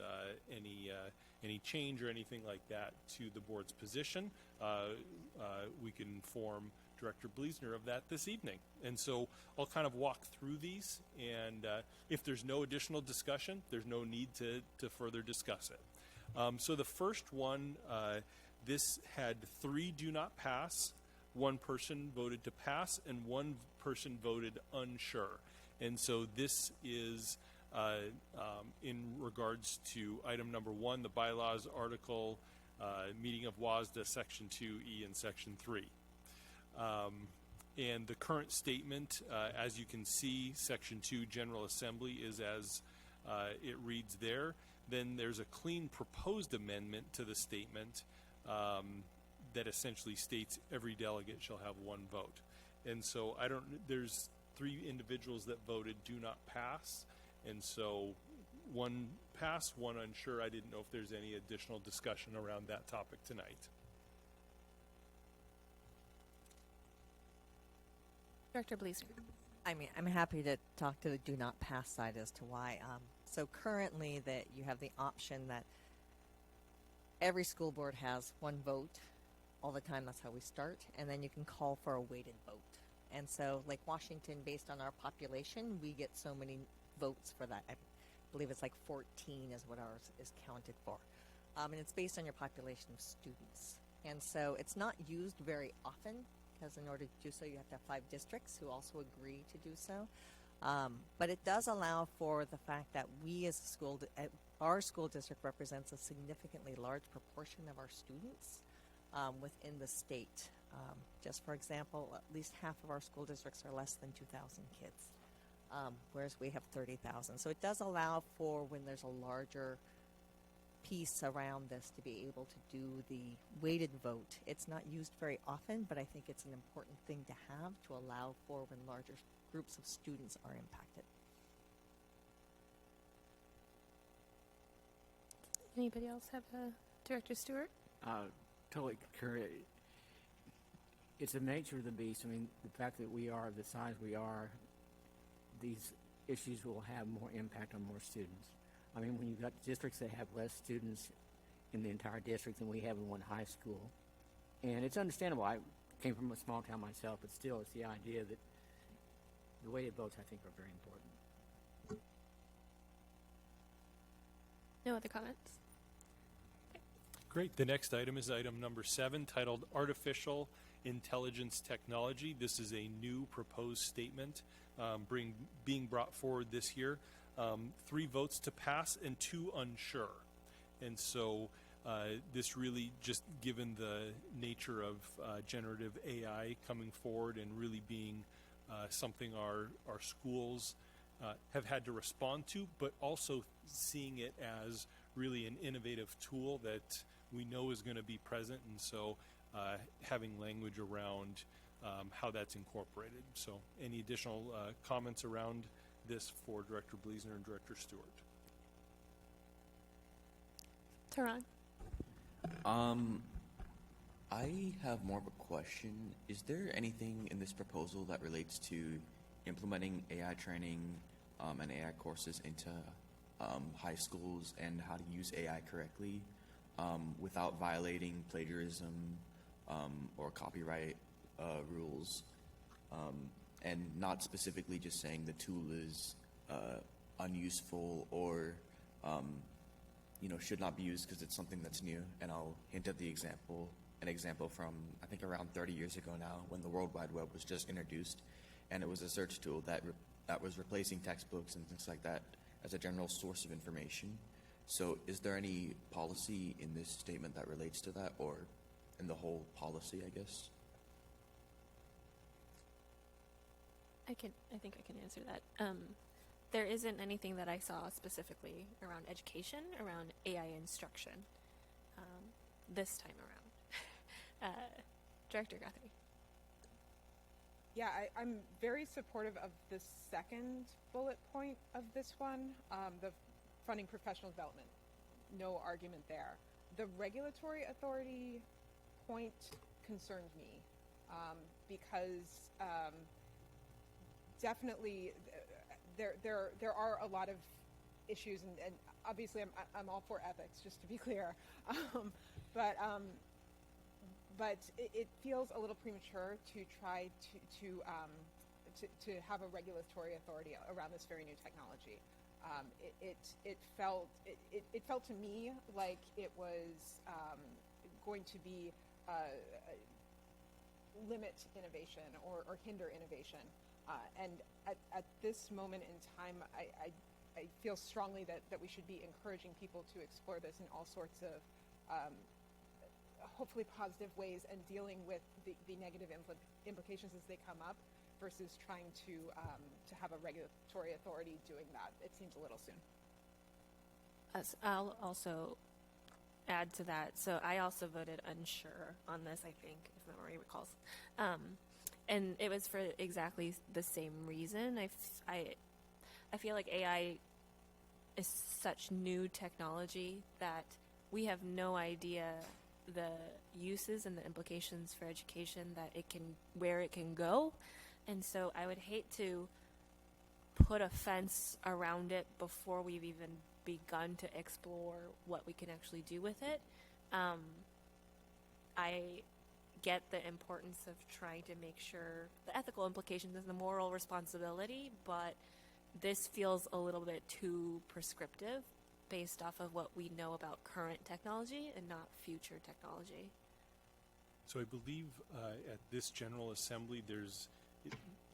any change or anything like that to the board's position, we can inform Director Bleasner of that this evening. And so I'll kind of walk through these, and if there's no additional discussion, there's no need to further discuss it. So the first one, this had 3 do not pass, 1 person voted to pass, and 1 person voted unsure. And so this is in regards to item number 1, the bylaws article, meeting of WASDA, Section 2E and Section 3. And the current statement, as you can see, Section 2 General Assembly is as it reads there. Then there's a clean proposed amendment to the statement that essentially states every delegate shall have 1 vote. And so there's 3 individuals that voted do not pass. And so 1 pass, 1 unsure. I didn't know if there's any additional discussion around that topic tonight. Director Bleasner. I mean, I'm happy to talk to the do not pass side as to why. So currently, that you have the option that every school board has one vote all the time. That's how we start, and then you can call for a weighted vote. And so, like Washington, based on our population, we get so many votes for that. I believe it's like 14 is what ours is counted for, and it's based on your population of students. And so, it's not used very often, because in order to do so, you have to have 5 districts who also agree to do so. But it does allow for the fact that we as a school, our school district represents a significantly large proportion of our students within the state. Just for example, at least half of our school districts are less than 2,000 kids, whereas we have 30,000. So it does allow for, when there's a larger piece around this, to be able to do the weighted vote. It's not used very often, but I think it's an important thing to have to allow for when larger groups of students are impacted. Anybody else have Director Stewart? Totally concur. It's the nature of the beast. I mean, the fact that we are the size we are, these issues will have more impact on more students. I mean, when you've got districts that have less students in the entire district than we have in one high school, and it's understandable. I came from a small town myself, but still, it's the idea that the weighted votes, I think, are very important. No other comments? Great. The next item is item number 7, titled Artificial Intelligence Technology. This is a new proposed statement being brought forward this year. 3 votes to pass and 2 unsure. And so this really, just given the nature of generative AI coming forward and really being something our schools have had to respond to, but also seeing it as really an innovative tool that we know is going to be present, and so having language around how that's incorporated. So any additional comments around this for Director Bleasner and Director Stewart? Tehran? I have more of a question. Is there anything in this proposal that relates to implementing AI training and AI courses into high schools and how to use AI correctly without violating plagiarism or copyright rules, and not specifically just saying the tool is unuseful or should not be used because it's something that's new? And I'll hint at an example from, I think, around 30 years ago now, when the World Wide Web was just introduced, and it was a search tool that was replacing textbooks and things like that as a general source of information. So is there any policy in this statement that relates to that, or in the whole policy, I guess? I think I can answer that. There isn't anything that I saw specifically around education, around AI instruction, this time around. Director Guthrie. Yeah, I'm very supportive of the second bullet point of this one, the funding professional development. No argument there. The regulatory authority point concerned me because definitely there are a lot of issues, and obviously I'm all for ethics, just to be clear, but it feels a little premature to try to have a regulatory authority around this very new technology. It felt to me like it was going to be limit innovation or hinder innovation. And at this moment in time, I feel strongly that we should be encouraging people to explore this in all sorts of hopefully positive ways, and dealing with the negative implications as they come up, versus trying to have a regulatory authority doing that. It seems a little soon. I'll also add to that. So I also voted unsure on this, I think, if memory recalls. And it was for exactly the same reason. I feel like AI is such new technology that we have no idea the uses and the implications for education, that where it can go. And so I would hate to put a fence around it before we've even begun to explore what we can actually do with it. I get the importance of trying to make sure the ethical implications and the moral responsibility, but this feels a little bit too prescriptive based off of what we know about current technology and not future technology. So I believe at this General Assembly,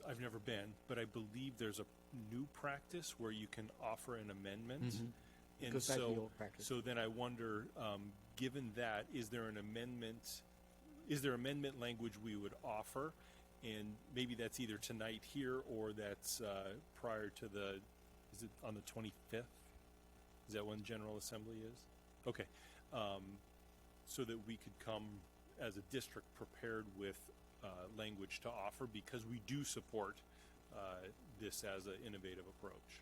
I've never been, but I believe there's a new practice where you can offer an amendment. It And goes back to the so, old practice. so then I wonder, given that, is there amendment language we would offer? And maybe that's either tonight here or that's prior to is it on the 25th? Is that when General Assembly is? Okay. So that we could come as a district prepared with language to offer, because we do support this as an innovative approach.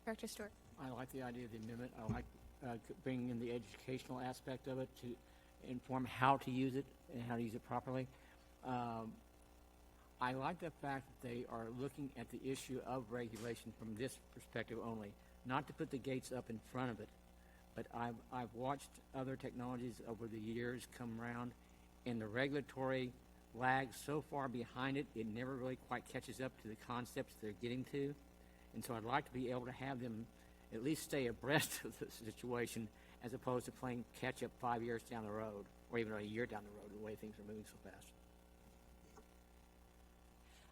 Director Stewart. I like the idea of the amendment. I like bringing in the educational aspect of it to inform how to use it and how to use it properly. I like the fact that they are looking at the issue of regulation from this perspective only, not to put the gates up in front of it. But I've watched other technologies over the years come around, and the regulatory lag so far behind it, it never really quite catches up to the concepts they're getting to. And so I'd like to be able to have them at least stay abreast of the situation, as opposed to playing catch up 5 years down the road, or even a year down the road, the way things are moving so fast.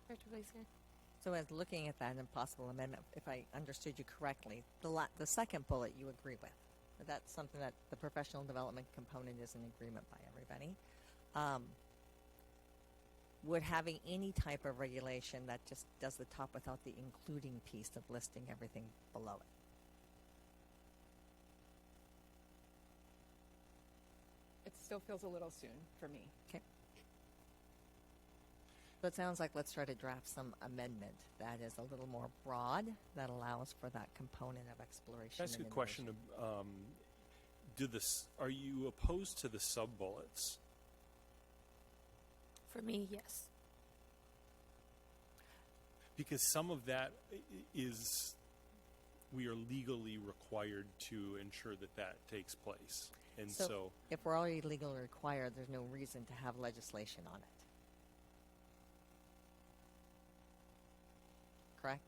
Director Gleason. So as looking at that impossible amendment, if I understood you correctly, the second bullet you agree with. That's something that the professional development component is in agreement by everybody. Would having any type of regulation that just does the top without the including piece of listing everything below it? It still feels a little soon for me. Okay. So it sounds like let's try to draft some amendment that is a little more broad, that allows for that component of exploration. That's a and good question. Are you opposed to the sub-bullets? For me, yes. Because some of that is, we are legally required to ensure that takes place. And so if we're already legally required, there's no reason to have legislation on it. Correct?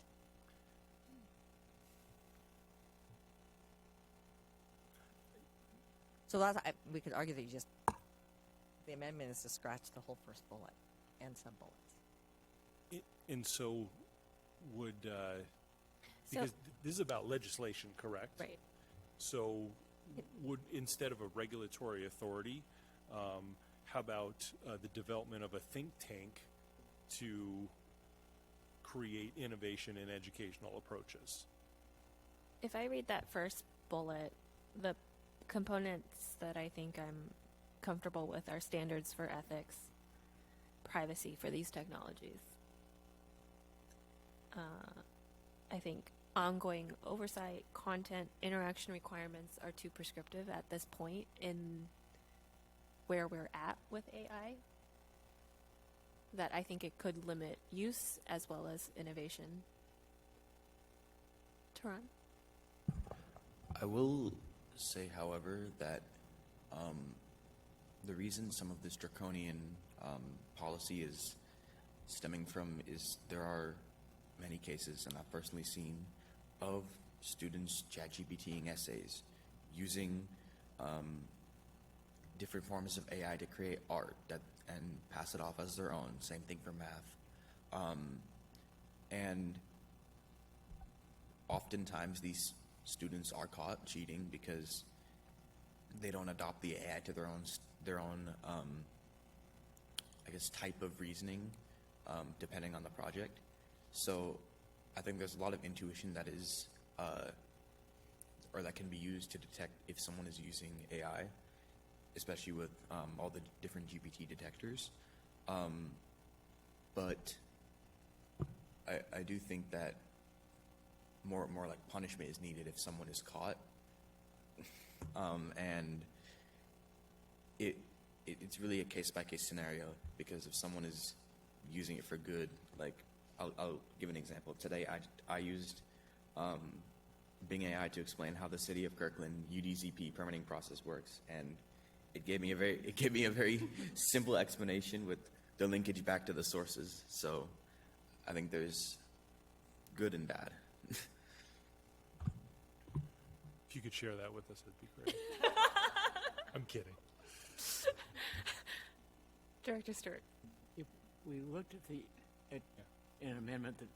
So we could argue that the amendment is to scratch the whole first bullet and sub-bullets. And so would, because this is about legislation, correct? Right. So would, instead of a regulatory authority, how about the development of a think tank to create innovation in educational approaches? If I read that first bullet, the components that I think I'm comfortable with are standards for ethics, privacy for these technologies. I think ongoing oversight, content, interaction requirements are too prescriptive at this point in where we're at with AI, that I think it could limit use as well as innovation. Tehran? I will say, however, that the reason some of this draconian policy is stemming from is there are many cases, and I've personally seen, of students ChatGPTing essays using different forms of AI to create art and pass it off as their own. Same thing for math. And oftentimes these students are caught cheating because they don't adopt the AI to their own I guess, type of reasoning, depending on the project. So I think there's a lot of intuition that is, or that can be used to detect if someone is using AI, especially with all the different GPT detectors. But I do think that more like punishment is needed if someone is caught. And it's really a case-by-case scenario, because if someone is using it for good. Like, I'll give an example. Today, I used Bing AI to explain how the City of Kirkland UDZP permitting process works, and it gave me a very simple explanation with the linkage back to the sources. So I think there's good and bad. If you could share that with us, that'd be great. I'm kidding. Director Stewart. If we looked at an amendment that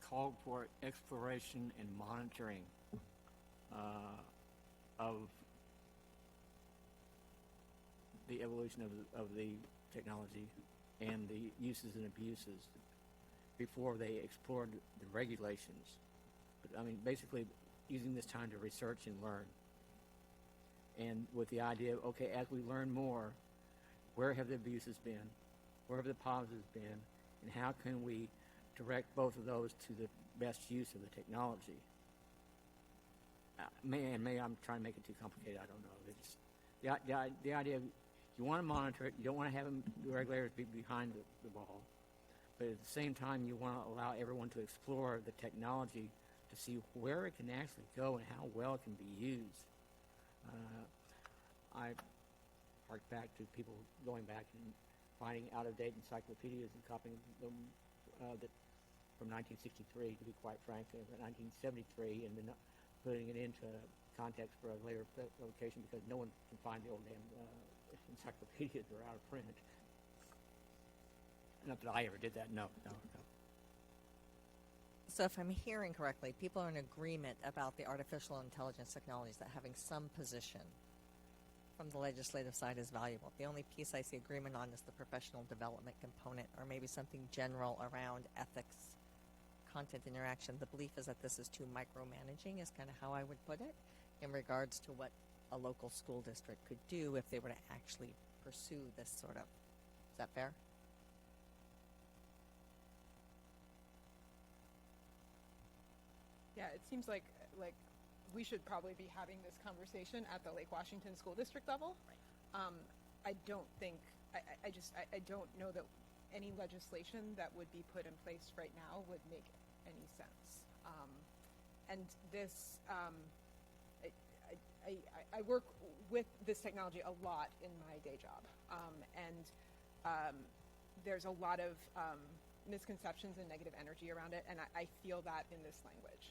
called for exploration and monitoring of the evolution of the technology and the uses and abuses before they explored the regulations. But I mean, basically using this time to research and learn. And with the idea of, okay, as we learn more, where have the abuses been? Where have the positives been? And how can we direct both of those to the best use of the technology? Maybe I'm trying to make it too complicated. I don't know. It's the idea of you want to monitor it. You don't want to have the regulators be behind the ball. But at the same time, you want to allow everyone to explore the technology to see where it can actually go and how well it can be used. I hark back to people going back and finding out-of-date encyclopedias and copying them from 1963, to be quite frank, 1973, and then putting it into context for a later publication because no one can find the old damn encyclopedias that are out of print. Not that I ever did that. No. So if I'm hearing correctly, people are in agreement about the artificial intelligence technologies, that having some position from the legislative side is valuable. The only piece I see agreement on is the professional development component, or maybe something general around ethics, content interaction. The belief is that this is too micromanaging, is kind of how I would put it, in regards to what a local school district could do if they were to actually pursue this sort of. Is that fair? Yeah, it seems like we should probably be having this conversation at the Lake Washington School District level. I don't think I don't know that any legislation that would be put in place right now would make any sense. And this, I work with this technology a lot in my day job, and there's a lot of misconceptions and negative energy around it, and I feel that in this language.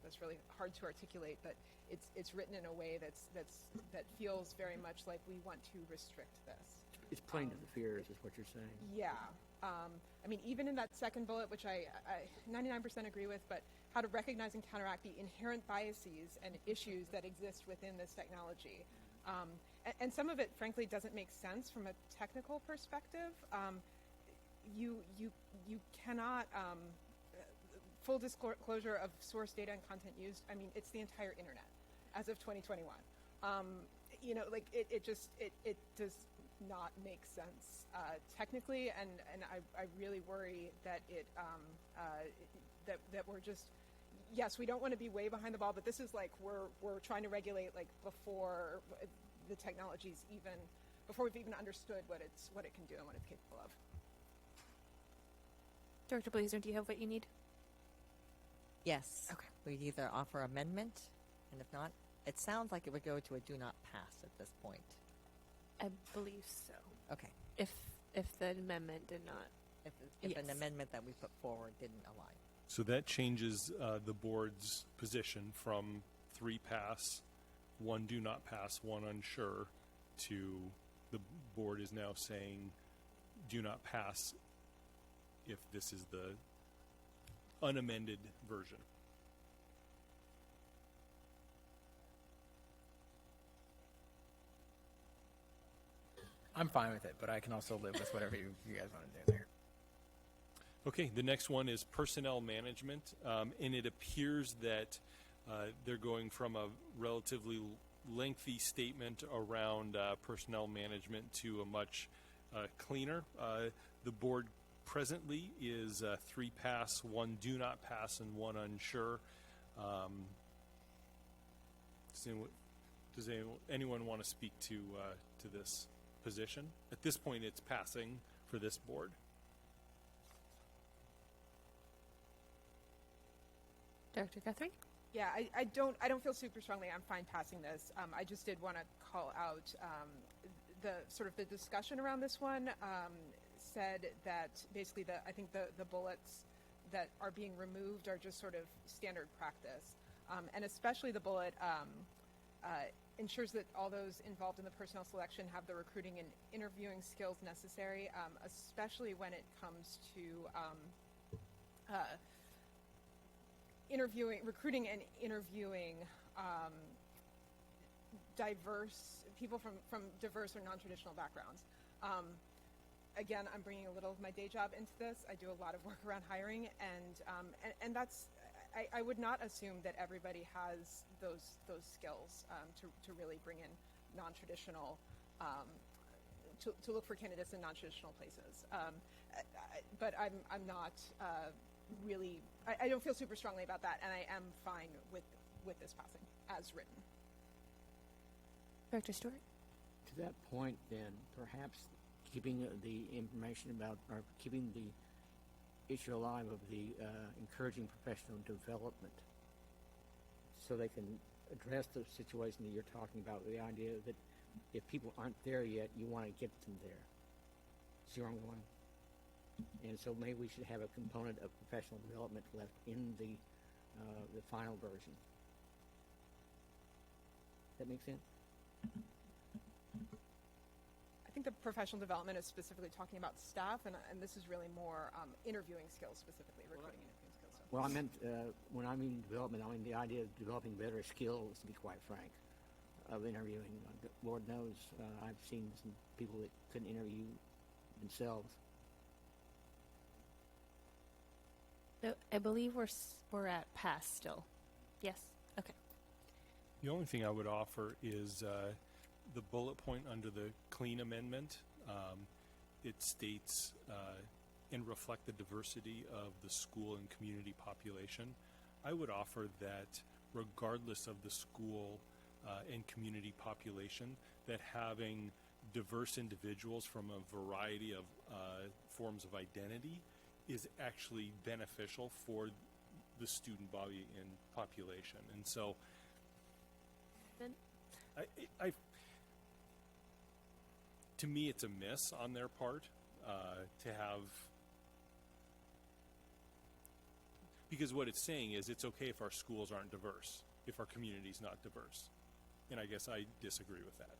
That's really hard to articulate, but it's written in a way that feels very much like we want to restrict this. It's playing to the fears, is what you're saying. Yeah. I mean, even in that second bullet, which I 99% agree with, but how to recognize and counteract the inherent biases and issues that exist within this technology. And some of it, frankly, doesn't make sense from a technical perspective. You cannot, full disclosure of source data and content used, I mean, it's the entire internet as of 2021. It does not make sense technically, and I really worry that that we're just, yes, we don't want to be way behind the ball, but this is like we're trying to regulate like before the technology's before we've even understood what it can do and what it's capable of. Director Blazer, do you have what you need? Yes. Okay. We'd either offer amendment, and if not, it sounds like it would go to a do not pass at this point. I believe so. Okay. If the amendment did not. If an amendment that we put forward didn't align. So that changes the board's position from 3 pass, 1 do not pass, 1 unsure, to the board is now saying do not pass if this is the unamended version. I'm fine with it, but I can also live with whatever you guys want to do there. Okay, the next one is personnel management, and it appears that they're going from a relatively lengthy statement around personnel management to a much cleaner. The board presently is 3 pass, 1 do not pass, and 1 unsure. Does anyone want to speak to this position? At this point, it's passing for this board. Director Guthrie? Yeah, I don't feel super strongly. I'm fine passing this. I just did want to call out the sort of the discussion around this one. Said that basically I think the bullets that are being removed are just sort of standard practice, and especially the bullet ensures that all those involved in the personnel selection have the recruiting and interviewing skills necessary, especially when it comes to recruiting and interviewing diverse people from diverse or non-traditional backgrounds. Again, I'm bringing a little of my day job into this. I do a lot of work around hiring, and that's. I would not assume that everybody has those skills to really bring in non-traditional, to look for candidates in non-traditional places. But I'm not really. I don't feel super strongly about that, and I am fine with this passing as written. Director Stewart? To that point, then, perhaps keeping the information about, or keeping the issue alive of the encouraging professional development, so they can address the situation that you're talking about, the idea that if people aren't there yet, you want to get them there. See where I'm going? And so maybe we should have a component of professional development left in the final version. That make sense? I think the professional development is specifically talking about staff, and this is really more interviewing skills, specifically recruiting and interviewing skills. Well, I meant, when I mean development, I mean the idea of developing better skills, to be quite frank, of interviewing. Lord knows, I've seen some people that couldn't interview themselves. So I believe we're at pass still. Yes? Okay. The only thing I would offer is the bullet point under the clean amendment. It states and reflect the diversity of the school and community population. I would offer that regardless of the school and community population, that having diverse individuals from a variety of forms of identity is actually beneficial for the student body and population. And so Then to me, it's a miss on their part to have, because what it's saying is it's okay if our schools aren't diverse, if our community's not diverse. And I guess I disagree with that.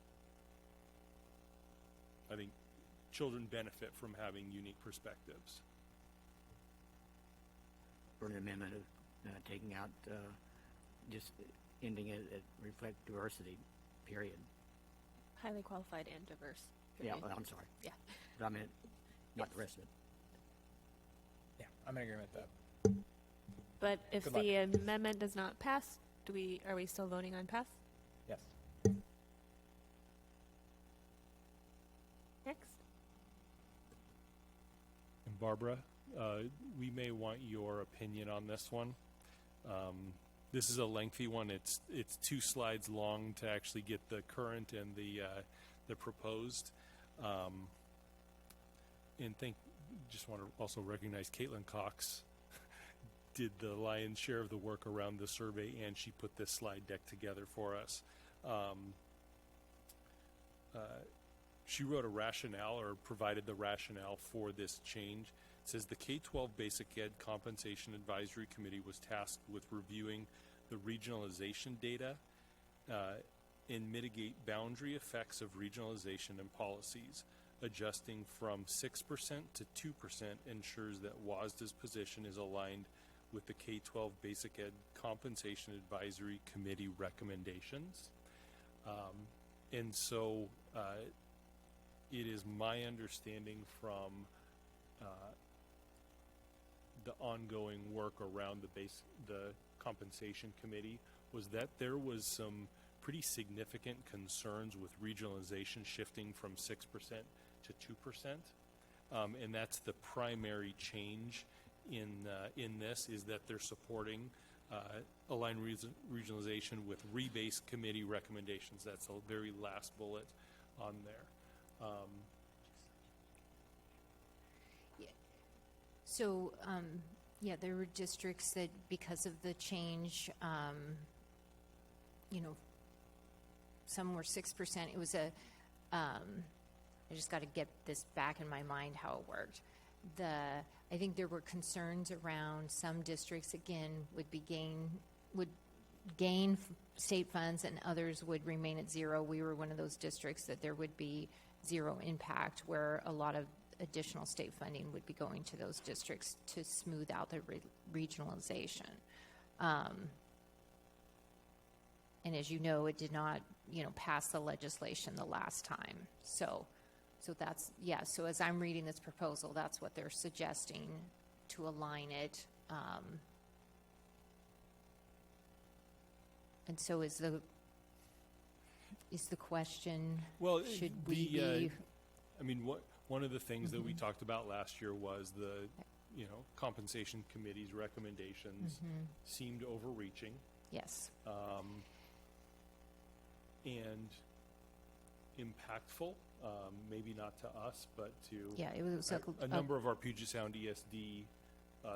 I think children benefit from having unique perspectives. For an amendment of taking out, just ending it at reflect diversity, period. highly qualified and diverse. Yeah, period. I'm sorry. Yeah. But I meant not the rest of it. Yeah, I'm in agreement with that. But if Good the amendment does not pass, are we still voting on pass? Yes. Next. And Barbara, we may want your opinion on this one. This is a lengthy one. It's 2 slides long to actually get the current and the proposed. And just want to also recognize Caitlin Cox did the lion's share of the work around the survey, and she put this slide deck together for us. She wrote a rationale, or provided the rationale for this change. It says the K-12 Basic Ed Compensation Advisory Committee was tasked with reviewing the regionalization data and mitigate boundary effects of regionalization and policies. Adjusting from 6% to 2% ensures that WASDA's position is aligned with the K-12 Basic Ed Compensation Advisory Committee recommendations. And so it is my understanding from the ongoing work around the compensation committee was that there was some pretty significant concerns with regionalization shifting from 6% to 2%. And that's the primary change in this, is that they're supporting aligned regionalization with rebase committee recommendations. That's the very last bullet on there. So Yeah, there were districts that, because of the change, you know, some were 6%. It was I just got to get this back in my mind how it worked. I think there were concerns around some districts, again, would gain state funds and others would remain at zero. We were one of those districts that there would be zero impact, where a lot of additional state funding would be going to those districts to smooth out the regionalization. And as you know, it did not, pass the legislation the last time. So that's, yeah, so as I'm reading this proposal, that's what they're suggesting to align it. And so is the question, Well, should we be... one of the things that we talked about last year was the, compensation committee's recommendations seemed overreaching. Yes. And impactful, maybe not to us, but to Yeah, it was a number of our Puget Sound ESD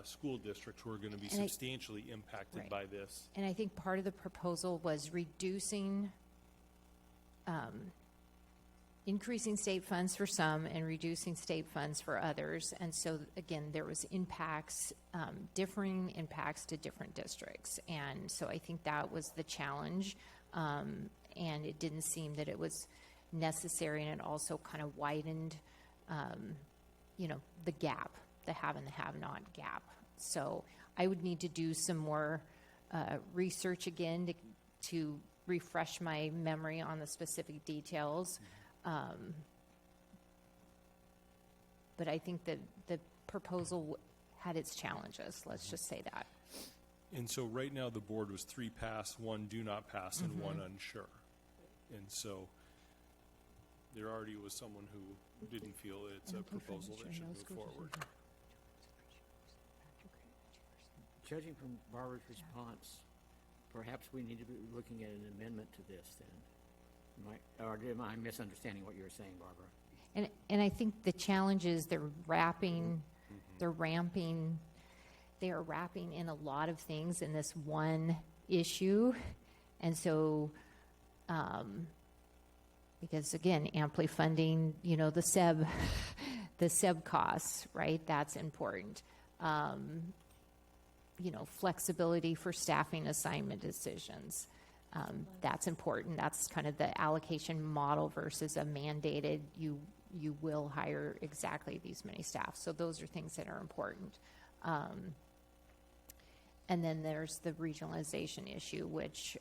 school districts who are going to be And I- substantially impacted Right. by this. And I think part of the proposal was reducing, increasing state funds for some and reducing state funds for others. And so, again, there was impacts, differing impacts to different districts. And so I think that was the challenge. And it didn't seem that it was necessary, and it also kind of widened, the gap, the have and the have-not gap. So I would need to do some more research again to refresh my memory on the specific details. But I think that the proposal had its challenges, let's just say that. And so right now, the board was 3 pass, 1 do not pass, and 1 unsure. And so there already was someone who didn't feel it's a proposal that should move forward. Judging from Barbara's response, perhaps we need to be looking at an amendment to this then. Or am I misunderstanding what you were saying, Barbara? And I think the challenge is they are wrapping in a lot of things in this one issue. And so, because again, amply funding, the SEB costs, right? That's important. Flexibility for staffing assignment decisions. That's important. That's kind of the allocation model versus a mandated, you will hire exactly these many staff. So those are things that are important. And then there's the regionalization issue, which,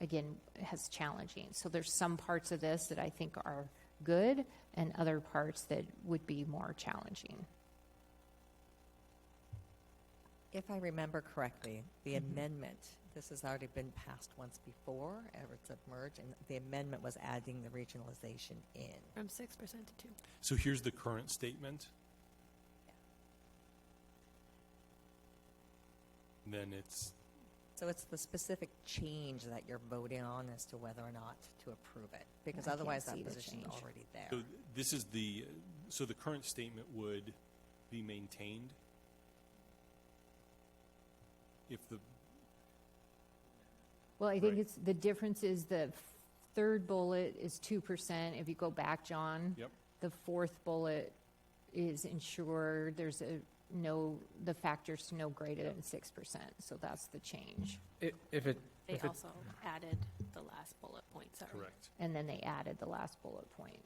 again, has challenging. So there's some parts of this that I think are good and other parts that would be more challenging. If I remember correctly, the amendment, this has already been passed once before, it's a merge, and the amendment was adding the regionalization in. From 6% to 2. So here's the current statement. Then it's So it's the specific change that you're voting on as to whether or not to approve it, because I can't otherwise see that the position's change. already there. so this is the current statement would be maintained if the Well, I think Right. it's, the difference is the third bullet is 2%. If you go back, John. Yep. The fourth bullet is ensure there's the factors no greater than 6%. So that's the change. They also added the last bullet point, sorry. correct. And then they added the last bullet point.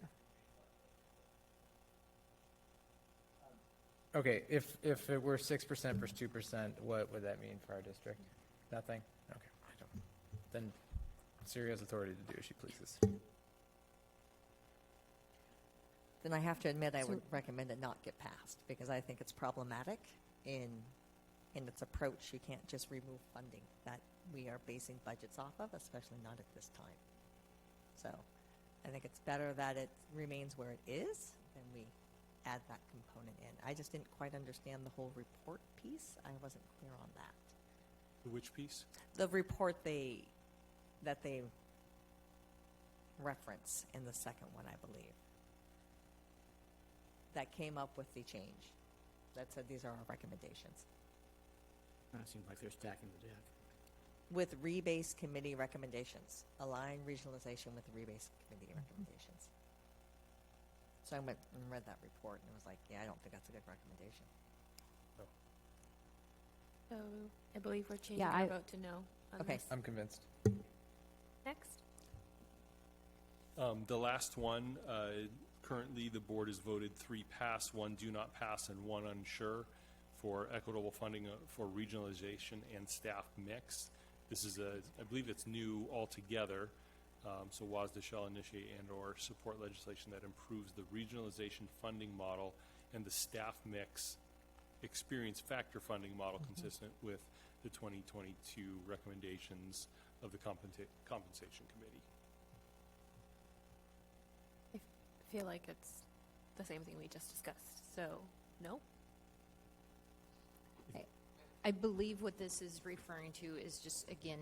Okay, if it were 6% versus 2%, what would that mean for our district? Nothing? Okay, I don't. Then Siri has authority to do as she pleases. Then I have to admit I would recommend it not get passed, because I think it's problematic in its approach. You can't just remove funding that we are basing budgets off of, especially not at this time. So I think it's better that it remains where it is than we add that component in. I just didn't quite understand the whole report piece. I wasn't clear on that. Which piece? The report that they reference in the second one, I believe, that came up with the change. that said these are our recommendations. It seems like they're stacking the deck. With rebase committee recommendations. Align regionalization with rebase committee recommendations. So I went and read that report and was like, yeah, I don't think that's a good recommendation. So I believe we're changing Yeah, our I- vote to no on Okay. this. I'm convinced. Next. The last one, currently the board has voted 3 pass, 1 do not pass, and 1 unsure for equitable funding for regionalization and staff mix. This is I believe it's new altogether. So WASDA shall initiate and/or support legislation that improves the regionalization funding model and the staff mix experience factor funding model consistent with the 2022 recommendations of the compensation committee. I feel like it's the same thing we just discussed. So, no? I believe what this is referring to is just, again,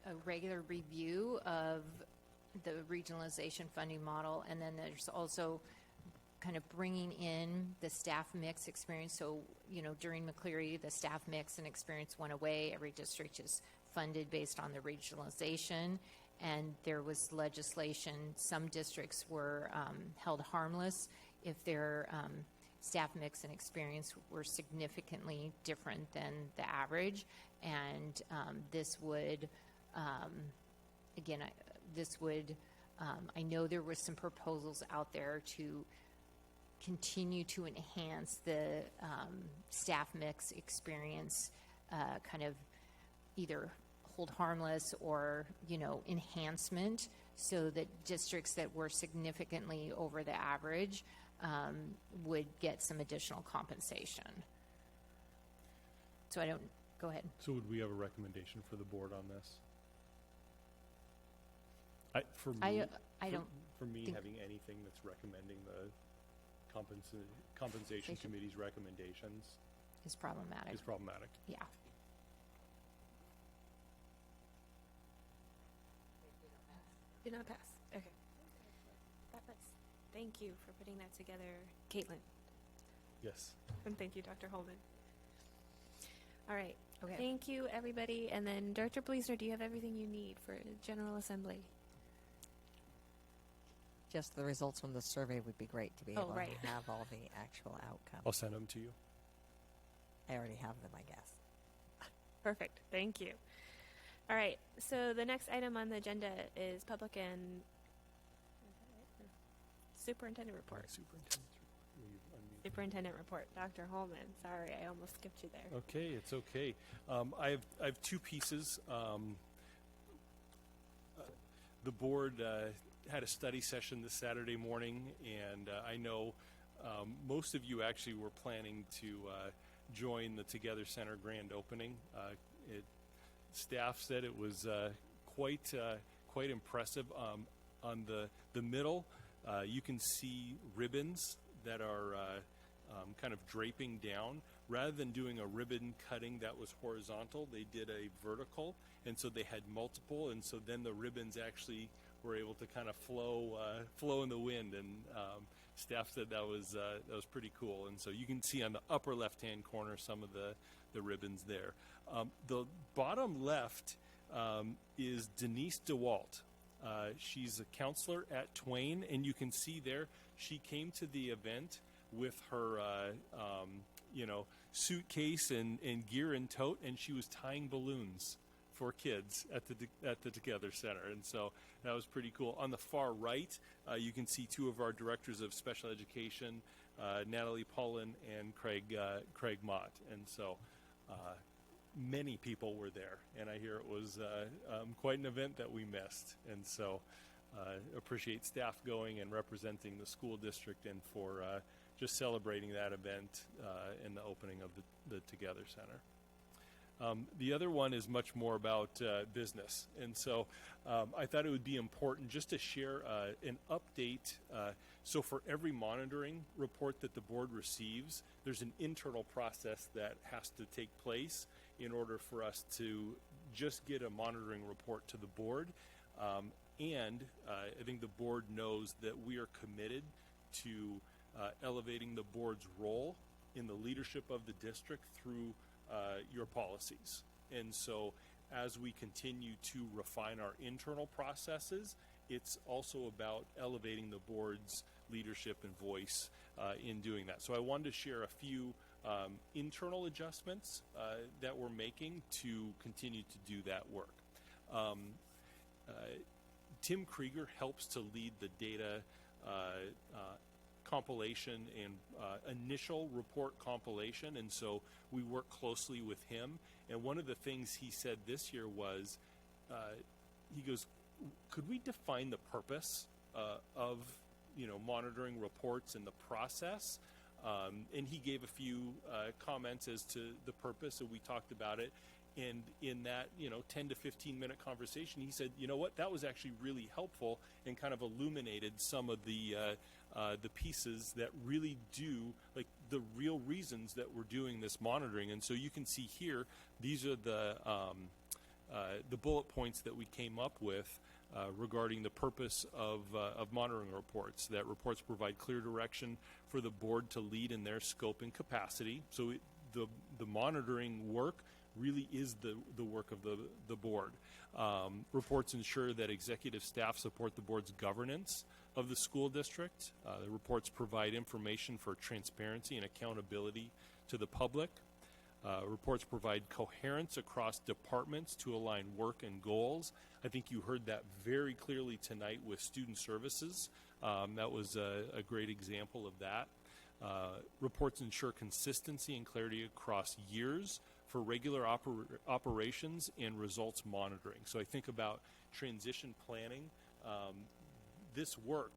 a regular review of the regionalization funding model, and then there's also kind of bringing in the staff mix experience. So, during McCleary, the staff mix and experience went away. Every district is funded based on the regionalization, and there was legislation. Some districts were held harmless if their staff mix and experience were significantly different than the average, and this would, again, I know there were some proposals out there to continue to enhance the staff mix experience, kind of either hold harmless or, enhancement, so that districts that were significantly over the average would get some additional compensation. So go ahead. So would we have a recommendation for the board on this? For me, think- having anything that's recommending the compensation committee's recommendations Is problematic. is problematic. Yeah. Did not pass. Okay. Thank you for putting that together, Caitlin. Yes. And thank you, Dr. Holman. All right. Okay. Thank you, everybody. And then, Director Bleasner, do you have everything you need for General Assembly? Just the results from the survey would be great to be Oh, able right. to have all the actual outcomes. I'll send them to you. I already have them, I guess. Perfect. Thank you. All right. So the next item on the agenda is public and superintendent report. Superintendent report. Dr. Holman. Sorry, I almost skipped you there. Okay, it's okay. I have 2 pieces. The board had a study session this Saturday morning, and I know most of you actually were planning to join the Together Center grand opening. Staff said it was quite impressive. On the middle, you can see ribbons that are kind of draping down. Rather than doing a ribbon cutting that was horizontal, they did a vertical, and so they had multiple, and so then the ribbons actually were able to kind of flow in the wind, and staff said that was pretty cool. And so you can see on the upper left-hand corner some of the ribbons there. The bottom left is Denise DeWalt. She's a counselor at Twain, and you can see there she came to the event with her suitcase and gear and tote, and she was tying balloons for kids at the Together Center, and so that was pretty cool. On the far right, you can see 2 of our directors of special education, Natalie Paulin and Craig Mott, and so many people were there, and I hear it was quite an event that we missed, and so appreciate staff going and representing the school district, and for just celebrating that event in the opening of the Together Center. The other one is much more about business, and so I thought it would be important just to share an update. So for every monitoring report that the board receives, there's an internal process that has to take place in order for us to just get a monitoring report to the board. And I think the board knows that we are committed to elevating the board's role in the leadership of the district through your policies. And so as we continue to refine our internal processes, it's also about elevating the board's leadership and voice in doing that. So I wanted to share a few internal adjustments that we're making to continue to do that work. Tim Krieger helps to lead the data compilation and initial report compilation, and so we work closely with him. And one of the things he said this year was, he goes, could we define the purpose of monitoring reports and the process? And he gave a few comments as to the purpose, and we talked about it. And in that 10 to 15 minute conversation, he said, you know what, that was actually really helpful and kind of illuminated some of the pieces that really do, like the real reasons that we're doing this monitoring. And so you can see here, these are the bullet points that we came up with regarding the purpose of monitoring reports. That reports provide clear direction for the board to lead in their scope and capacity. So the monitoring work really is the work of the board. Reports ensure that executive staff support the board's governance of the school district. The reports provide information for transparency and accountability to the public. Reports provide coherence across departments to align work and goals. I think you heard that very clearly tonight with student services. That was a great example of that. Reports ensure consistency and clarity across years for regular operations and results monitoring. So I think about transition planning. This work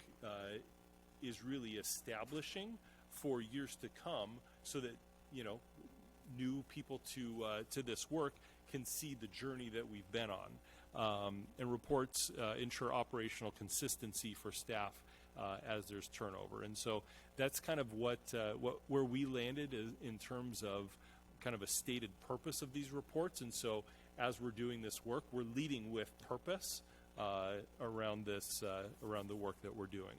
is really establishing for years to come so that, new people to this work can see the journey that we've been on. And reports ensure operational consistency for staff as there's turnover. And so that's kind of where we landed in terms of kind of a stated purpose of these reports. And so as we're doing this work, we're leading with purpose around the work that we're doing.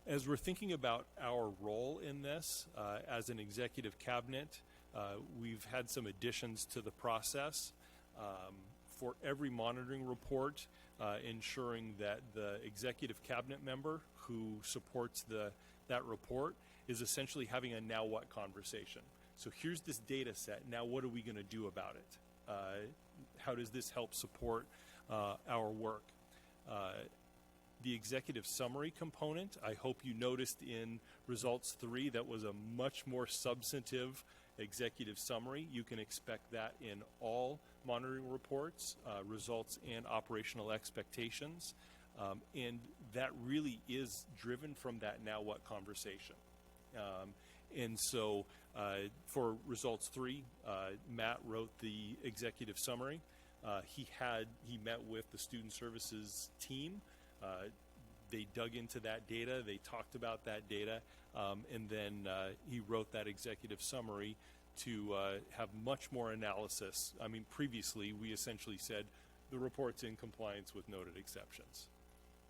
As we're thinking about our role in this as an executive cabinet, we've had some additions to the process. For every monitoring report, ensuring that the executive cabinet member who supports that report is essentially having a now what conversation. So here's this data set, now what are we going to do about it? How does this help support our work? The executive summary component, I hope you noticed in results 3, that was a much more substantive executive summary. You can expect that in all monitoring reports, results and operational expectations. And that really is driven from that now what conversation. And so for results 3, Matt wrote the executive summary. He met with the student services team. They dug into that data, they talked about that data, and then he wrote that executive summary to have much more analysis. I mean, previously we essentially said the report's in compliance with noted exceptions.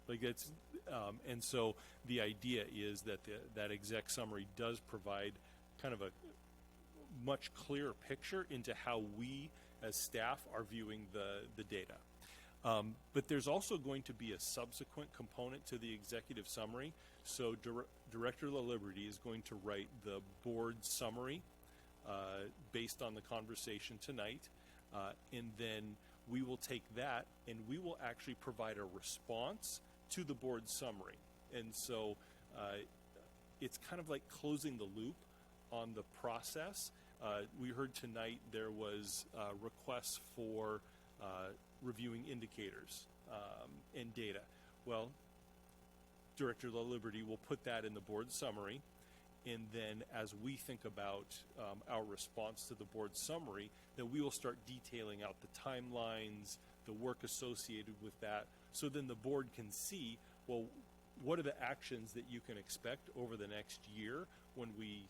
And so the idea is that that exec summary does provide kind of a much clearer picture into how we as staff are viewing the data. But there's also going to be a subsequent component to the executive summary. So Director LaLiberty is going to write the board summary based on the conversation tonight. And then we will take that and we will actually provide a response to the board summary. And so it's kind of like closing the loop on the process. We heard tonight there was requests for reviewing indicators and data. Well, Director LaLiberty will put that in the board summary, and then as we think about our response to the board summary, then we will start detailing out the timelines, the work associated with that, so then the board can see, well, what are the actions that you can expect over the next year when we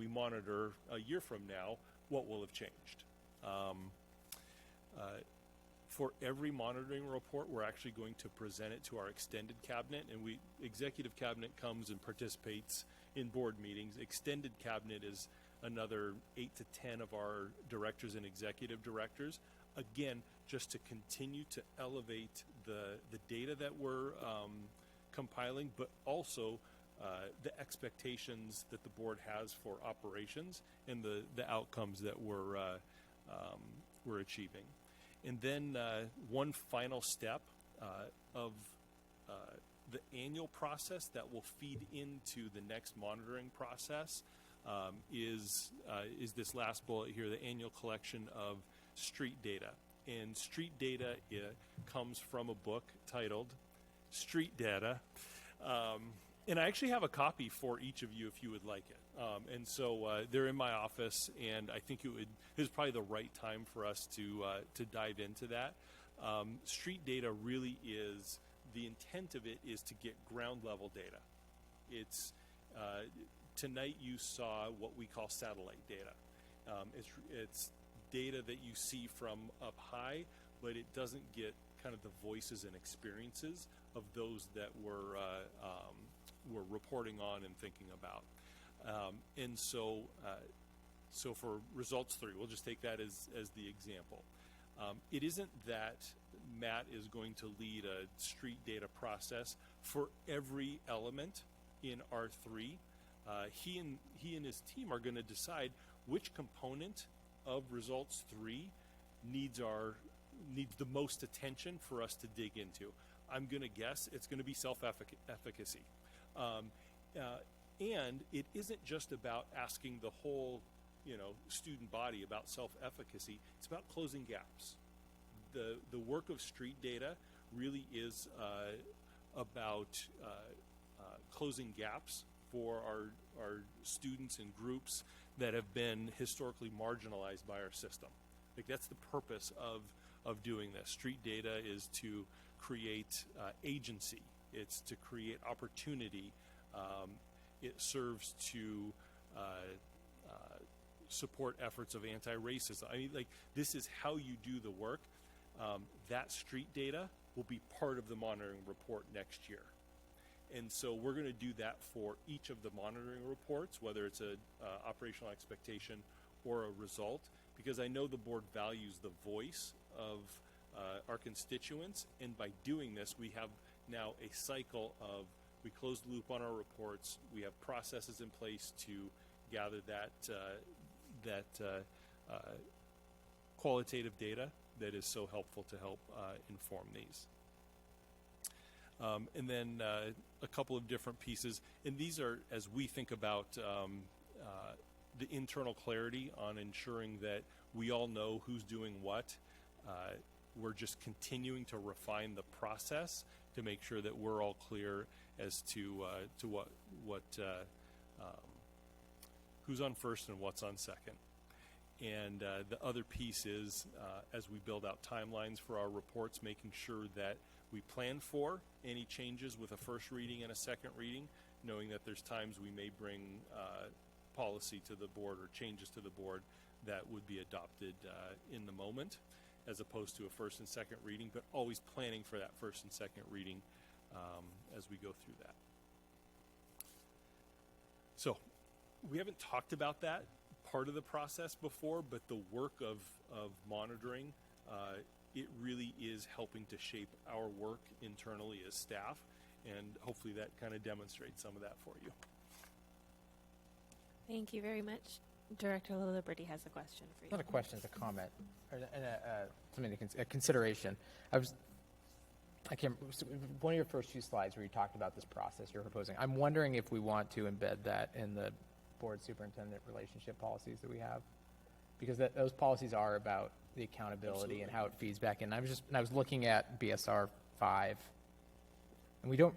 monitor a year from now, what will have changed? For every monitoring report, we're actually going to present it to our extended cabinet, and executive cabinet comes and participates in board meetings. Extended cabinet is another 8 to 10 of our directors and executive directors. Again, just to continue to elevate the data that we're compiling, but also the expectations that the board has for operations and the outcomes that we're achieving. And then one final step of the annual process that will feed into the next monitoring process is this last bullet here, the annual collection of street data. And street data comes from a book titled Street Data. And I actually have a copy for each of you if you would like it. And so they're in my office, and I think it is probably the right time for us to dive into that. Street data really is, the intent of it is to get ground level data. It's tonight you saw what we call satellite data. It's data that you see from up high, but it doesn't get kind of the voices and experiences of those that we're reporting on and thinking about. And so for results 3, we'll just take that as the example. It isn't that Matt is going to lead a street data process for every element in R3. He and his team are going to decide which component of results 3 needs the most attention for us to dig into. I'm going to guess it's going to be self-efficacy. And it isn't just about asking the whole, student body about self-efficacy. It's about closing gaps. The work of street data really is about closing gaps for our students and groups that have been historically marginalized by our system. Like, that's the purpose of doing this. Street data is to create agency. It's to create opportunity. It serves to support efforts of anti-racism. I mean, like, this is how you do the work. That street data will be part of the monitoring report next year. And so we're going to do that for each of the monitoring reports, whether it's a operational expectation or a result, because I know the board values the voice of our constituents. And by doing this, we have now a cycle of, we close the loop on our reports. We have processes in place to gather that qualitative data that is so helpful to help inform these. And then a couple of different pieces. And these are, as we think about the internal clarity on ensuring that we all know who's doing what, we're just continuing to refine the process to make sure that we're all clear as to what who's on first and what's on second. And the other piece is, as we build out timelines for our reports, making sure that we plan for any changes with a first reading and a second reading, knowing that there's times we may bring policy to the board or changes to the board that would be adopted in the moment, as opposed to a first and second reading, but always planning for that first and second reading as we go through that. So we haven't talked about that part of the process before, but the work of monitoring, it really is helping to shape our work internally as staff, and hopefully that kind of demonstrates some of that for you. Thank you very much. Director Liberty has a question for you. Not a question, it's a comment, or something a consideration. One of your first few slides where you talked about this process you're proposing, I'm wondering if we want to embed that in the board superintendent relationship policies that we have, because those policies are about the accountability and how it feeds back in. I was looking at BSR 5, and we don't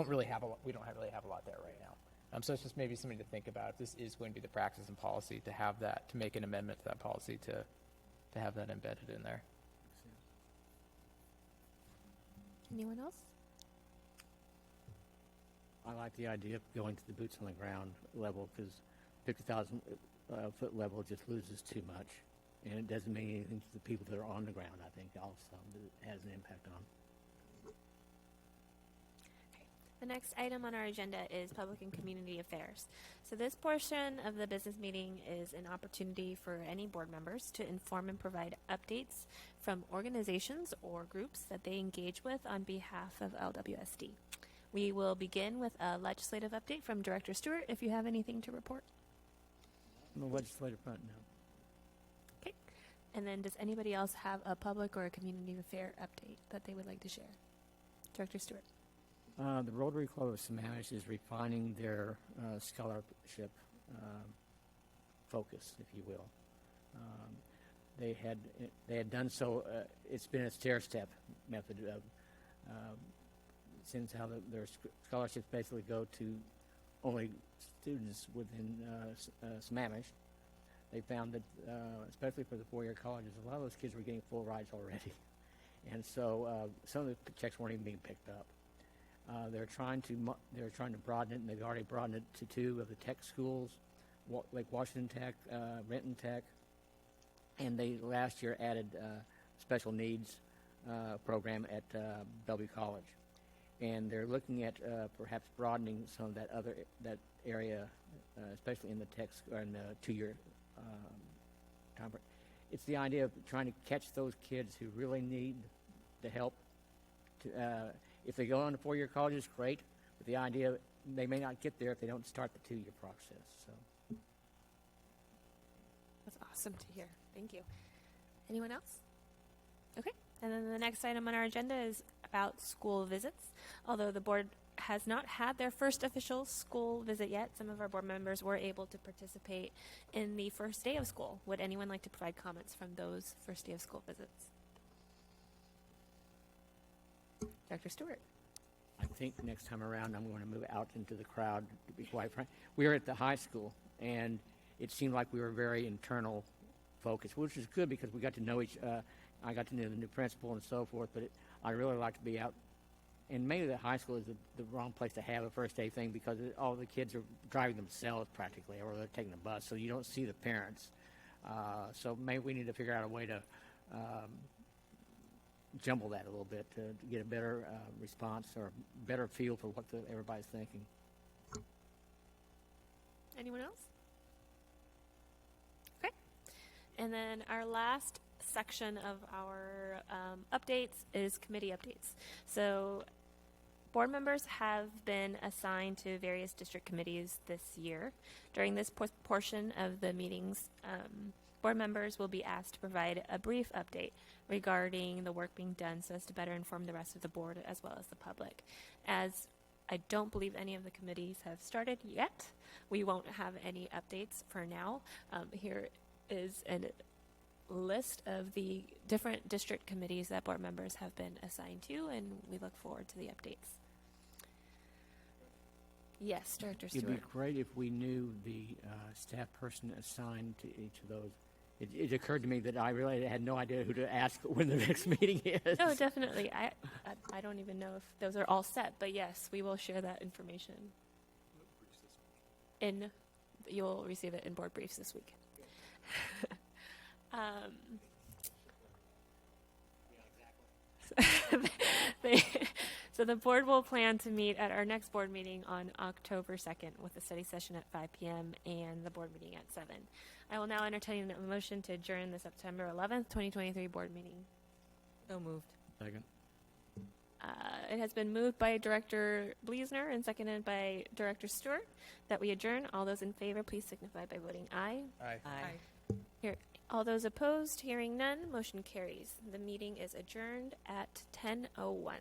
really have a lot there right now. So it's just maybe something to think about if this is going to be the practice and policy, to have that, to make an amendment to that policy to have that embedded in there. Anyone else? I like the idea of going to the boots on the ground level, because 50,000 foot level just loses too much, and it doesn't mean anything to the people that are on the ground. I think also that it has an impact on. The next item on our agenda is Public and Community Affairs. So this portion of the business meeting is an opportunity for any board members to inform and provide updates from organizations or groups that they engage with on behalf of LWSD. We will begin with a legislative update from Director Stewart, if you have anything to report. On the legislative front, no. Okay. And then does anybody else have a public or a community affair update that they would like to share? Director Stewart. The Rotary Club of Sammamish is refining their scholarship focus, if you will. They had done so. It's been a stair-step method of since how their scholarships basically go to only students within Sammamish. They found that, especially for the four-year colleges, a lot of those kids were getting full rides already, and so some of the checks weren't even being picked up. They're trying to broaden it, and they've already broadened it to 2 of the tech schools, like Washington Tech, Renton Tech, and they last year added special needs program at Bellevue College, and they're looking at perhaps broadening some of that area, especially in the tech or in the 2-year time. It's the idea of trying to catch those kids who really need the help. If they go on to 4-year colleges, great. But the idea they may not get there if they don't start the 2-year process. So That's awesome to hear. Thank you. Anyone else? Okay. And then the next item on our agenda is about school visits. Although the board has not had their first official school visit yet, some of our board members were able to participate in the first day of school. Would anyone like to provide comments from those first day of school visits? Dr. Stewart. I think next time around I'm going to move out into the crowd, to be quite frank. We were at the high school, and it seemed like we were very internal focused, which is good because we got to know I got to know the new principal and so forth, but I really like to be out. And maybe the high school is the wrong place to have a first day thing because all the kids are driving themselves practically, or they're taking the bus, so you don't see the parents. So maybe we need to figure out a way to jumble that a little bit to get a better response or better feel for what everybody's thinking. Anyone else? Okay. And then our last section of our updates is committee updates. So board members have been assigned to various district committees this year. During this portion of the meetings, board members will be asked to provide a brief update regarding the work being done so as to better inform the rest of the board as well as the public. As I don't believe any of the committees have started yet, we won't have any updates for now. Here is a list of the different district committees that board members have been assigned to, and we look forward to the updates. Yes, Director Stewart. It'd be great if we knew the staff person assigned to each of those. It occurred to me that I really had no idea who to ask when the next meeting is. Oh, definitely. I don't even know if those are all set, but yes, we will share that information. You'll receive it in board briefs this week. So the board will plan to meet at our next board meeting on October 2nd with a study session at 5 p.m. and the board meeting at 7. I will now entertain a motion to adjourn the September 11th, 2023 board meeting. So moved. Second. It has been moved by Director Bleasner and seconded by Director Stewart that we adjourn. All those in favor, please signify by voting aye. Aye. Aye. Here, all those opposed, hearing none, motion carries. The meeting is adjourned at 10:01.